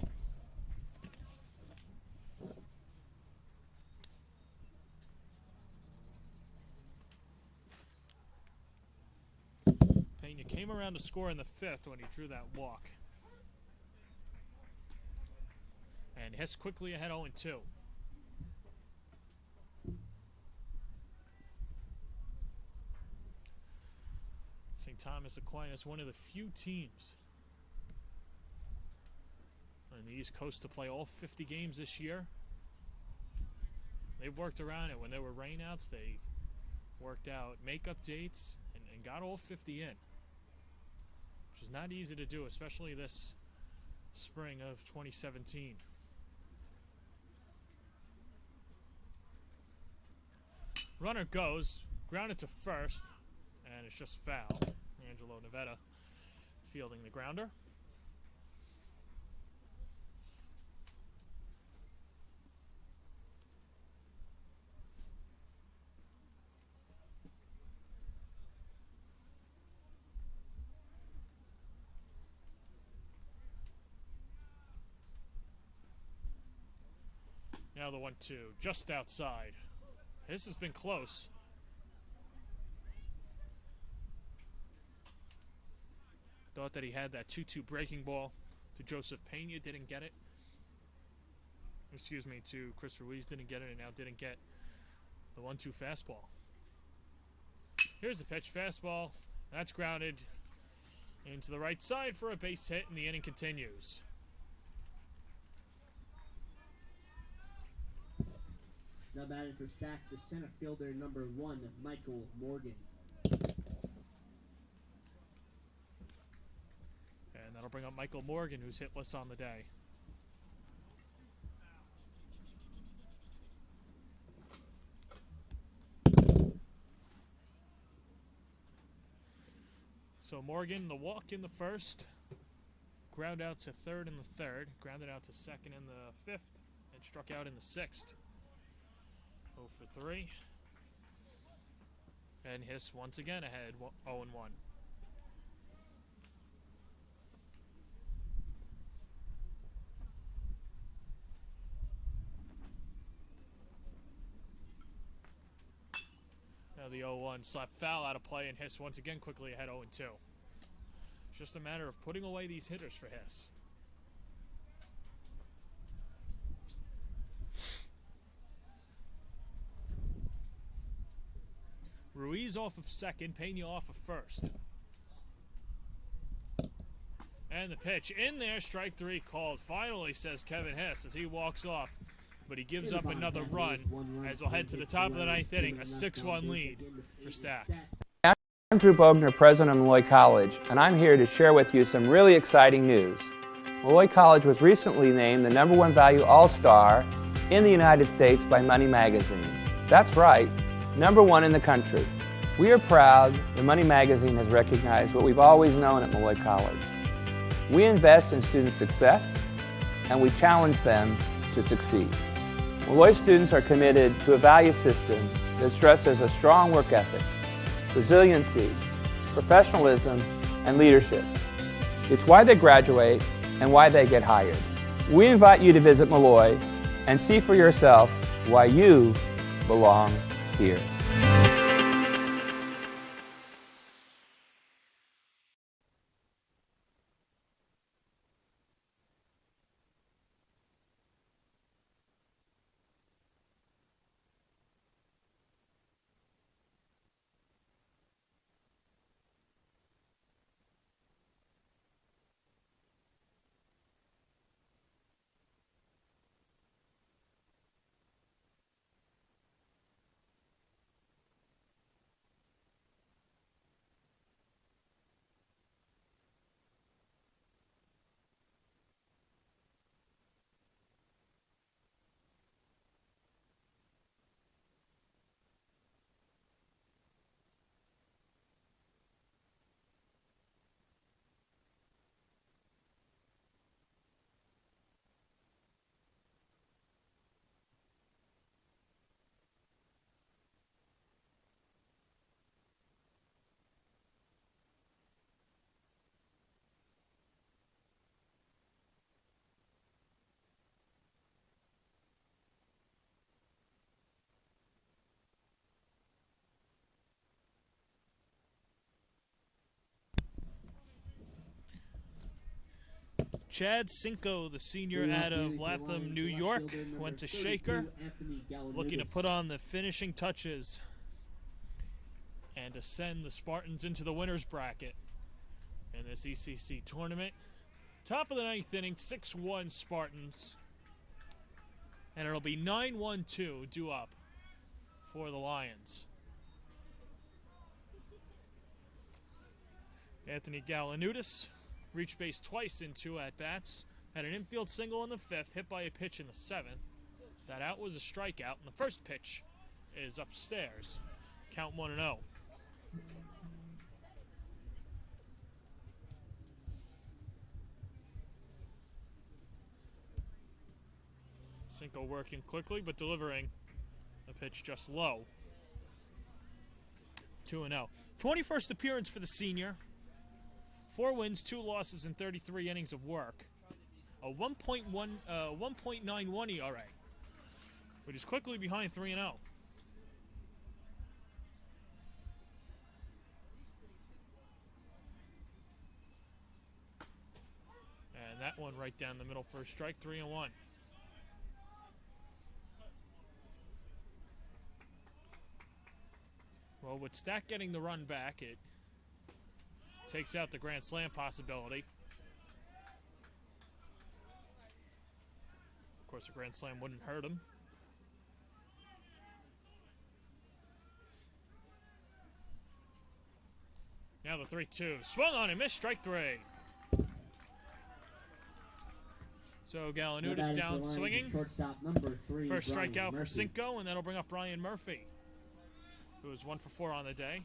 Pena came around to score in the 5th when he drew that walk. And Hess quickly ahead 0-2. St. Thomas Aquinas, one of the few teams on the East Coast to play all 50 games this year. They've worked around it. When there were rainouts, they worked out makeup dates and got all 50 in, which is not easy to do, especially this spring of 2017. Runner goes, grounded to first, and it's just foul. Angelo Navetta fielding the grounder. Now the 1-2, just outside. This has been close. Thought that he had that 2-2 breaking ball to Joseph Pena, didn't get it. Excuse me, to Chris Ruiz, didn't get it, and now didn't get the 1-2 fastball. Here's the pitch, fastball. That's grounded into the right side for a base hit, and the inning continues. Now batting for Stack, the center fielder, number 1, Michael Morgan. And that'll bring up Michael Morgan, who's hitless on the day. So Morgan, the walk in the first, ground out to third in the third, grounded out to second in the fifth, and struck out in the sixth. 0 for 3. And Hess once again ahead, 0-1. Now the 0-1 slapped foul out of play, and Hess once again quickly ahead 0-2. It's just a matter of putting away these hitters for Hess. Ruiz off of second, Pena off of first. And the pitch in there, strike 3 called. Finally, says Kevin Hess as he walks off. But he gives up another run as we'll head to the top of the 9th inning, a 6-1 lead for Stack. I'm Drew Bogner, president of Molloy College, and I'm here to share with you some really exciting news. Molloy College was recently named the #1 Value All-Star in the United States by Money Magazine. That's right, #1 in the country. We are proud that Money Magazine has recognized what we've always known at Molloy College. We invest in student success, and we challenge them to succeed. Molloy students are committed to a value system that stresses a strong work ethic, resiliency, professionalism, and leadership. It's why they graduate and why they get hired. We invite you to visit Molloy and see for yourself why you belong here. Chad Cinco, the senior out of Latham, New York, went to Shaker, looking to put on the finishing touches and to send the Spartans into the winner's bracket in this ECC tournament. Top of the 9th inning, 6-1 Spartans, and it'll be 9-1-2 due up for the Lions. Anthony Galanudis reached base twice in 2 at-bats. Had an infield single in the 5th, hit by a pitch in the 7th. That out was a strikeout, and the first pitch is upstairs. Count 1-0. Cinco working quickly, but delivering a pitch just low. 2-0. 21st appearance for the senior. 4 wins, 2 losses, and 33 innings of work. A 1.91 ERA. but he's quickly behind 3-0. And that one right down the middle for a strike, 3-1. Well, with Stack getting the run back, it takes out the grand slam possibility. Of course, a grand slam wouldn't hurt him. Now the 3-2. Swung on and missed, strike 3. So Galanutis down swinging. First strikeout for Cinco, and that'll bring up Brian Murphy, who is 1 for 4 on the day.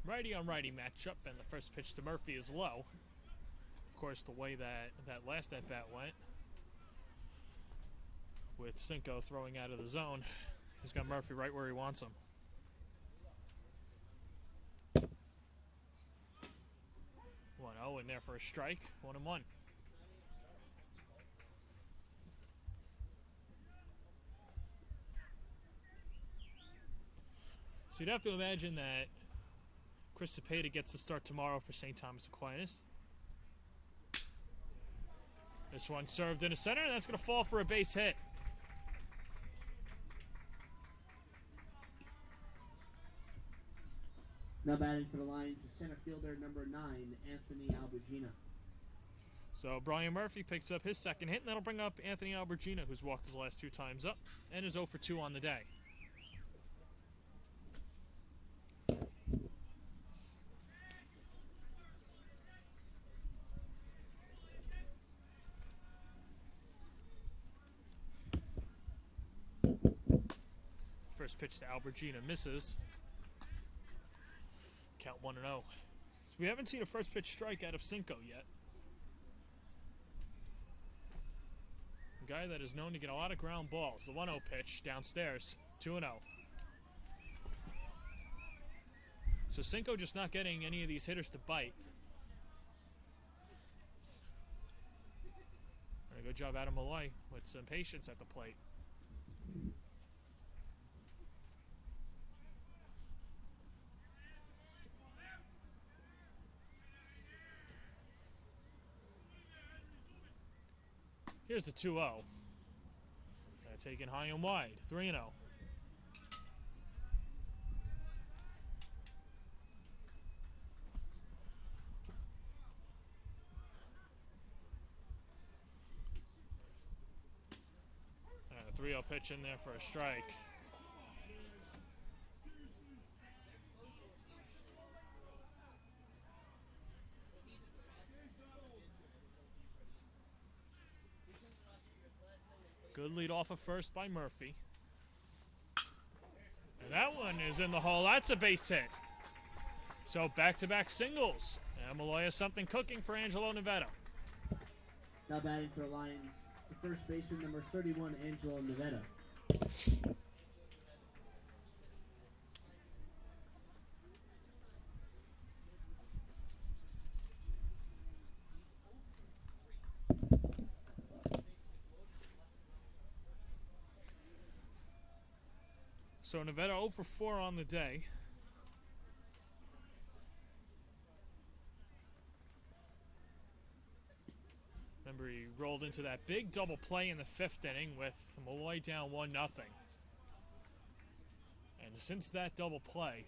Righty on righty matchup, and the first pitch to Murphy is low. Of course, the way that last at bat went, with Cinco throwing out of the zone, he's got Murphy right where he wants him. 1-0 in there for a strike, 1-1. So you'd have to imagine that Chris Cepeda gets to start tomorrow for St. Thomas Aquinas. This one served into center, and that's going to fall for a base hit. Now batting for the Lions is center fielder number 9, Anthony Albertina. So Brian Murphy picks up his second hit, and that'll bring up Anthony Albertina, who's walked his last 2 times up, and is 0 for 2 on the day. First pitch to Albertina misses. Count 1-0. So we haven't seen a first pitch strike out of Cinco yet. A guy that is known to get a lot of ground balls. The 1-0 pitch downstairs, 2-0. So Cinco just not getting any of these hitters to bite. And a good job out of Molloy with some patience at the plate. Here's the 2-0. Taken high and wide, 3-0. A 3-0 pitch in there for a strike. Good lead off of first by Murphy. And that one is in the hole. That's a base hit. So back-to-back singles. And Molloy has something cooking for Angelo Nevada. Now batting for the Lions, the first baseman number 31, Angelo Nevada. So Nevada 0 for 4 on the day. Remember, he rolled into that big double play in the 5th inning with Molloy down 1-0. And since that double play,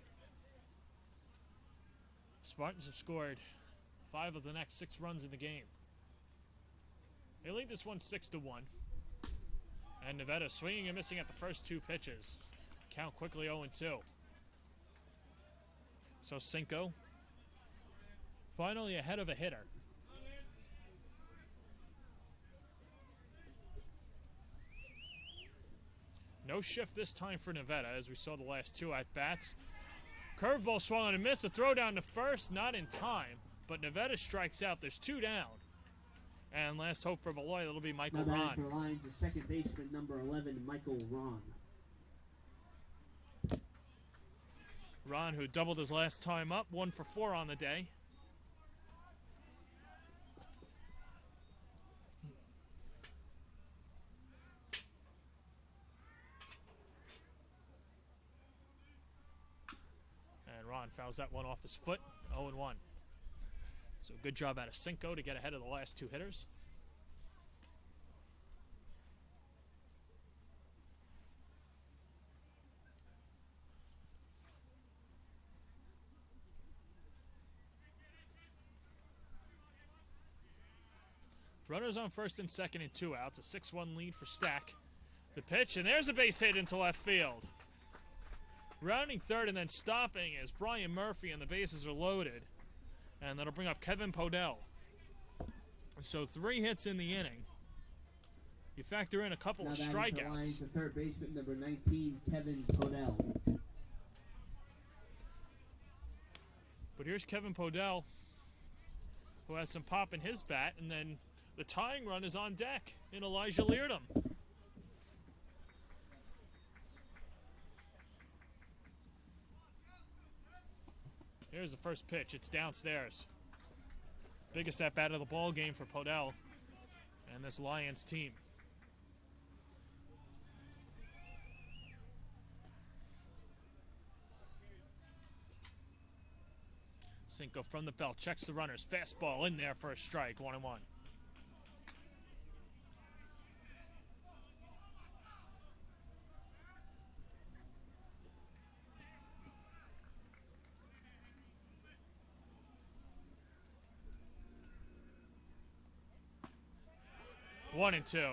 Spartans have scored 5 of the next 6 runs in the game. They lead this one 6-1. And Nevada swinging and missing at the first 2 pitches. Count quickly 0-2. So Cinco finally ahead of a hitter. No shift this time for Nevada, as we saw the last 2 at-bats. Curveball swung on and missed. A throw down to first, not in time. But Nevada strikes out. There's 2 down. And last hope for Molloy, that'll be Michael now Ron. For Lions, the second baseman, number 11, Michael Ron. Ron, who doubled his last time up, 1 for 4 on the day. And Ron fouls that one off his foot, 0-1. So good job out of Cinco to get ahead of the last 2 hitters. Runners on first and second and 2 outs. A 6-1 lead for Stack. The pitch, and there's a base hit into left field. Rounding third and then stopping is Brian Murphy, and the bases are loaded. And that'll bring up Kevin Podell. So 3 hits in the inning. You factor in a couple of strikeouts. The third baseman, number 19, Kevin Podell. But here's Kevin Podell, who has some pop in his bat, and then the tying run is on deck in Elijah Leardom. Here's the first pitch. It's downstairs. Biggest at-bat of the ball game for Podell and this Lions team. Cinco from the belt, checks the runners. Fastball in there for a strike, 1-1. One and 2. And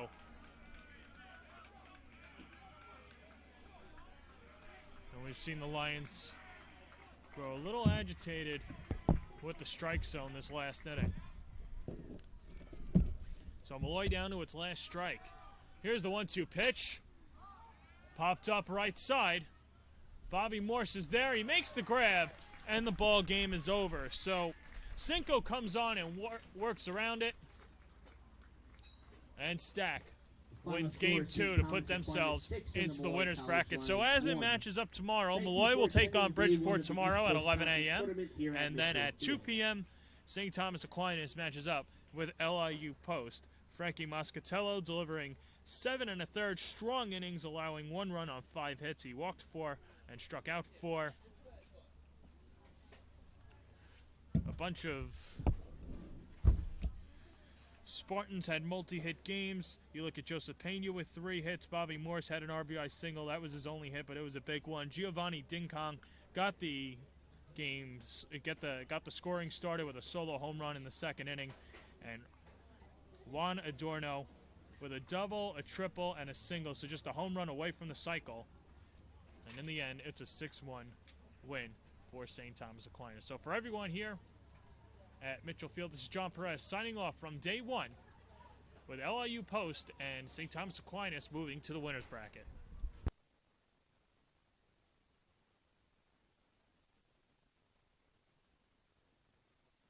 we've seen the Lions grow a little agitated with the strike zone this last inning. So Molloy down to its last strike. Here's the 1-2 pitch. Popped up right side. Bobby Morse is there. He makes the grab, and the ball game is over. So Cinco comes on and works around it. And Stack wins game 2 to put themselves into the winner's bracket. So as it matches up tomorrow, Molloy will take on Bridgeport tomorrow at 11 a.m. And then at 2 p.m., St. Thomas Aquinas matches up with LIU Post. Frankie Moscatello delivering 7 1/3 strong innings, allowing 1 run on 5 hits. He walked 4 and struck out 4. A bunch of Spartans had multi-hit games. You look at Joseph Pena with 3 hits. Bobby Morse had an RBI single. That was his only hit, but it was a big one. Giovanni Dinkum got the scoring started with a solo home run in the second inning. And Juan Adorno with a double, a triple, and a single. So just a home run away from the cycle. And in the end, it's a 6-1 win for St. Thomas Aquinas. So for everyone here at Mitchell Field, this is John Perez signing off from day 1 with LIU Post and St. Thomas Aquinas moving to the winner's bracket.